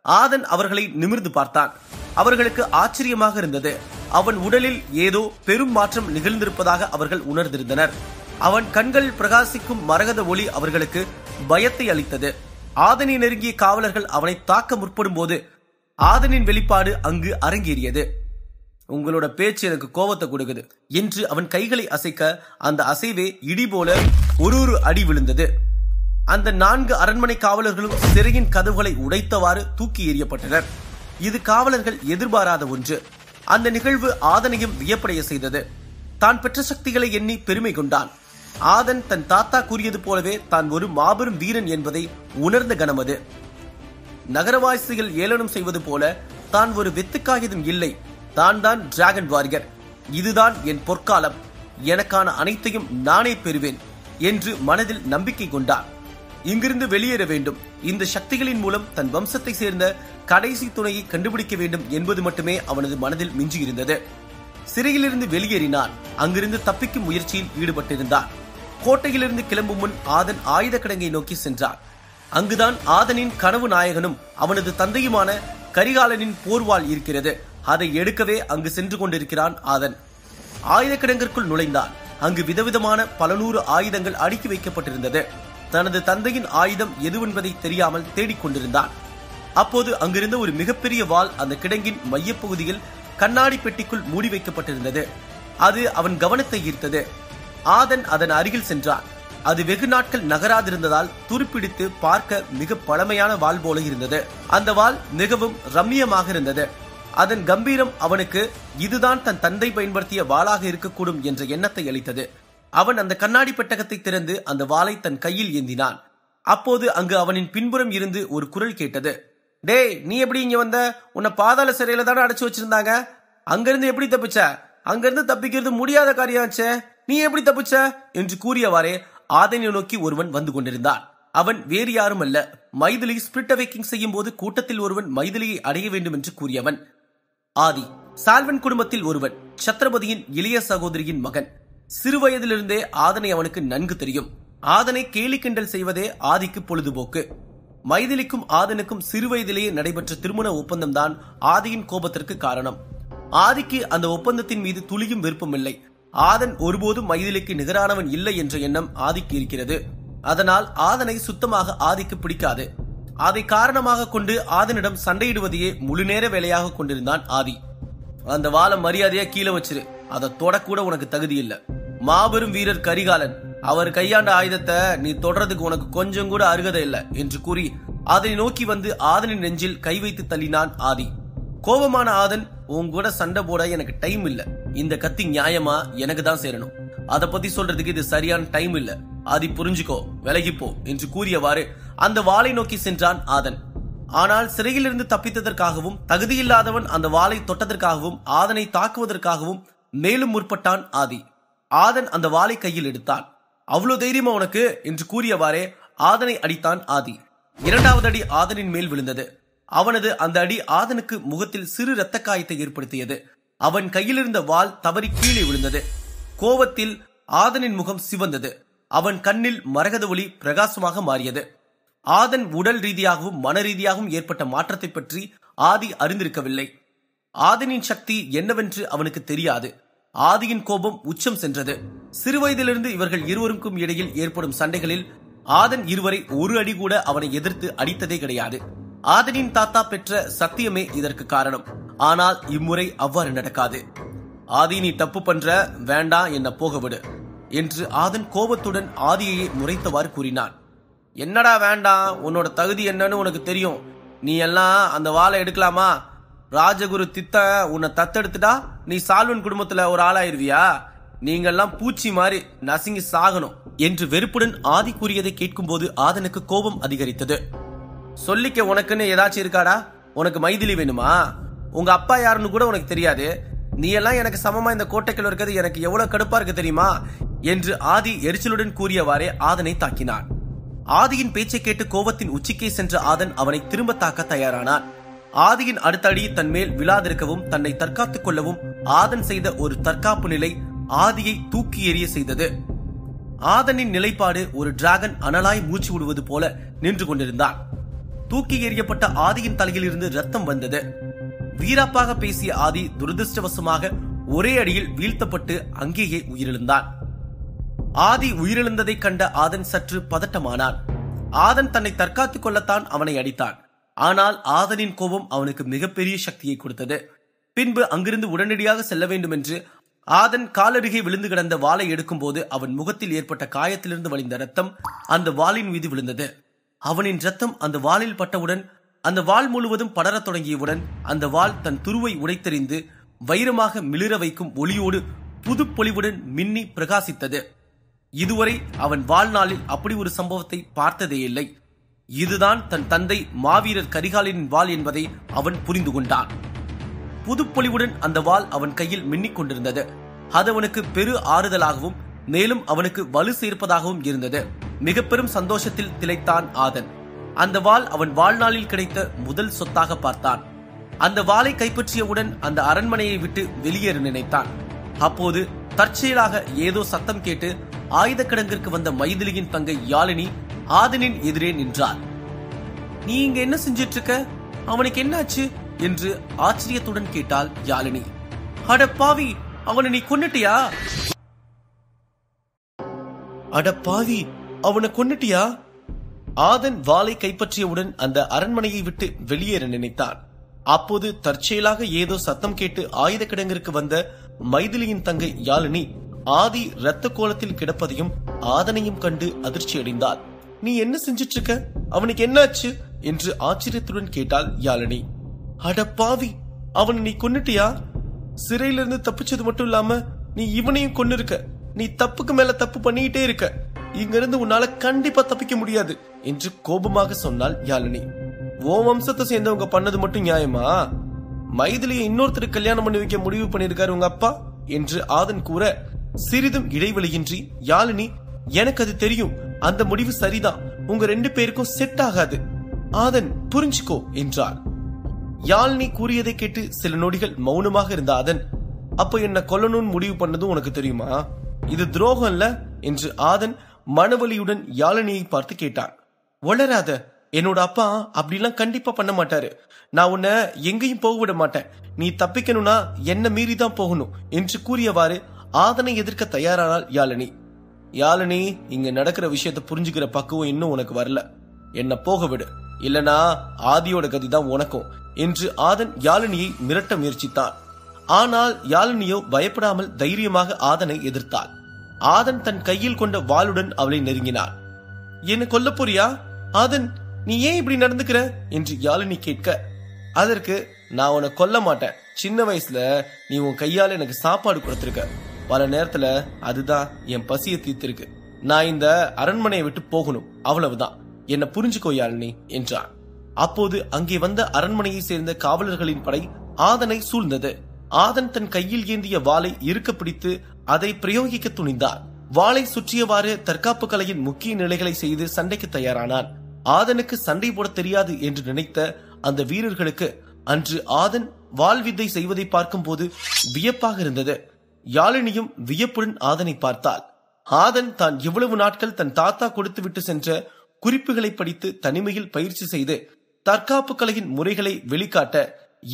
ஆதன் அவர்களை நிமிர்ந்து பார்த்தான். அவர்களுக்கு ஆச்சரியமாக இருந்தது. அவன் உடலில் ஏதோ பெரும் மாற்றம் நிகழ்ந்திருப்பதாக அவர்கள் உணர்ந்திருந்தனர். அவன் கண்கள் பிரகாசிக்கும் மரகத ஒளி அவர்களுக்கு பயத்தை அளித்தது. ஆதனை நெருங்கிய காவலர்கள் அவனை தாக்க முற்படும் போது ஆதனின் வெளிப்பாடு அங்கு அரங்கேறியது. உங்களோட பேச்சு எனக்கு கோபத்தை கொடுக்குது என்று அவன் கைகளை அசைக்க அந்த அசைவே இடி போல ஒரு அடி விழுந்தது. அந்த 4 அரண்மனை காவலர்களும் சிறையின் கதவுகளை உடைத்தவாறு தூக்கி எறியப்பட்டனர். இது காவலர்கள் எதிர்பாராத ஒன்று. அந்த நிகழ்வு ஆதனையும் வியப்படைய செய்தது. தான் பெற்ற சக்திகளை எண்ணி பெருமை கொண்டான். ஆதன் தன் தாத்தா கூறியது போலவே தான் ஒரு மாபெரும் வீரன் என்பதை உணர்ந்த கணமது. நகரவாசிகள் ஏளனம் செய்வது போல தான் ஒரு வெத்துக்காயுதம் இல்லை, தான் தான் டிராகன் வாரியர், இதுதான் என் பொற்காலம், எனக்கான அனைத்தையும் நானே பெறுவேன் என்று மனதில் நம்பிக்கை கொண்டான். இங்கிருந்து வெளியேற வேண்டும். இந்த சக்திகளின் மூலம் தன் வம்சத்தை சேர்ந்த கடைசி துணையை கண்டுபிடிக்க வேண்டும் என்பது மட்டுமே அவனது மனதில் மிஞ்சியிருந்தது. சிறையிலிருந்து வெளியேறினான். அங்கிருந்து தப்பிக்கும் முயற்சியில் ஈடுபட்டிருந்தான். கோட்டையிலிருந்து கிளம்பும் முன் ஆதன் ஆயுத கிடங்கை நோக்கி சென்றான். அங்குதான் ஆதனின் கனவு நாயகனும் அவனது தந்தையுமான கரிகாலனின் போர்வாள் இருக்கிறது. அதை எடுக்கவே அங்கு சென்று கொண்டிருக்கிறான் ஆதன். ஆயுத கிடங்கிற்குள் நுழைந்தான். அங்கு விதவிதமான பல நூறு ஆயுதங்கள் அடுக்கி வைக்கப்பட்டிருந்தது. தனது தந்தையின் ஆயுதம் எதுவென்பதை தெரியாமல் தேடிக்கொண்டிருந்தான். அப்போது அங்கிருந்த ஒரு மிகப்பெரிய வாள் அந்த கிடங்கின் மையப்பகுதியில் கண்ணாடி பெட்டிக்குள் மூடி வைக்கப்பட்டிருந்தது. அது அவன் கவனத்தை ஈர்த்தது. ஆதன் அதன் அருகில் சென்றான். அது வெகு நாட்கள் நகராதிருந்ததால் துருப்பிடித்து பார்க்க மிக பழமையான வாள் போல இருந்தது. அந்த வாள் மிகவும் ரம்மியமாக இருந்தது. அதன் கம்பீரம் அவனுக்கு இதுதான் தன் தந்தை பயன்படுத்திய வாளாக இருக்கக்கூடும் என்ற எண்ணத்தை அளித்தது. அவன் அந்த கண்ணாடி பெட்டகத்தை திறந்து அந்த வாளை தன் கையில் ஏந்தினான். அப்போது அங்கு அவனின் பின்புறம் இருந்து ஒரு குரல் கேட்டது. டேய், நீ எப்படி இங்க வந்த? உன்னை பாதாள சிறையில தானே அடைச்சு வச்சிருந்தாங்க. அங்கிருந்து எப்படி தப்பிச்ச? அங்கிருந்து தப்பிக்கிறது முடியாத காரியாச்சே, நீ எப்படி தப்பிச்ச என்று கூறியவாறே ஆதனை நோக்கி ஒருவன் வந்து கொண்டிருந்தான். அவன் வேறு யாரும் அல்ல, மைதிலி ஸ்பிரிட் அவேக்கிங் செய்யும் போது கூட்டத்தில் ஒருவன் மைதிலியை அடைய வேண்டும் என்று கூறியவன் ஆதி. சால்வன் குடும்பத்தில் ஒருவன், சத்ரபதியின் இளைய சகோதரியின் மகன். சிறுவயதிலிருந்தே ஆதனை அவனுக்கு நன்கு தெரியும். ஆதனை கேலி கிண்டல் செய்வதே ஆதிக்கு பொழுதுபோக்கு. மைதிலிக்கும் ஆதனுக்கும் சிறுவயதிலேயே நடைபெற்ற திருமண ஒப்பந்தம் தான் ஆதியின் கோபத்திற்கு காரணம். ஆதிக்கு அந்த ஒப்பந்தத்தின் மீது துளியும் விருப்பமில்லை. ஆதன் ஒருபோதும் மைதிலிக்கு நிகரானவன் இல்லை என்ற எண்ணம் ஆதிக்கு இருக்கிறது. அதனால் ஆதனை சுத்தமாக ஆதிக்கு பிடிக்காது. அதை காரணமாக கொண்டு ஆதனிடம் சண்டையிடுவதையே முழு நேர வேலையாக கொண்டிருந்தான் ஆதி. அந்த வாளை மரியாதையா கீழே வச்சிரு, அதை தொடக்கூட உனக்கு தகுதி இல்ல. மாபெரும் வீரர் கரிகாலன், அவர் கையாண்ட ஆயுதத்தை நீ தொடறதுக்கு உனக்கு கொஞ்சம் கூட அருகதை இல்லை என்று கூறி அதனை நோக்கி வந்து ஆதனின் நெஞ்சில் கை வைத்து தள்ளினான் ஆதி. கோபமான ஆதன், உன் கூட சண்டை போட எனக்கு டைம் இல்ல. இந்த கத்தி நியாயமா எனக்கு தான் சேரணும். அதை பத்தி சொல்றதுக்கு இது சரியான டைம் இல்ல. ஆதி, புரிஞ்சுக்கோ, விலகிப்போ என்று கூறியவாறு அந்த வாளை நோக்கி சென்றான் ஆதன். ஆனால் சிறையிலிருந்து தப்பித்ததற்காகவும் தகுதியில்லாதவன் அந்த வாளை தொட்டதற்காகவும் ஆதனை தாக்குவதற்காகவும் மேலும் முற்பட்டான் ஆதி. ஆதன் அந்த வாளை கையில் எடுத்தான். அவ்வளவு தைரியமா உனக்கு என்று கூறியவாறே ஆதனை அடித்தான் ஆதி. இரண்டாவது அடி ஆதனின் மேல் விழுந்தது. அவனது அந்த அடி ஆதனுக்கு முகத்தில் சிறு இரத்த காயத்தை ஏற்படுத்தியது. அவன் கையில் இருந்த வாள் தவறி கீழே விழுந்தது. கோபத்தில் ஆதனின் முகம் சிவந்தது. அவன் கண்ணில் மரகத ஒளி பிரகாசமாக மாறியது. ஆதன் உடல் ரீதியாகவும் மன ரீதியாகவும் ஏற்பட்ட மாற்றத்தை பற்றி ஆதி அறிந்திருக்கவில்லை. ஆதனின் சக்தி என்னவென்று அவனுக்கு தெரியாது. ஆதியின் கோபம் உச்சம் சென்றது. சிறுவயதிலிருந்து இவர்கள் இருவருக்கும் இடையில் ஏற்படும் சண்டைகளில் ஆதன் இருவரை ஒரு அடி கூட அவனை எதிர்த்து அடித்ததே கிடையாது. ஆதனின் தாத்தா பெற்ற சத்தியமே இதற்கு காரணம். ஆனால் இம்முறை அவ்வாறு நடக்காது. ஆதி, நீ தப்பு பண்ற, வேண்டாம், என்ன போக விடு என்று ஆதன் கோபத்துடன் ஆதியையே முறைத்தவாறு கூறினான். என்னடா வேண்டாம், உன்னோட தகுதி என்னன்னு உனக்கு தெரியும். நீ எல்லாம் அந்த வாளை எடுக்கலாமா? ராஜகுரு தித்த உன்னை தத்தெடுத்துட்டா நீ சால்வன் குடும்பத்துல ஒரு ஆளாயிருவியா? நீங்கெல்லாம் பூச்சி மாதிரி நசுங்கி சாகணும் என்று வெறுப்புடன் ஆதி கூறியதை கேட்கும் போது ஆதனுக்கு கோபம் அதிகரித்தது. சொல்லிக்க உனக்குன்னு ஏதாச்சும் இருக்காடா? உனக்கு மைதிலி வேணுமா? உங்க அப்பா யாருன்னு கூட உனக்கு தெரியாது. நீ எல்லாம் எனக்கு சமமா இந்த கோட்டைக்குள்ள இருக்கிறது எனக்கு எவ்வளவு கடுப்பா இருக்கு தெரியுமா என்று ஆதி எரிச்சலுடன் கூறியவாறே ஆதனை தாக்கினான். ஆதியின் பேச்சை கேட்டு கோபத்தின் உச்சிக்கே சென்ற ஆதன் அவனை திரும்ப தாக்க தயாரானான். ஆதியின் அடுத்த அடி தன் மேல் விழாதிருக்கவும் தன்னை தற்காத்துக் கொள்ளவும் ஆதன் செய்த ஒரு தற்காப்பு நிலை ஆதியை தூக்கி எறிய செய்தது. ஆதனின் நிலைப்பாடு ஒரு டிராகன் அனலாய் மூச்சு விடுவது போல நின்று கொண்டிருந்தான். தூக்கி எறியப்பட்ட ஆதியின் தலையில் இருந்து ரத்தம் வந்தது. வீராப்பாக பேசிய ஆதி துரதிருஷ்டவசமாக ஒரே அடியில் வீழ்த்தப்பட்டு அங்கேயே உயிரிழந்தான். ஆதி உயிரிழந்ததை கண்ட ஆதன் சற்று பதட்டமானான். ஆதன் தன்னை தற்காத்துக் கொள்ளத்தான் அவனை அடித்தான். ஆனால் ஆதனின் கோபம் அவனுக்கு மிகப்பெரிய சக்தியை கொடுத்தது. பின்பு அங்கிருந்து உடனடியாக செல்ல வேண்டும் என்று ஆதன் காலருகே விழுந்து கிடந்த வாளை எடுக்கும் போது அவன் முகத்தில் ஏற்பட்ட காயத்திலிருந்து வழிந்த ரத்தம் அந்த வாளின் மீது விழுந்தது. அவனின் ரத்தம் அந்த வாளில் பட்டவுடன் அந்த வாள் முழுவதும் படரத் தொடங்கியவுடன் அந்த வாள் தன் துருவை உடைத்தெறிந்து வைரமாக மிளிர வைக்கும் ஒளியோடு புது பொலிவுடன் மின்னி பிரகாசித்தது. இதுவரை அவன் வாழ்நாளில் அப்படி ஒரு சம்பவத்தை பார்த்ததே இல்லை. இதுதான் தன் தந்தை மாவீரர் கரிகாலனின் வாள் என்பதை அவன் புரிந்து கொண்டான். புதுப்பொலிவுடன் அந்த வாள் அவன் கையில் மின்னிக் கொண்டிருந்தது. அது அவனுக்கு பெரு ஆறுதலாகவும் மேலும் அவனுக்கு வலு சேர்ப்பதாகவும் இருந்தது. மிக பெரும் சந்தோஷத்தில் திளைத்தான் ஆதன். அந்த வாள் அவன் வாழ்நாளில் கிடைத்த முதல் சொத்தாக பார்த்தான். அந்த வாளை கைப்பற்றியவுடன் அந்த அரண்மனையை விட்டு வெளியேற நினைத்தான். அப்போது தற்செயலாக ஏதோ சத்தம் கேட்டு ஆயுத கிடங்கிற்கு வந்த மைதிலியின் தங்கை யாழினி ஆதனின் எதிரே நின்றார். நீ இங்க என்ன செஞ்சிட்டு இருக்க? அவனுக்கு என்னாச்சு என்று ஆச்சரியத்துடன் கேட்டாள் யாழினி. அட பாவி, அவனை நீ கொன்னுட்டியா? அட பாவி, அவனை கொன்னுட்டியா? ஆதன் வாளை கைப்பற்றியவுடன் அந்த அரண்மனையை விட்டு வெளியேற நினைத்தான். அப்போது தற்செயலாக ஏதோ சத்தம் கேட்டு ஆயுத கிடங்கிற்கு வந்த மைதிலியின் தங்கை யாழினி ஆதி இரத்த கோலத்தில் கிடப்பதையும் ஆதனையும் கண்டு அதிர்ச்சி அடைந்தாள். நீ என்ன செஞ்சிட்டு இருக்க? அவனுக்கு என்னாச்சு என்று ஆச்சரியத்துடன் கேட்டாள் யாழினி. அட பாவி, அவனை நீ கொன்னுட்டியா? சிறையிலிருந்து தப்பிச்சது மட்டும் இல்லாம நீ இவனையும் கொன்னு இருக்க. நீ தப்புக்கு மேல தப்பு பண்ணிக்கிட்டே இருக்க. இங்கிருந்து உன்னால கண்டிப்பா தப்பிக்க முடியாது என்று கோபமாக சொன்னாள் யாழினி. ஓ வம்சத்தை சேர்ந்தவங்க பண்ணது மட்டும் நியாயமா? மைதிலியை இன்னொருத்தருக்கு கல்யாணம் பண்ணி வைக்க முடிவு பண்ணிருக்காரு உங்க அப்பா என்று ஆதன் கூற, சிறிதும் இடைவெளியின்றி யாழினி, எனக்கு அது தெரியும், அந்த முடிவு சரிதான், உங்க 2 பேருக்கும் செட் ஆகாது. ஆதன் புரிஞ்சுக்கோ என்றார். யாழினி கூறியதை கேட்டு சில நொடிகள் மௌனமாக இருந்த ஆதன், அப்ப என்ன கொல்லணும்னு முடிவு பண்ணதும் உனக்கு தெரியுமா? இது துரோகம் இல்ல என்று ஆதன் மனவலியுடன் யாழினியை பார்த்து கேட்டான். வளராத, என்னோட அப்பா அப்படிலாம் கண்டிப்பா பண்ண மாட்டாரு. நான் உன்னை எங்கேயும் போக விட மாட்டேன். நீ தப்பிக்கணும்னா என்ன மீறிதான் போகணும் என்று கூறியவாறு ஆதனை எதிர்க்க தயாரானாள் யாழினி. யாழினி, இங்க நடக்கிற விஷயத்தை புரிஞ்சுக்கிற பக்குவம் இன்னும் உனக்கு வரல. என்ன போக விடு, இல்லனா ஆதியோட கதிதான் உனக்கும் என்று ஆதன் யாழினியை மிரட்ட முயற்சித்தான். ஆனால் யாழினியோ பயப்படாமல் தைரியமாக ஆதனை எதிர்த்தாள். ஆதன் தன் கையில் கொண்ட வாளுடன் அவளை நெருங்கினான். என்ன கொல்ல போறியா? ஆதன், நீ ஏன் இப்படி நடந்துக்கிற என்று யாழினி கேட்க, அதற்கு நான் உன்னை கொல்ல மாட்டேன். சின்ன வயசுல நீ உன் கையால எனக்கு சாப்பாடு கொடுத்திருக்க. பல நேரத்துல அதுதான் என் பசியை தீர்த்திருக்கு. நான் இந்த அரண்மனையை விட்டு போகணும், அவ்வளவுதான். என்ன புரிஞ்சுக்கோ யாழினி என்றான். அப்போது அங்கே வந்த அரண்மனையை சேர்ந்த காவலர்களின் படை ஆதனை சூழ்ந்தது. ஆதன் தன் கையில் ஏந்திய வாளை இறுக்க பிடித்து அதை பிரயோகிக்க துணிந்தார். வாளை சுற்றியவாறு தற்காப்பு கலையின் முக்கிய நிலைகளை செய்து சண்டைக்கு தயாரானான். ஆதனுக்கு சண்டை போட தெரியாது என்று நினைத்த அந்த வீரர்களுக்கு அன்று ஆதன் வாள் வித்தை செய்வதை பார்க்கும் போது வியப்பாக இருந்தது. யாழினியும் வியப்புடன் ஆதனை பார்த்தாள். ஆதன் தான் இவ்வளவு நாட்கள் தன் தாத்தா கொடுத்து விட்டு சென்ற குறிப்புகளை படித்து தனிமையில் பயிற்சி செய்து தற்காப்பு கலையின் முறைகளை வெளிக்காட்ட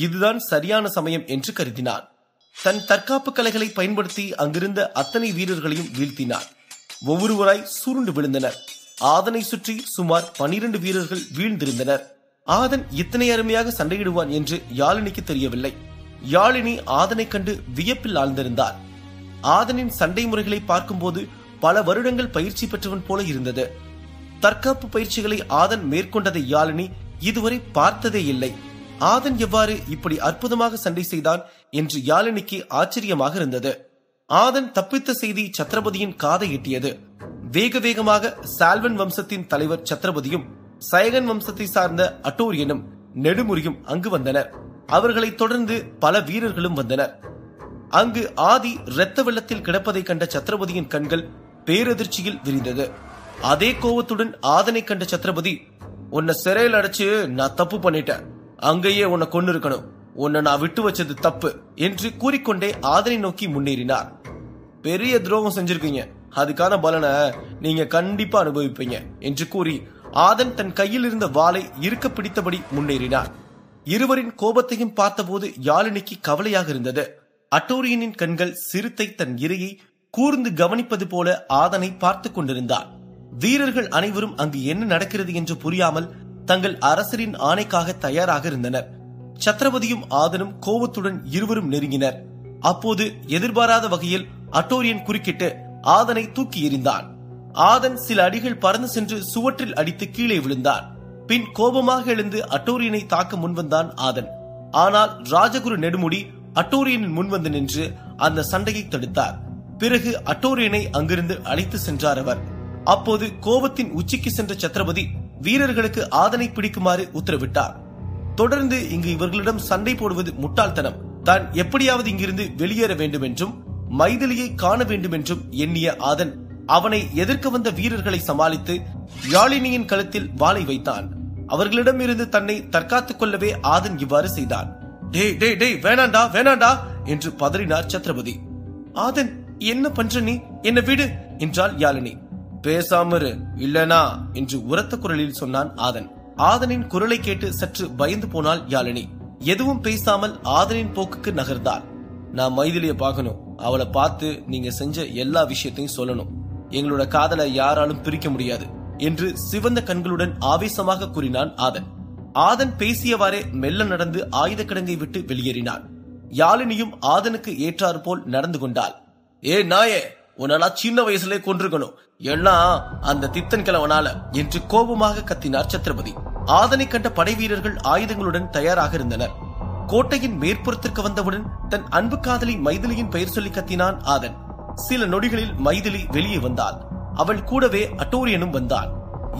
இதுதான் சரியான சமயம் என்று கருதினான். தன் தற்காப்பு கலைகளை பயன்படுத்தி அங்கிருந்த அத்தனை வீரர்களையும் வீழ்த்தினார். ஒவ்வொருவராய் சுருண்டு விழுந்தனர். ஆதனை சுற்றி சுமார் 12 வீரர்கள் வீழ்ந்திருந்தனர். ஆதன் இத்தனை அருமையாக சண்டையிடுவான் என்று யாழினிக்கு தெரியவில்லை. யாழினி ஆதனை கண்டு வியப்பில் ஆழ்ந்திருந்தார். ஆதனின் சண்டை முறைகளை பார்க்கும்போது பல வருடங்கள் பயிற்சி பெற்றவன் போல இருந்தது. தற்காப்பு பயிற்சிகளை ஆதன் மேற்கொண்டதை யாழினி இதுவரை பார்த்ததே இல்லை. ஆதன் எவ்வாறு இப்படி அற்புதமாக சண்டை செய்தான் என்று யாழினிக்கு ஆச்சரியமாக இருந்தது. ஆதன் தப்பித்த செய்தி சத்ரபதியின் காதை எட்டியது. வேக வேகமாக சால்வன் வம்சத்தின் தலைவர் சத்ரபதியும் சயகன் வம்சத்தை சார்ந்த அட்டோரியனும் நெடுமுறியும் அங்கு வந்தனர். அவர்களை தொடர்ந்து பல வீரர்களும் வந்தனர். அங்கு ஆதி இரத்த வெள்ளத்தில் கிடப்பதை கண்ட சத்ரபதியின் கண்கள் பேரதிர்ச்சியில் விரிந்தது. அதே கோவத்துடன் ஆதனை கண்ட சத்ரபதி, உன்னை சிறையில் அடைச்சு நான் தப்பு பண்ணிட்டேன், அங்கேயே உன்னை கொண்டு இருக்கணும், உன்னை நான் விட்டு வச்சது தப்பு என்று கூறிக்கொண்டே ஆதனை நோக்கி முன்னேறினார். பெரிய துரோகம் செஞ்சிருக்கீங்க, அதுக்கான பலனை நீங்க கண்டிப்பா அனுபவிப்பீங்க என்று கூறி ஆதன் தன் கையில் இருந்த வாளை இறுக்க பிடித்தபடி முன்னேறினார். இருவரின் கோபத்தையும் பார்த்தபோது யாழினிக்கு கவலையாக இருந்தது. அட்டோரியனின் கண்கள் சிறுத்தை தன் இரையை கூர்ந்து கவனிப்பது போல ஆதனை பார்த்து கொண்டிருந்தார். வீரர்கள் அனைவரும் அங்கு என்ன நடக்கிறது என்று புரியாமல் தங்கள் அரசரின் ஆணைக்காக தயாராக இருந்தனர். சத்ரபதியும் ஆதனும் கோபத்துடன் இருவரும் நெருங்கினர். அப்போது எதிர்பாராத வகையில் அட்டோரியன் குறுக்கிட்டு ஆதனை தூக்கி எறிந்தான். ஆதன் சில அடிகள் பறந்து சென்று சுவற்றில் அடித்து கீழே விழுந்தான். பின் கோபமாக எழுந்து அட்டோரியனை தாக்க முன்வந்தான் ஆதன். ஆனால் ராஜகுரு நெடுமுடி அட்டோரியனின் முன்வந்து நின்று அந்த சண்டையை தடுத்தார். பிறகு அட்டோரியனை அங்கிருந்து அழைத்து சென்றார் அவர். அப்போது கோபத்தின் உச்சிக்கு சென்ற சத்ரபதி வீரர்களுக்கு ஆதனை பிடிக்குமாறு உத்தரவிட்டார். தொடர்ந்து இங்கு இவர்களிடம் சண்டை போடுவது முட்டாள்தனம், தான் எப்படியாவது இங்கிருந்து வெளியேற வேண்டும் என்றும் மைதிலியை காண வேண்டும் என்றும் எண்ணிய ஆதன் அவனை எதிர்க்க வந்த வீரர்களை சமாளித்து யாழினியின் கழுத்தில் வாளை வைத்தான். அவர்களிடம் இருந்து தன்னை தற்காத்துக் கொள்ளவே ஆதன் இவ்வாறு செய்தான். டேய் டேய் டேய் வேணாண்டா வேணாண்டா என்று பதறினார் சத்ரபதி. ஆதன், என்ன பண்ற நீ? என்ன விடு என்றாள் யாழினி. பேசாமரு இல்லனா என்று உரத்த குரலில் சொன்னான் ஆதன். ஆதனின் குரலை கேட்டு சற்று பயந்து போனாள் யாழினி. எதுவும் பேசாமல் ஆதனின் போக்குக்கு நகர்ந்தாள். நான் மைதிலிய பார்க்கணும். அவளை பார்த்து நீங்க செஞ்ச எல்லா விஷயத்தையும் சொல்லணும். எங்களோட காதலை யாராலும் பிரிக்க முடியாது என்று சிவந்த கண்களுடன் ஆவேசமாக கூறினான் ஆதன். ஆதன் பேசியவாறே மெல்ல நடந்து ஆயுத கிடங்கை விட்டு வெளியேறினான். யாழினியும் ஆதனுக்கு ஏற்றாறு போல் நடந்து கொண்டாள். ஏ நாயே, உன்னால சின்ன வயசுலே கொன்றிருக்கணும், எல்லாம் அந்த தித்தன் கிழவனால என்று கோபமாக கத்தினார் சத்ரபதி. ஆதனை கண்ட படை வீரர்கள் ஆயுதங்களுடன் தயாராக இருந்தனர். கோட்டையின் மேற்புறத்திற்கு வந்தவுடன் தன் அன்பு காதலி மைதிலியின் பெயர் சொல்லி கத்தினான் ஆதன். சில நொடிகளில் மைதிலி வெளியே வந்தாள். அவள் கூடவே அட்டோரியனும் வந்தான்.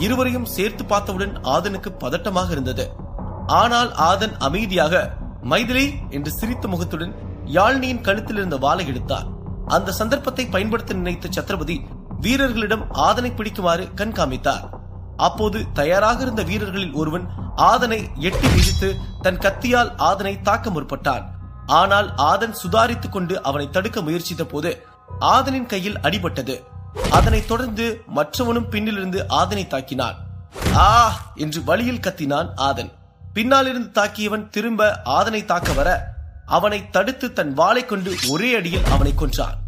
இருவரையும் சேர்த்து பார்த்தவுடன் ஆதனுக்கு பதட்டமாக இருந்தது. ஆனால் ஆதன் அமைதியாக மைதிலி என்று சிரித்த முகத்துடன் யாழினியின் கழுத்தில் இருந்த வாளை எடுத்தார். அந்த சந்தர்ப்பத்தை பயன்படுத்த நினைத்த சத்ரபதி வீரர்களிடம் ஆதனை பிடிக்குமாறு கண்காமித்தார். அப்போது தயாராக இருந்த வீரர்களில் ஒருவன் ஆதனை எட்டி மிதித்து தன் கத்தியால் ஆதனை தாக்க முற்பட்டான். ஆனால் ஆதன் சுதாரித்துக் கொண்டு அவனை தடுக்க முயற்சித்த போது ஆதனின் கையில் அடிபட்டது. அதனை தொடர்ந்து மற்றவனும் பின்னிலிருந்து ஆதனை தாக்கினான். ஆ என்று வலியில் கத்தினான் ஆதன். பின்னாலிருந்து தாக்கியவன் திரும்ப ஆதனை தாக்க வர அவனை தடுத்து தன் வாளை கொண்டு ஒரே அடியில் அவனை கொன்றான்.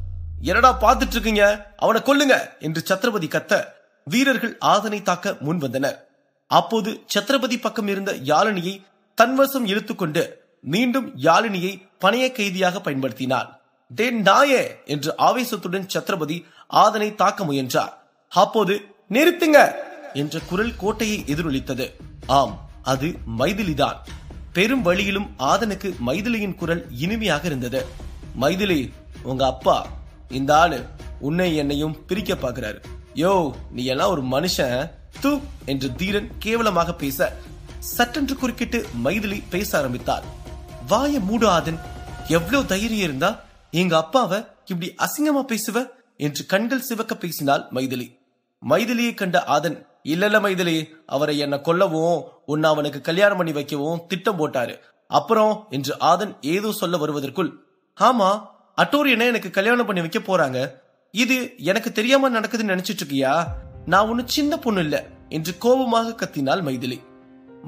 என்னடா பார்த்துட்டு இருக்கீங்க, அவனை கொல்லுங்க என்று சத்ரபதி கத்த வீரர்கள் ஆதனை தாக்க முன் வந்தனர். அப்போது சத்ரபதி பக்கம் இருந்த யாழினியை தன்வசம் இழுத்துக்கொண்டு மீண்டும் யாழினியை பணைய கைதியாக பயன்படுத்தினான். டே நாயே என்று ஆவேசத்துடன் சத்ரபதி ஆதனை தாக்க முயன்றார். அப்போது நிறுத்துங்க என்ற குரல் கோட்டையை எதிரொலித்தது. ஆம், அது மைதிலிதான். பெரும் வழியிலும் ஆதனுக்கு மைதிலியின் குரல் இனிமையாக இருந்தது. மைதிலி, உங்க அப்பா இந்த ஆளு உன்னை என்னையும் பிரிக்க பாக்குறாரு. யோ, நீ எல்லாம் ஒரு மனுஷன் தூ என்று தீரன் கேவலமாக பேச சட்டென்று குறுக்கிட்டு மைதிலி பேச ஆரம்பித்தாள். வாய மூடு ஆதன், எவ்வளவு தைரியம் இருந்தா எங்க அப்பாவை இப்படி அசிங்கமா பேசுவ என்று கண்கள் சிவக்க பேசினாள் மைதிலி. மைதிலியை கண்ட ஆதன், இல்ல மைதிலி, அவரை என்ன கொல்லவும் உன்னை அவனுக்கு கல்யாணம் பண்ணி வைக்கவும் திட்டம் போட்டாரு. அப்புறம் என்று ஆதன் ஏதோ சொல்ல வருவதற்குள், ஆமா, அட்டோரியனை எனக்கு கல்யாணம் பண்ணி வைக்க போறாங்க. இது எனக்கு தெரியாம நடக்குதுன்னு நினைச்சிட்டு இருக்கியா? நான் ஒன்னு சின்ன பொண்ணு இல்ல என்று கோபமாக கத்தினாள் மைதிலி.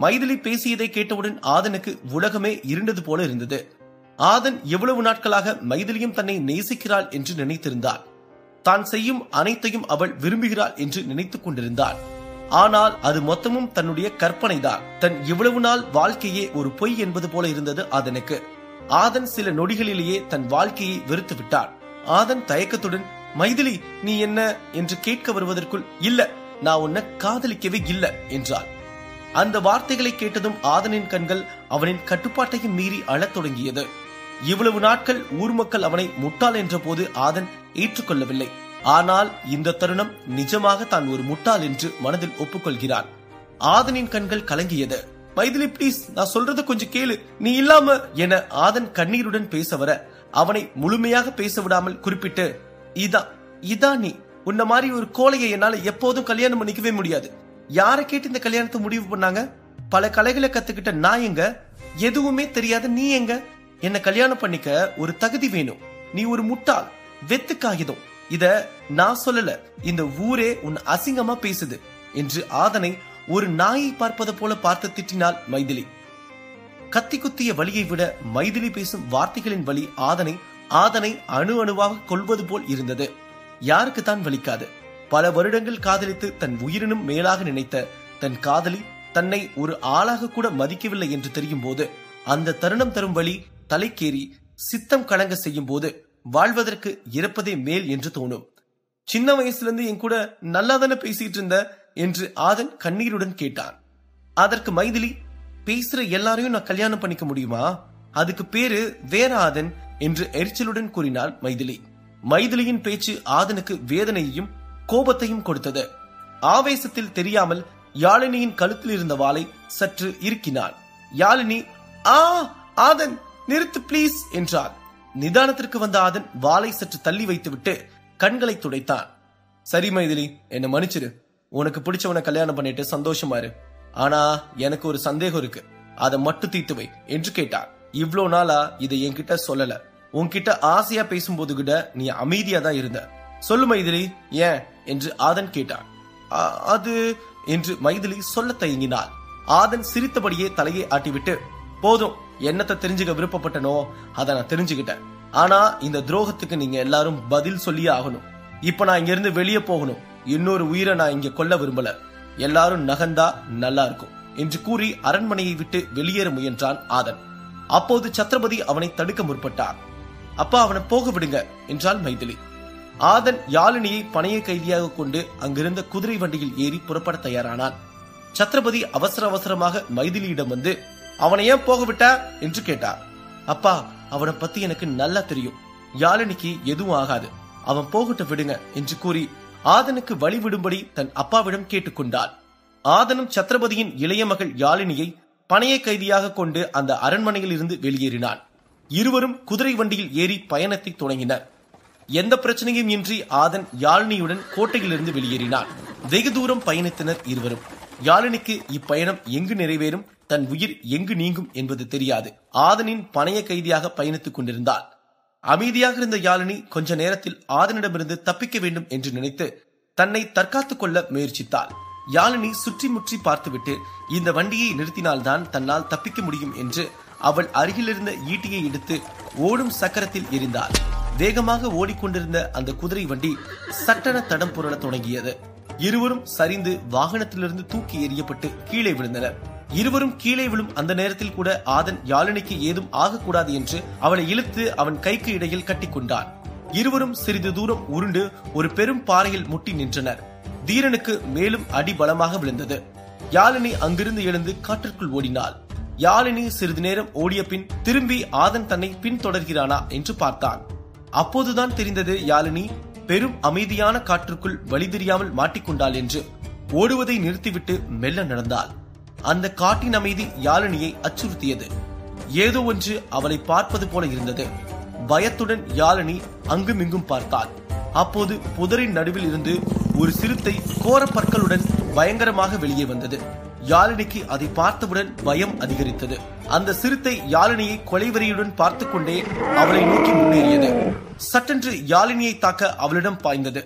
மைதிலி பேசியதை கேட்டவுடன் ஆதனுக்கு உலகமே இருண்டது போல இருந்தது. ஆதன் எவ்வளவு நாட்களாக மைதிலியும் தன்னை நேசிக்கிறாள் என்று நினைத்திருந்தாள். தான் செய்யும் அனைத்தையும் அவள் விரும்புகிறாள் என்று நினைத்துக் கொண்டிருந்தாள். ஆனால் அது மொத்தமும் தன்னுடைய கற்பனைதான். தன் இவ்வளவு நாள் வாழ்க்கையே ஒரு பொய் என்பது போல இருந்தது ஆதனுக்கு. ஆதன் சில நொடிகளிலேயே தன் வாழ்க்கையை வெறுத்து விட்டான். ஆதன் தயக்கத்துடன், மைதிலி, நீ என்ன என்று கேட்க வருவதற்குள், இல்ல, நான் உன்னை காதலிக்கவே இல்ல என்றாள். அந்த வார்த்தைகளை கேட்டதும் ஆதனின் கண்கள் அவனின் கட்டுப்பாட்டையும் மீறி அழத் தொடங்கியது. இவ்வளவு நாட்கள் ஊர் மக்கள் அவனை முட்டாள் என்ற போது ஆதன் ஏற்றுக்கொள்ளவில்லை. ஆனால் இந்த தருணம் நிஜமாக தான் ஒரு முட்டாள் என்று மனதில் ஒப்புக்கொள்கிறான். ஆதனின் கண்கள் கலங்கியது. மைதிலி, பிளீஸ், நான் சொல்றது கொஞ்சம் கேளு, நீ இல்லாம என ஆதன் கண்ணீருடன் பேச வர அவனை முழுமையாக பேச விடாமல் குறிப்பிட்டு, இதான் நீ. உன்ன மாதிரி ஒரு கோழையை என்னால எப்போதும் கல்யாணம் பண்ணிக்கவே முடியாது. யாரை கேட்டு இந்த கல்யாணத்தை முடிவு பண்ணாங்க? பல கலைகளை கத்துக்கிட்ட நான் எங்க? எதுவுமே தெரியாத நீ எங்க? என்ன கல்யாணம் பண்ணிக்க ஒரு தகுதி வேணும். நீ ஒரு முட்டாள், வெத்து காகிதம். இத நான் சொல்லல, இந்த ஊரே உன் அசிங்கமா பேசுது என்று ஆதனை ஒரு நாயை பார்ப்பது போல பார்த்து திட்டினாள் மைதிலி. கத்தி குத்திய வலியை விட மைதிலி பேசும் வார்த்தைகளின் வலி ஆதனை அணு அணுவாக கொள்வது போல் இருந்தது. யாருக்கு தான் வலிக்காது? பல வருடங்கள் காதலித்து தன் உயிரினும் மேலாக நினைத்த தன் காதலி தன்னை ஒரு ஆளாக கூட மதிக்கவில்லை என்று தெரியும் போது அந்த தருணம் தரும் வலி தலைக்கேறி சித்தம் கலங்க செய்யும் போது வாழ்வதற்கு இறப்பதே மேல் என்று தோணும். சின்ன வயசுல இருந்து என் கூட நல்லாதானே பேசிட்டு இருந்த என்று ஆதன் கண்ணீருடன் கேட்டான். அதற்கு மைதிலி, பேசுற எல்லாரையும் நான் கல்யாணம் பண்ணிக்க முடியுமா? அதுக்கு பேரு வேற ஆதன் என்று எரிச்சலுடன் கூறினாள் மைதிலி. மைதிலியின் பேச்சு ஆதனுக்கு வேதனையையும் கோபத்தையும் கொடுத்தது. ஆவேசத்தில் தெரியாமல் யாழினியின் கழுத்தில் இருந்த வாளை சற்று இறுக்கினான். யாழினி, ஆதன் நிறுத்து பிளீஸ் என்றார். நிதானத்திற்கு வந்த ஆதன் வாளை சற்று தள்ளி வைத்துவிட்டு கண்களை துடைத்தான். சரி மைதிலி, என்ன மன்னிச்சிரு. உனக்கு பிடிச்சவனை கல்யாணம் பண்ணிட்டு சந்தோஷமா இரு. ஆனா எனக்கு ஒரு சந்தேகம் இருக்கு, அதை மட்டும் தீர்த்து வை என்று கேட்டார். இவ்ளோ நாளா இதை என்கிட்ட சொல்லல. உன்கிட்ட ஆசையா பேசும்போது கூட நீ அமைதியா தான் இருந்த. சொல்லு மைதிலி, ஏன் என்று ஆதன் கேட்டார். அது என்று மைதிலி சொல்ல தயங்கினாள். ஆதன் சிரித்தபடியே தலையை ஆட்டிவிட்டு, போதும், என்னத்தை தெரிஞ்சுக்க விருப்பப்பட்டனோ அதை நான் தெரிஞ்சுக்கிட்டேன். ஆனா இந்த துரோகத்துக்கு நீங்க எல்லாரும் பதில் சொல்லியே ஆகணும். இப்ப நான் இங்க இருந்து வெளியே போகணும். இன்னொரு உயிரை நான் இங்க கொல்ல விரும்பல. எல்லாரும் நகர்ந்தா நல்லா இருக்கும் என்று கூறி அரண்மனையை விட்டு வெளியேற முயன்றான் ஆதன். அப்போது சத்ரபதி அவனை தடுக்க முற்பட்டார். அப்பா, அவனை போக விடுங்க என்றாள் மைதிலி. ஆதன் யாழினியை பணைய கைதியாக கொண்டு அங்கிருந்த குதிரை வண்டியில் ஏறி புறப்பட தயாரானான். சத்ரபதி அவசர அவசரமாக மைதிலியிடம் வந்து, அவனை ஏன் போக விட்டா என்று கேட்டார். அப்பா, அவனை பத்தி எனக்கு நல்லா தெரியும். யாழினிக்கு எதுவும் ஆகாது, அவன் போகட்ட விடுங்க என்று கூறி ஆதனுக்கு வழிவிடும்படி தன் அப்பாவிடம் கேட்டுக்கொண்டாள். ஆதனும் சத்ரபதியின் இளைய மகள் யாழினியை பணைய கைதியாக கொண்டு அந்த அரண்மனையில் இருந்து வெளியேறினான். இருவரும் குதிரை வண்டியில் ஏறி பயணத்தை தொடங்கினர். எந்த பிரச்சனையும் இன்றி ஆதன் யாழினியுடன் கோட்டையிலிருந்து வெளியேறினான். வெகு தூரம் பயணித்தனர் இருவரும். யாழினிக்கு இப்பயணம் எங்கு நிறைவேறும், தன் உயிர் எங்கு நீங்கும் என்பது தெரியாது. ஆதனின் பணைய கைதியாக பயணித்துக் கொண்டிருந்தாள். அமைதியாக இருந்த யாழினி கொஞ்ச நேரத்தில் ஆதனிடமிருந்து தப்பிக்க வேண்டும் என்று நினைத்து தன்னை தற்காத்துக் கொள்ள முயற்சித்தாள். யாழினி சுற்றி முற்றி பார்த்துவிட்டு இந்த வண்டியை நிறுத்தினால்தான் தன்னால் தப்பிக்க முடியும் என்று அவள் அருகிலிருந்த ஈட்டியை எடுத்து ஓடும் சக்கரத்தில் எரிந்தாள். வேகமாக ஓடிக்கொண்டிருந்த அந்த குதிரை வண்டி சட்டென தடம் புரள தொடங்கியது. இருவரும் சரிந்து வாகனத்திலிருந்து தூக்கி எறியப்பட்டு கீழே விழுந்தனர். இருவரும் கீழே விழும் அந்த நேரத்தில் கூட ஆதன் யாழினிக்கு ஏதும் ஆகக்கூடாது என்று அவளை இழுத்து அவன் கைக்கு இடையில் கட்டிக்கொண்டான். இருவரும் சிறிது தூரம் உருண்டு ஒரு பெரும் பாறையில் முட்டி நின்றனர். தீரனுக்கு மேலும் அடி பலமாக விழுந்தது. யாழினி அங்கிருந்து எழுந்து காற்றுக்குள் ஓடினாள். யாழினி சிறிது நேரம் ஓடிய பின் திரும்பி ஆதன் தன்னை பின்தொடர்கிறானா என்று பார்த்தான். அப்போதுதான் தெரிந்தது யாழினி பெரும் அமைதியான காற்றுக்குள் வழி தெரியாமல் மாட்டிக்கொண்டாள் என்று. ஓடுவதை நிறுத்திவிட்டு மெல்ல நடந்தாள். அந்த காட்டின் அமைதி யாழினியை அச்சுறுத்தியது. ஏதோ ஒன்று அவளை பார்ப்பது போல இருந்தது. பயத்துடன் யாழினி அங்குமிங்கும் பார்த்தாள். அப்போது புதரின் நடுவில் இருந்து ஒரு சிறுத்தை கோர பற்களுடன் பயங்கரமாக வெளியே வந்தது. யாழினிக்கு அதை பார்த்தவுடன் பயம் அதிகரித்தது. அந்த சிறுத்தை யாழினியை கொலைவெறியுடன் பார்த்து கொண்டே அவளை நோக்கி முன்னேறியது. சட்டென்று யாழினியை தாக்க அவளிடம் பாய்ந்தது.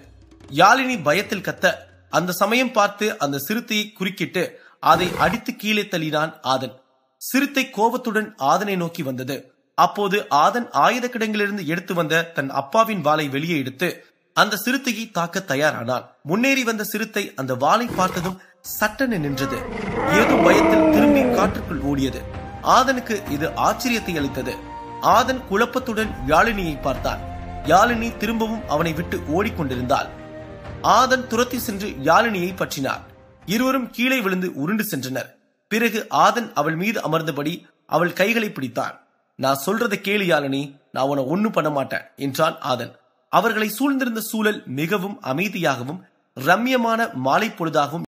யாழினி பயத்தில் கத்த, அந்த சமயம் பார்த்து அந்த சிறுத்தையை குறுக்கிட்டு அதை அடித்து கீழே தள்ளினான் ஆதன். சிறுத்தை கோபத்துடன் ஆதனை நோக்கி வந்தது. அப்போது ஆதன் ஆயுத கிடங்கிலிருந்து எடுத்து வந்த தன் அப்பாவின் வாளை வெளியே எடுத்து அந்த சிறுத்தையை தாக்க தயாரானான். முன்னேறி வந்த சிறுத்தை அந்த வாளை பார்த்ததும் சட்டென நின்றது. ஏதோ பயத்தில் திரும்பி காற்றுக்குள் ஓடியது. ஆதனுக்கு இது ஆச்சரியத்தை அளித்தது. ஆதன் குழப்பத்துடன் யாழினியை பார்த்தான். யாழினி திரும்பவும் அவனை விட்டு ஓடிக்கொண்டிருந்தாள். ஆதன் துரத்தி சென்று யாழினியை பற்றினார். இருவரும் கீழே விழுந்து உருண்டு சென்றனர். பிறகு ஆதன் அவள் மீது அமர்ந்தபடி அவள் கைகளை பிடித்தான். நான் சொல்றதை கேளு யாழினி, நான் உன்னை ஒண்ணும் பண்ண மாட்டேன் என்றான் ஆதன். அவர்களை சூழ்ந்திருந்த சூழல் மிகவும் அமைதியாகவும் ரம்யமான மாலை பொழுதாகவும்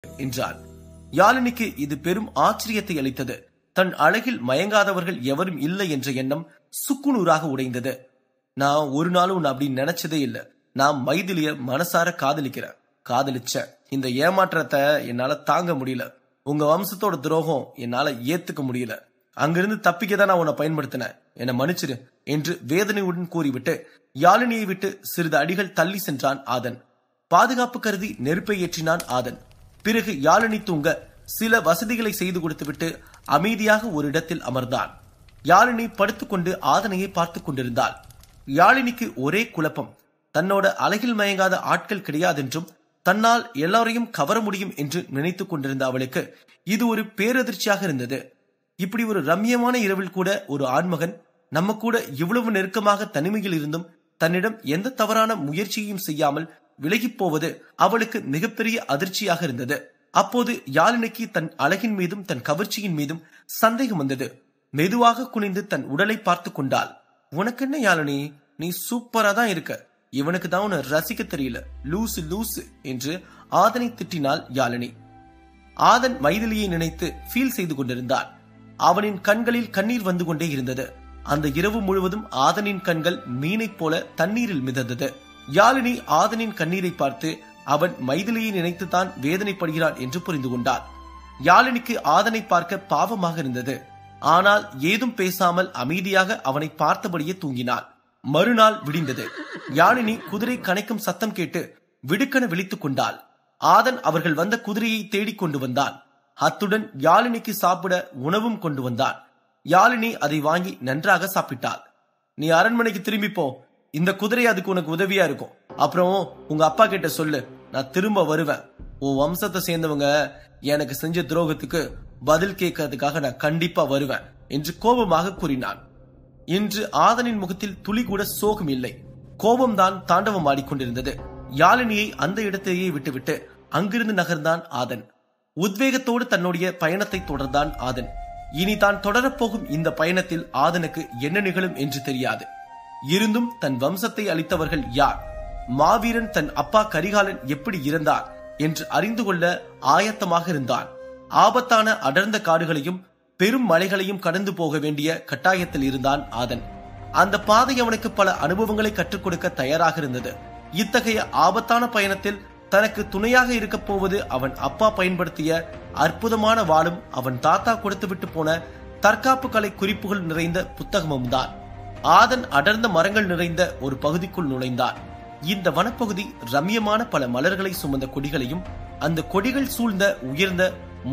என்றார். யாழினிக்கு இது பெரும் ஆச்சரியத்தை அளித்தது. தன் அழகில் மயங்காதவர்கள் எவரும் இல்லை என்ற எண்ணம் சுக்குநூறாக உடைந்தது. நான் ஒரு நாளும் உன்னை அப்படி நினைச்சதே இல்லை. நான் மைதிலிய மனசார காதலிச்ச இந்த ஏமாற்றத்தை என்னால தாங்க முடியல. உங்க வம்சத்தோட துரோகம் என்னால ஏத்துக்க முடியல. அங்கிருந்து தப்பிக்கதான் நான் உன்னை பயன்படுத்தினேன். என்னை மன்னிச்சிரு என்று வேதனையுடன் கூறிவிட்டு யாழினியை விட்டு சிறிது அடிகள் தள்ளி சென்றான் ஆதன். பாதுகாப்பு கருதி நெருப்பை ஏற்றினான் ஆதன். பிறகு யாழினி தூங்க சில வசதிகளை செய்து கொடுத்துவிட்டு அமைதியாக ஒரு இடத்தில் அமர்ந்தான். யாழினி படுத்துக்கொண்டு ஆதனையை பார்த்துக் கொண்டிருந்தாள். யாழினிக்கு ஒரே குழப்பம். தன்னோட அழகில் மயங்காத ஆட்கள் கிடையாதென்றும் தன்னால் எல்லாரையும் கவர முடியும் என்று நினைத்துக் கொண்டிருந்த அவளுக்கு இது ஒரு பேரதிர்ச்சியாக இருந்தது. இப்படி ஒரு ரம்யமான இரவில் கூட ஒரு ஆண்மகன் நம்ம கூட இவ்வளவு நெருக்கமாக தனிமையில் இருந்தும் தன்னிடம் எந்த தவறான முயற்சியையும் செய்யாமல் விலகிப் போவது அவளுக்கு மிகப்பெரிய அதிர்ச்சியாக இருந்தது. அப்போது யாழினிக்கு தன் அழகின் மீதும் தன் கவர்ச்சியின் மீதும் சந்தேகம் வந்தது. மெதுவாக குனிந்து தன் உடலை பார்த்து கொண்டாள். உனக்கு என்ன யாழினி, நீ சூப்பரா தான் இருக்க, இவனுக்கு தான் உன்னை ரசிக்க தெரியல, லூசு லூசு என்று ஆதனை திட்டினாள் யாழினி. ஆதன் மைதிலியை நினைத்து ஃபீல் செய்து கொண்டிருந்தான். அவனின் கண்களில் கண்ணீர் வந்து கொண்டே இருந்தது. அந்த இரவு முழுவதும் ஆதனின் கண்கள் மீனைப் போல தண்ணீரில் மிதந்தது. யாழினி ஆதனின் கண்ணீரை பார்த்து அவன் மைதிலியை நினைத்துத்தான் வேதனைப்படுகிறான் என்று புரிந்து கொண்டாள். யாழினிக்கு ஆதனை பார்க்க பாவமாக இருந்தது. ஆனால் ஏதும் பேசாமல் அமைதியாக அவனை பார்த்தபடியே தூங்கினாள். மறுநாள் விடிந்தது. யாழினி குதிரை கனைக்கும் சத்தம் கேட்டு விடுக்கென விழித்துக் கொண்டாள். ஆதன் அவர்கள் வந்த குதிரையை தேடிக் கொண்டு வந்தான். அத்துடன் யாழினிக்கு சாப்பிட உணவும் கொண்டு வந்தான். யாழினி அதை வாங்கி நன்றாக சாப்பிட்டாள். நீ அரண்மனைக்கு திரும்பி போ, இந்த குதிரை அதுக்கு உனக்கு உதவியா இருக்கும். அப்புறம் உங்க அப்பா கிட்ட சொல்லு, நான் திரும்ப வருவேன். உன் வம்சத்தை சேர்ந்தவங்க எனக்கு செஞ்ச துரோகத்துக்கு பதில் கேட்கறதுக்காக நான் கண்டிப்பா வருவேன் என்று கோபமாக கூறினான். இன்று ஆதனின் முகத்தில் துளி கூட சோகம் இல்லை, கோபம்தான் தாண்டவம் ஆடிக்கொண்டிருந்தது. யாழினியை அந்த இடத்தையே விட்டுவிட்டு அங்கிருந்து நகர்ந்தான் ஆதன். உத்வேகத்தோடு தன்னுடைய பயணத்தை தொடர்ந்தான் ஆதன். இனி தான் தொடரப்போகும் இந்த பயணத்தில் ஆதனுக்கு என்ன நிகழும் என்று தெரியாது. இருந்தும் தன் வம்சத்தை அளித்தவர்கள் யார், மாவீரன் தன் அப்பா கரிகாலன் எப்படி இறந்தார் என்று அறிந்து கொள்ள ஆயத்தமாக இருந்தான். ஆபத்தான அடர்ந்த காடுகளையும் பெரும் மலைகளையும் கடந்து போக வேண்டிய கட்டாயத்தில் இருந்தான் ஆதன். அந்த பாதை அவனுக்கு பல அனுபவங்களை கற்றுக் கொடுக்க தயாராக இருந்தது. இத்தகைய ஆபத்தான பயணத்தில் தனக்கு துணையாக இருக்க போவது அவன் அப்பா பயன்படுத்திய அற்புதமான வாளும் அவன் தாத்தா கொடுத்துவிட்டு போன தற்காப்பு கலை குறிப்புகள் நிறைந்த புத்தகமும் தான். ஆதன் அடர்ந்த மரங்கள் நிறைந்த ஒரு பகுதிக்குள் நுழைந்தான். இந்த வனப்பகுதி ரம்யமான பல மலர்களை சுமந்த கொடிகளையும் அந்த கொடிகள் சூழ்ந்த உயர்ந்த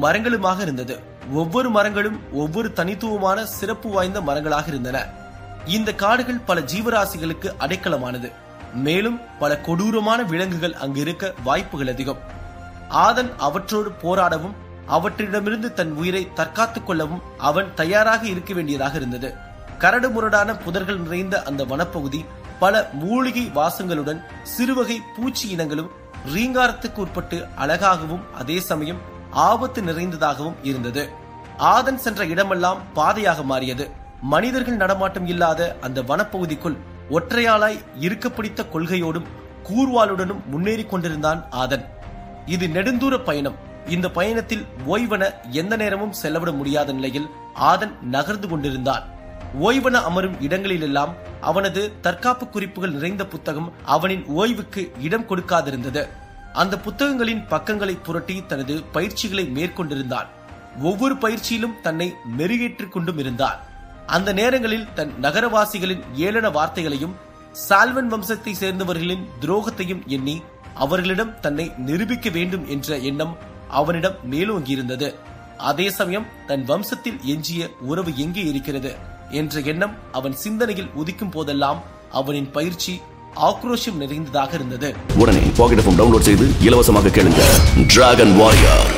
மரங்களுமாக இருந்தது. ஒவ்வொரு மரங்களும் ஒவ்வொரு தனித்துவமான சிறப்பு வாய்ந்த மரங்களாக இருந்தன. இந்த காடுகள் பல ஜீவராசிகளுக்கு அடைக்கலமானது. மேலும் பல கொடூரமான விலங்குகள் அங்கு இருக்க வாய்ப்புகள் அதிகம். ஆதன் அவற்றோடு போராடவும் அவற்றிடமிருந்து தன் உயிரை தற்காத்துக் கொள்ளவும் அவன் தயாராக இருக்க வேண்டியதாக இருந்தது. கரடு முரடான புதர்கள் நிறைந்த அந்த வனப்பகுதி பல மூலிகை வாசங்களுடன் சிறுவகை பூச்சி இனங்களும் ரீங்காரத்துக்கு உட்பட்டு அழகாகவும் அதே சமயம் ஆபத்து நிறைந்ததாகவும் இருந்தது. ஆதன் சென்ற இடமெல்லாம் பாதையாக மாறியது. மனிதர்கள் நடமாட்டம் இல்லாத அந்த வனப்பகுதிக்குள் ஒற்றையாளாய் இருக்க பிடித்த கொள்கையோடும் கூர்வாளுடனும் முன்னேறி கொண்டிருந்தான் ஆதன். இது நெடுந்தூர பயணம். இந்த பயணத்தில் ஓய்வென எந்த நேரமும் செலவிட முடியாத நிலையில் ஆதன் நகர்ந்து கொண்டிருந்தான். ஓய்வென அமரும் இடங்களிலெல்லாம் அவனது தற்காப்பு குறிப்புகள் நிறைந்த புத்தகம் அவனின் ஓய்வுக்கு இடம் கொடுக்காதிருந்தது. அந்த புத்தகங்களின் பக்கங்களை புரட்டி தனது பயிற்சிகளை மேற்கொண்டிருந்தான். ஒவ்வொரு பயிற்சியிலும் தன்னை மெருகேற்றிக் கொண்டும் இருந்தான். அந்த நேரங்களில் தன் நகரவாசிகளின் ஏளன வார்த்தைகளையும் சால்வன் வம்சத்தை சேர்ந்தவர்களின் துரோகத்தையும் எண்ணி அவர்களிடம் தன்னை நிரூபிக்க வேண்டும் என்ற எண்ணம் அவனிடம் மேலோங்கியிருந்தது. அதே சமயம் தன் வம்சத்தில் எஞ்சிய உறவு எங்கே இருக்கிறது என்ற எண்ணம் அவன் சிந்தனையில் உதிக்கும் போதெல்லாம் அவனின் பயிற்சி ஆக்ரோஷம் நிறைந்ததாக இருந்தது. உடனே பாக்கெட் எஃப்எம் டவுன்லோட் செய்து இலவசமாக கேளுங்க. Dragon warrior.